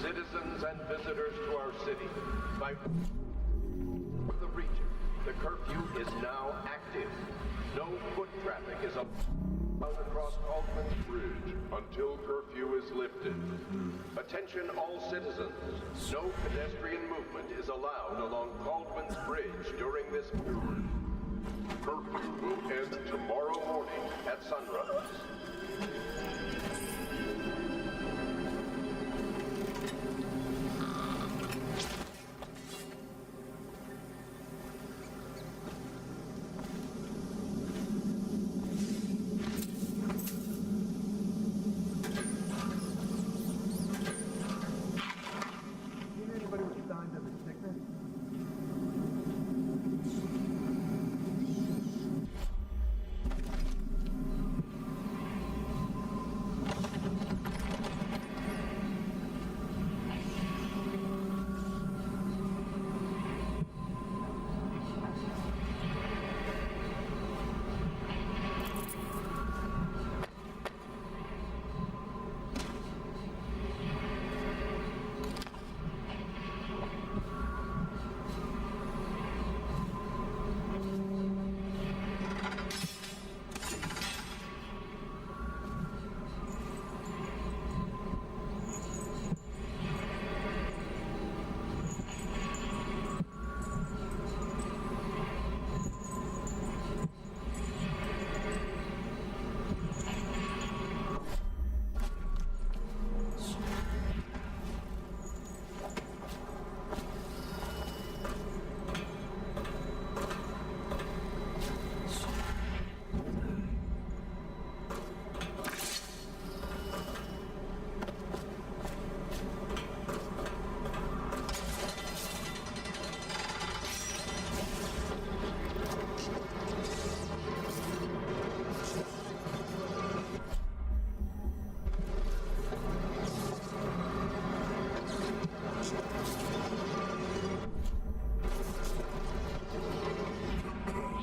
Citizens and visitors to our city, by the region, the curfew is now active. No foot traffic is allowed across Altman's Bridge until curfew is lifted. Attention all citizens. No pedestrian movement is allowed along Caldwell's Bridge during this period. Curfew will end tomorrow morning at sunrise.
Anybody with signs of a sickness?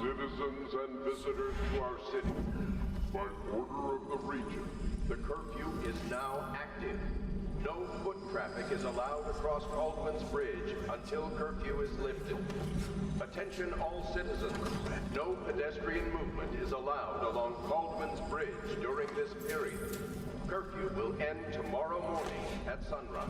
Citizens and visitors to our city, by order of the region, the curfew is now active. No foot traffic is allowed across Caldwell's Bridge until curfew is lifted. Attention all citizens. No pedestrian movement is allowed along Caldwell's Bridge during this period. Curfew will end tomorrow morning at sunrise.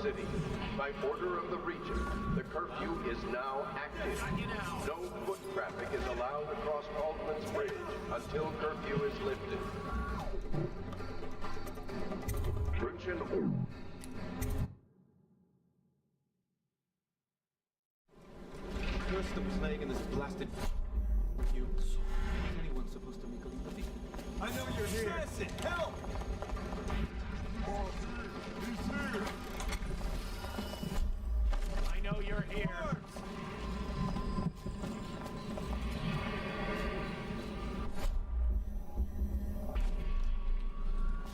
City. By order of the Regent, the curfew is now active. No foot traffic is allowed across Baldwin's Bridge until curfew is lifted.
Curse the plague in this blasted... You. Is anyone supposed to make a living? I know you're here. Assassin, help!
He's here!
I know you're here.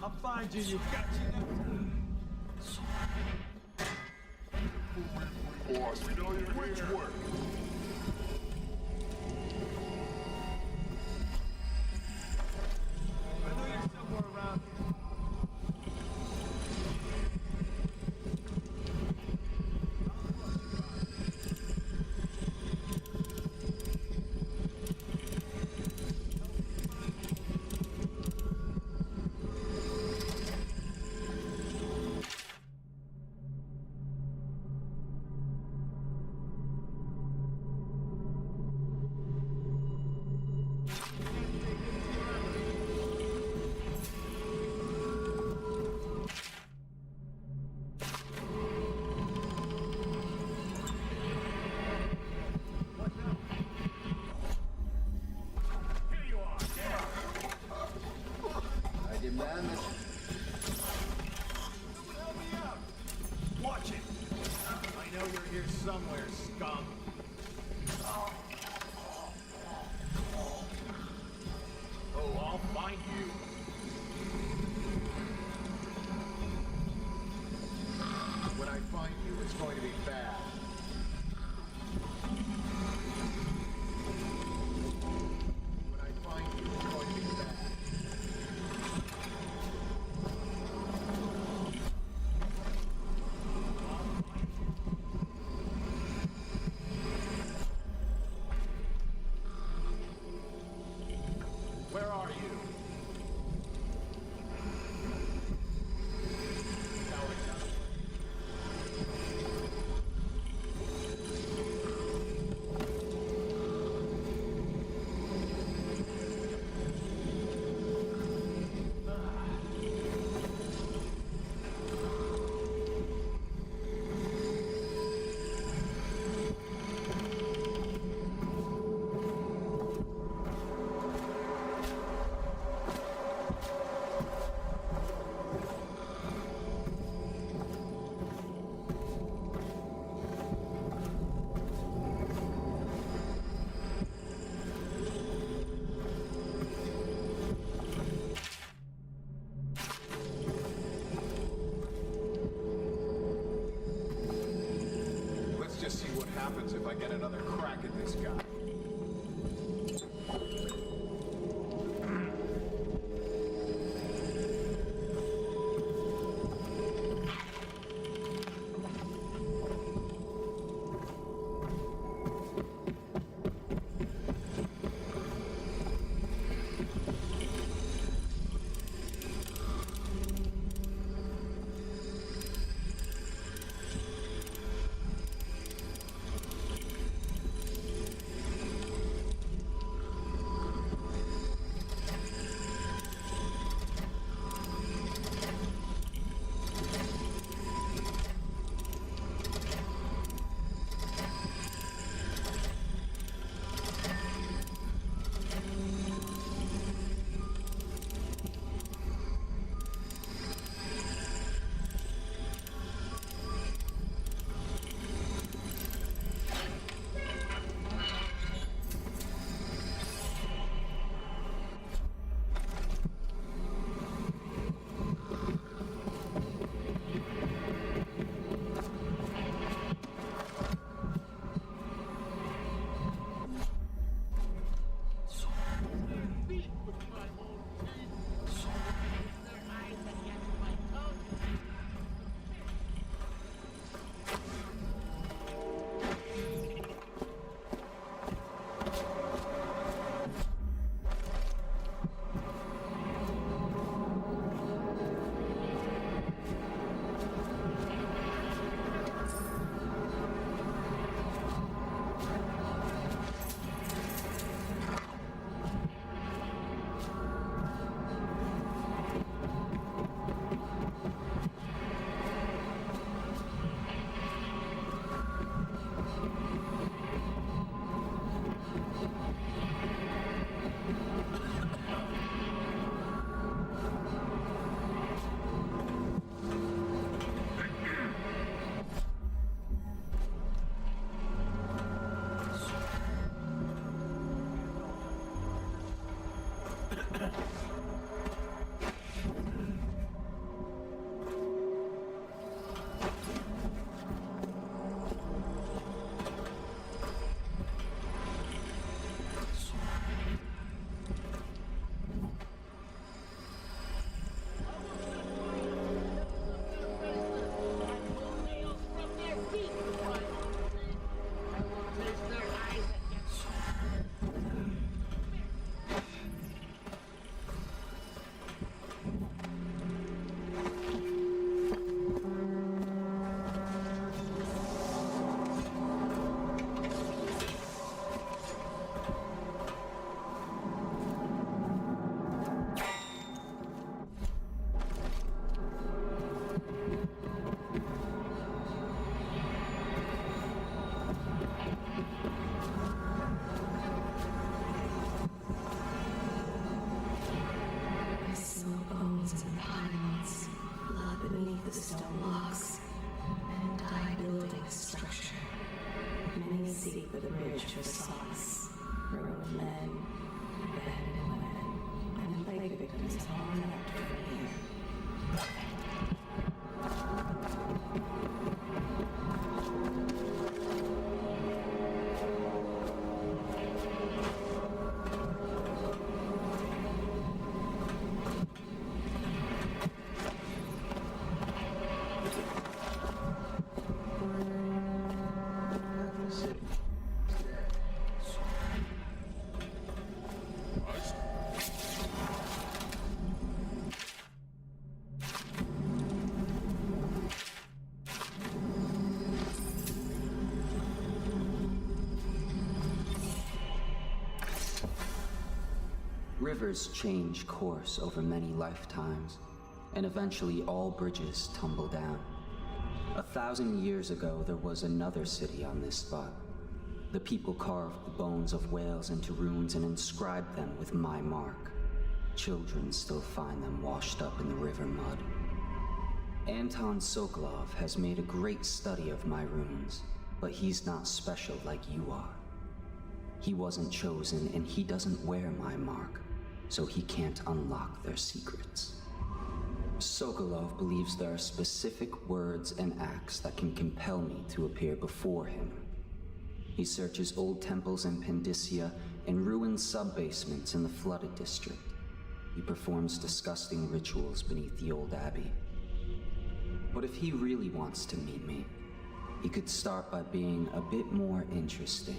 I'll find you, you got
Boss, we know you're here. Which work?
I know you're somewhere around here.
Watch it. I know you're here somewhere, scum. Oh, I'll find you.
When I find you, it's going to be bad. When I find you, it's going to be bad.
Where are you?
Let's just see what happens if I get another crack at this guy.
Rivers change course over many lifetimes, and eventually all bridges tumble down. 1,000 years ago, there was another city on this spot. The people carved the bones of whales into runes and inscribed them with my mark. Children still find them washed up in the river mud. Anton Sokolov has made a great study of my runes, but he's not special like you are. He wasn't chosen, and he doesn't wear my mark, so he can't unlock their secrets. Sokolov believes there are specific words and acts that can compel me to appear before him. He searches old temples in Pendicia and ruined sub-basements in the flooded district. He performs disgusting rituals beneath the old abbey. But if he really wants to meet me, he could start by being a bit more interesting.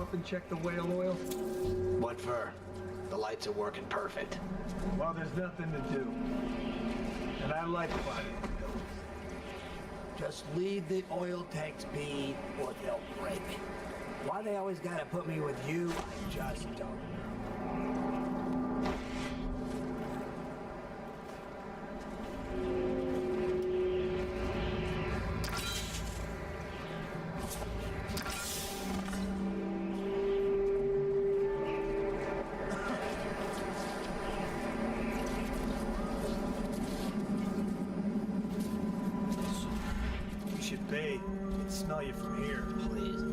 off and check the whale oil?
What for? The lights are working perfect.
Well, there's nothing to do. And I like finding pills. Just leave the oil tanks be, or they'll break. Why they always gotta put me with you, I just don't know. You should bathe. I can smell you from here.
Please.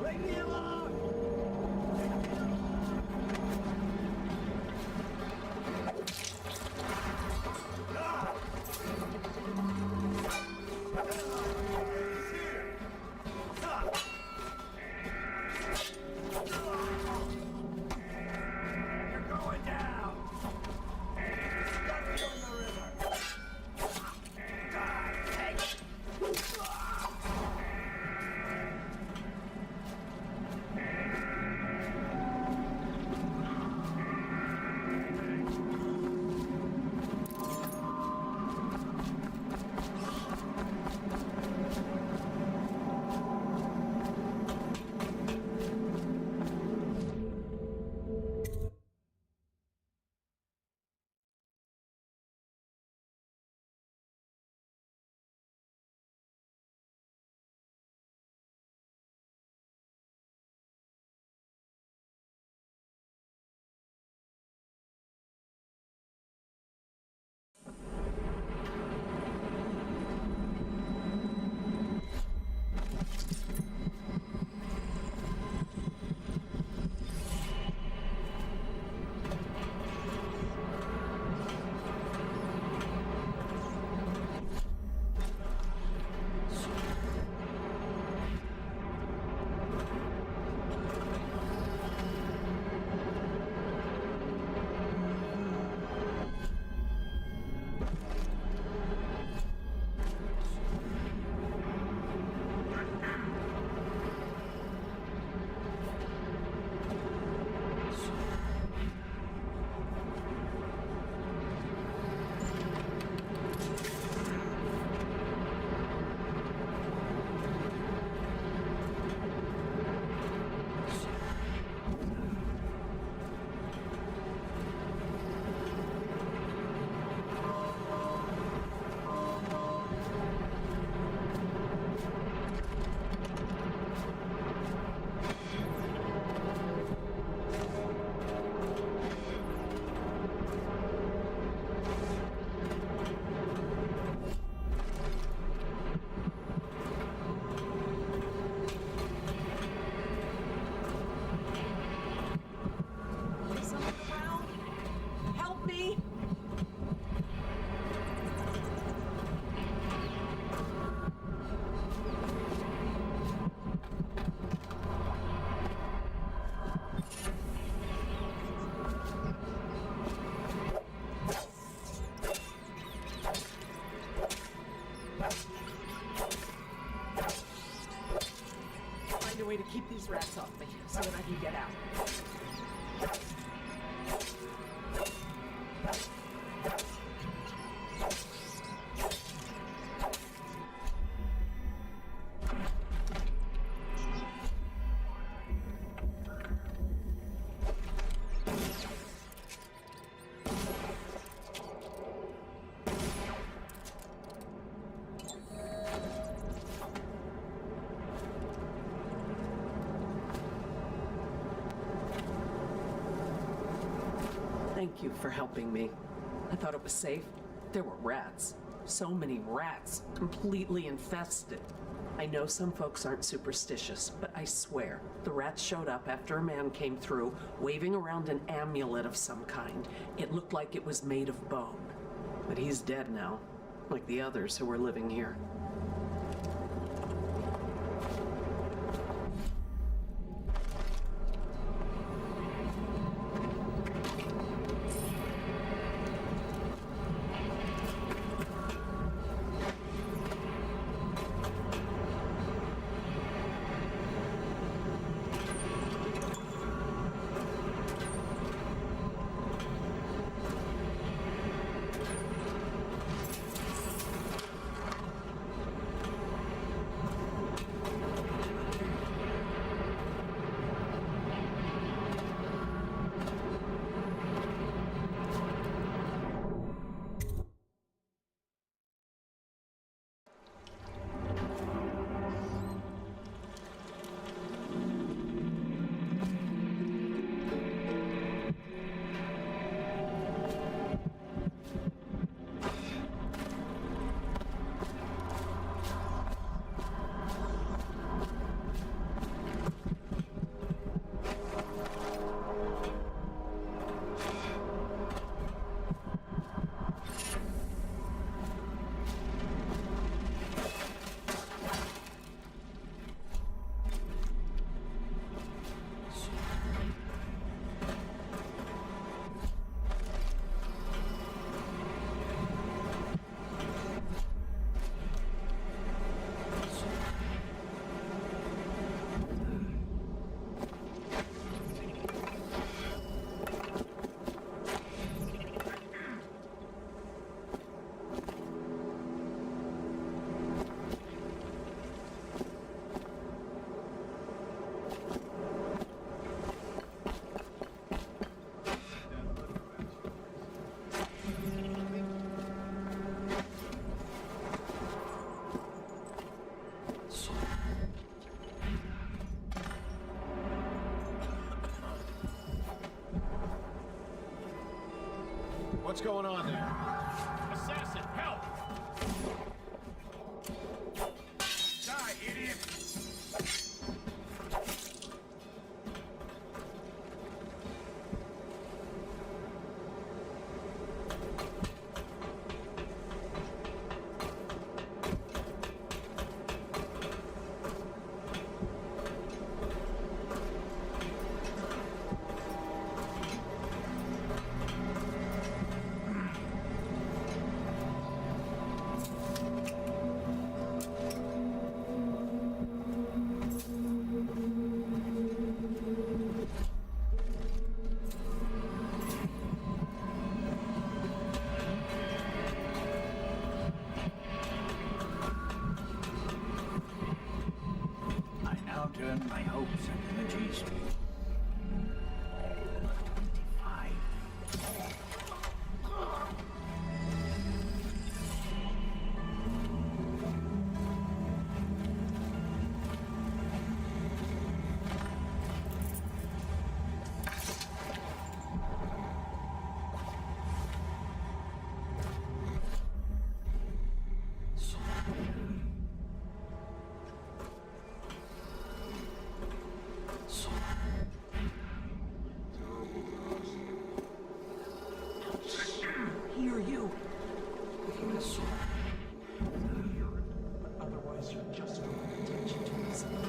Leave me alone! You're going down! Stuck you in the river!
way to keep these rats off me so that I can get out. Thank you for helping me. I thought it was safe. There were rats. So many rats, completely infested. I know some folks aren't superstitious, but I swear, the rats showed up after a man came through, waving around an amulet of some kind. It looked like it was made of bone. But he's dead now, like the others who were living here.
What's going on there?
Assassin, help! Die, idiot!
Turn my hopes and energies to 25.
Hear you. But otherwise, you're just drawing attention to yourself.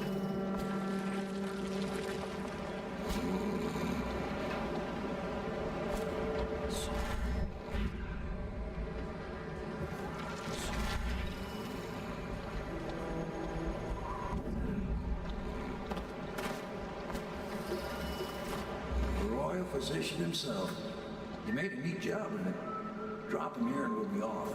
The royal physician himself. You made a neat job of it. Drop him here and we'll be off.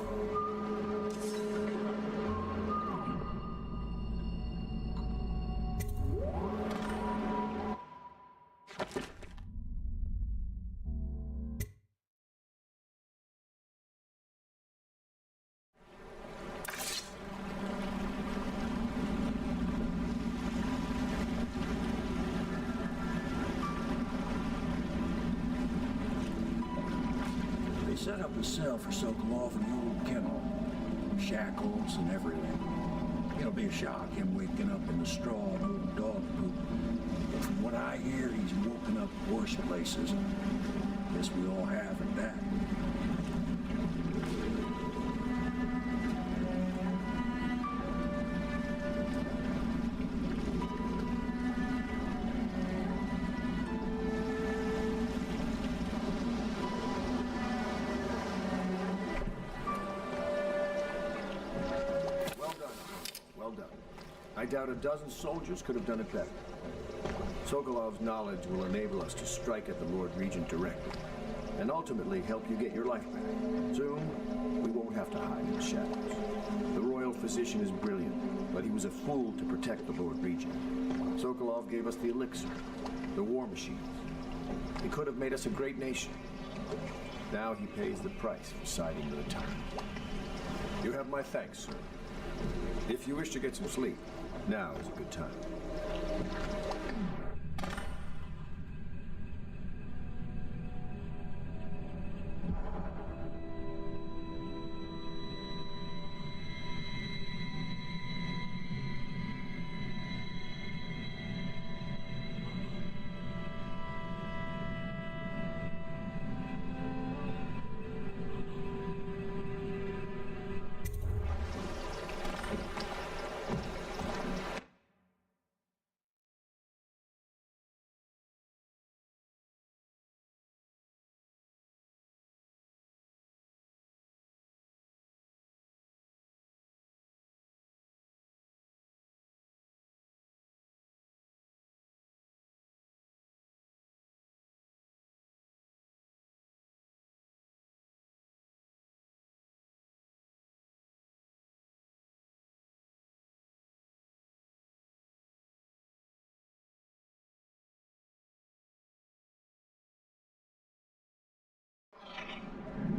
They set up a cell for Sokolov in the old kennel. Shackles and everything. It'll be a shock, him waking up in the straw and old dog poop. But from what I hear, he's woken up worse places. Guess we all have at that.
I doubt a dozen soldiers could have done it better. Sokolov's knowledge will enable us to strike at the Lord Regent directly, and ultimately help you get your life back. Soon, we won't have to hide in the shadows. The royal physician is brilliant, but he was a fool to protect the Lord Regent. Sokolov gave us the elixir, the war machines. He could have made us a great nation. Now he pays the price for siding with the tyrant. You have my thanks, sir. If you wish to get some sleep, now is a good time.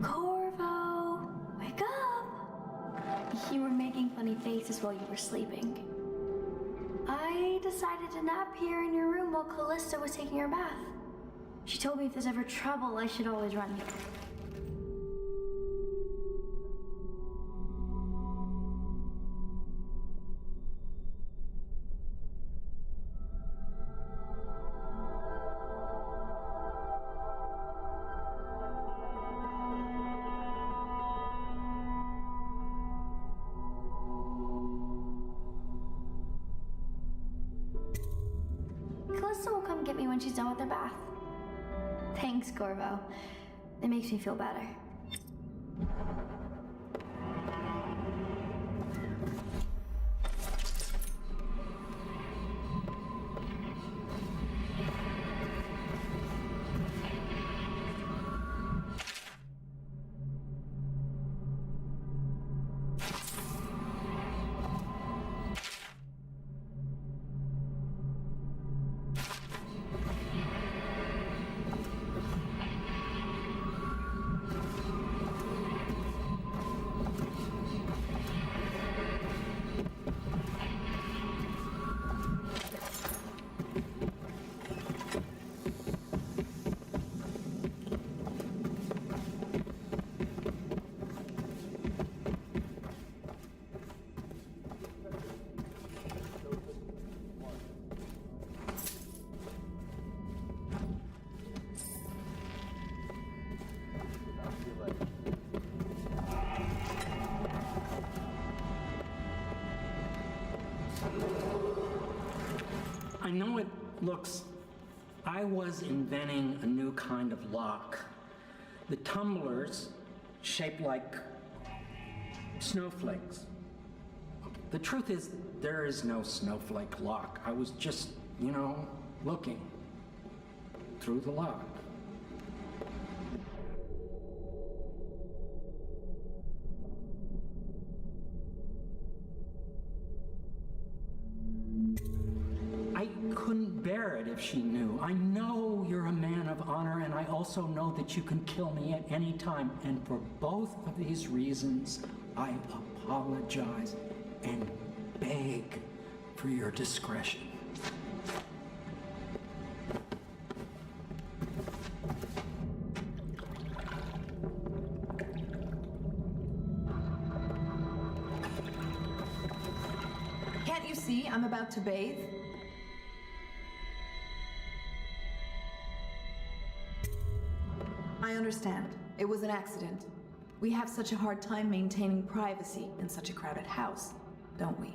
Corvo, wake up! You were making funny faces while you were sleeping. I decided to nap here in your room while Callista was taking her bath. She told me if there's ever trouble, I should always run here. she's done with her bath. Thanks, Corvo. It makes me feel better.
I know it looks... I was inventing a new kind of lock. The tumblers, shaped like snowflakes. The truth is, there is no snowflake lock. I was just, looking through the lock. I couldn't bear it if she knew. I know you're a man of honor, and I also know that you can kill me at any time. And for both of these reasons, I apologize and beg for your discretion.
Can't you see I'm about to bathe? I understand. It was an accident. We have such a hard time maintaining privacy in such a crowded house, don't we?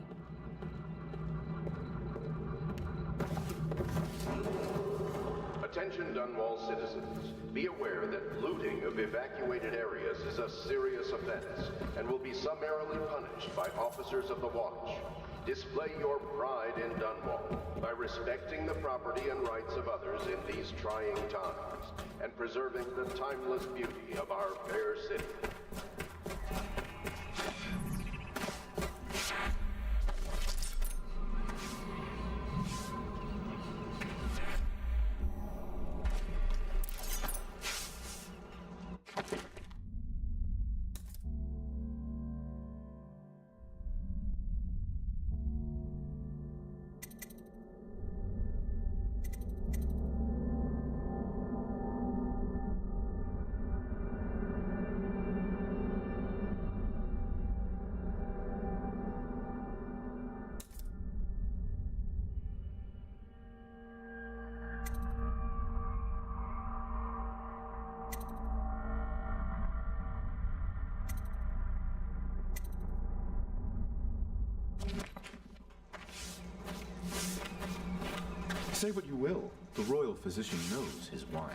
Attention Dunwall citizens. Be aware that looting of evacuated areas is a serious offense and will be summarily punished by officers of the Watch. Display your pride in Dunwall by respecting the property and rights of others in these trying times and preserving the timeless beauty of our fair city.
Say what you will, the royal physician knows his wine.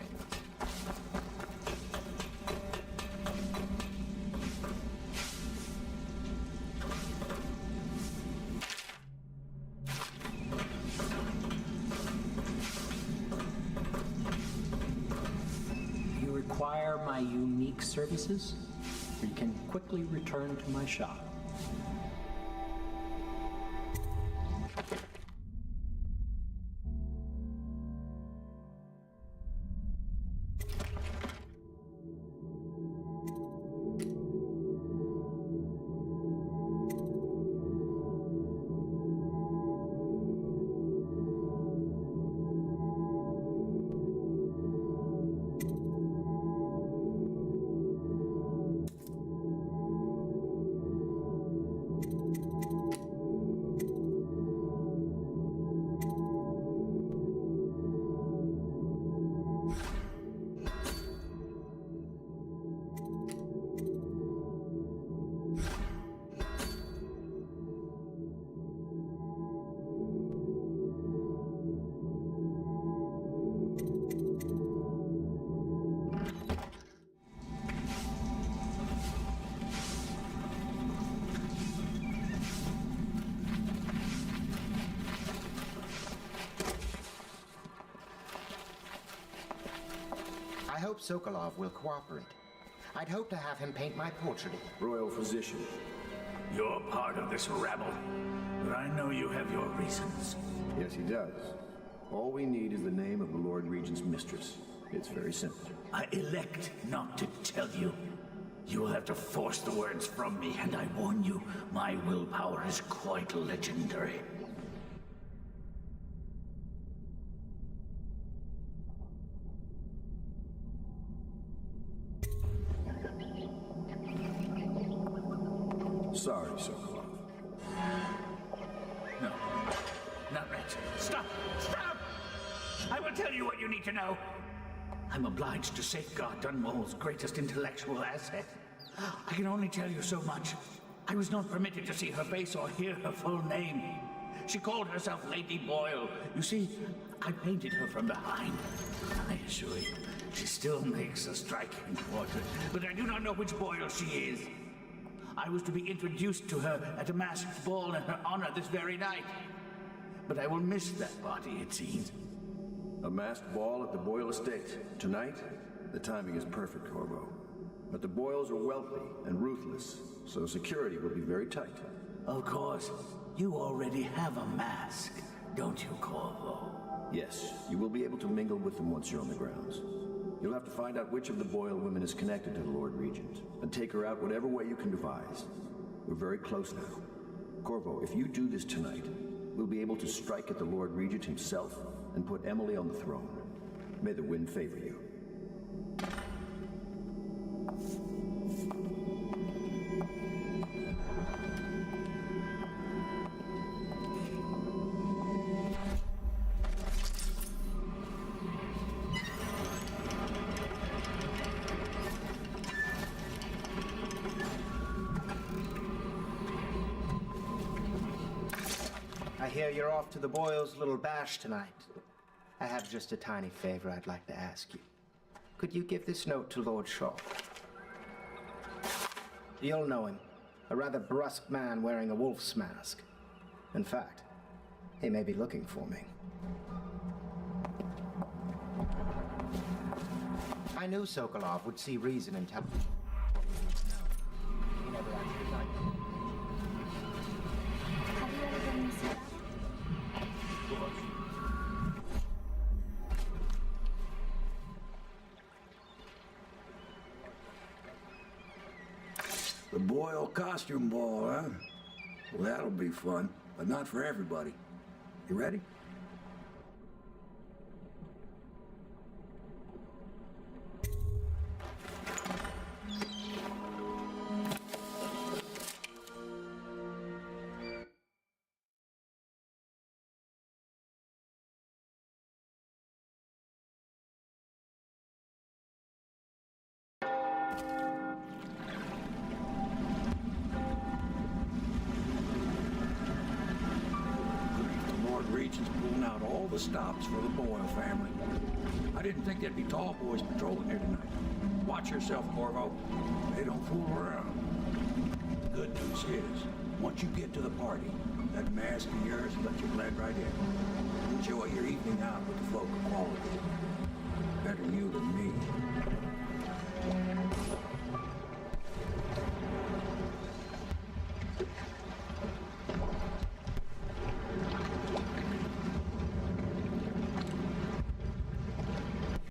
You require my unique services? You can quickly return to my shop.
Sokolov will cooperate. I'd hope to have him paint my portrait.
Royal Physician.
You're part of this rabble, but I know you have your reasons.
Yes, he does. All we need is the name of the Lord Regent's mistress. It's very simple.
I elect not to tell you. You will have to force the words from me, and I warn you, my willpower is quite legendary.
Sorry, Sokolov.
No. Not right. Stop! Stop! I will tell you what you need to know. I'm obliged to safeguard Dunwall's greatest intellectual asset. I can only tell you so much. I was not permitted to see her face or hear her full name. She called herself Lady Boyle. You see, I painted her from behind. I assure you, she still makes a striking portrait, but I do not know which Boyle she is. I was to be introduced to her at a masked ball in her honor this very night. But I will miss that party, it seems.
A masked ball at the Boyle estate. Tonight? The timing is perfect, Corvo. But the Boyles are wealthy and ruthless, so security will be very tight.
Of course. You already have a mask, don't you, Corvo?
Yes, you will be able to mingle with them once you're on the grounds. You'll have to find out which of the Boyle women is connected to the Lord Regent, and take her out whatever way you can devise. We're very close now. Corvo, if you do this tonight, we'll be able to strike at the Lord Regent himself and put Emily on the throne. May the wind favor you.
I hear you're off to the Boyles' little bash tonight. I have just a tiny favor I'd like to ask you. Could you give this note to Lord Shaw? You'll know him. A rather brusque man wearing a wolf's mask. In fact, he may be looking for me. I knew Sokolov would see reason in telling me. He never actually liked me.
Have you ever been to see that?
The Boyle costume ball, huh? Well, that'll be fun, but not for everybody. You ready? Regent's pulling out all the stops for the Boyle family. I didn't think there'd be tall boys patrolling here tonight. Watch yourself, Corvo. They don't fool around. The good news is, once you get to the party, that mask of yours will let you blend right in. Enjoy your evening out with the folk of quality. Better you than me.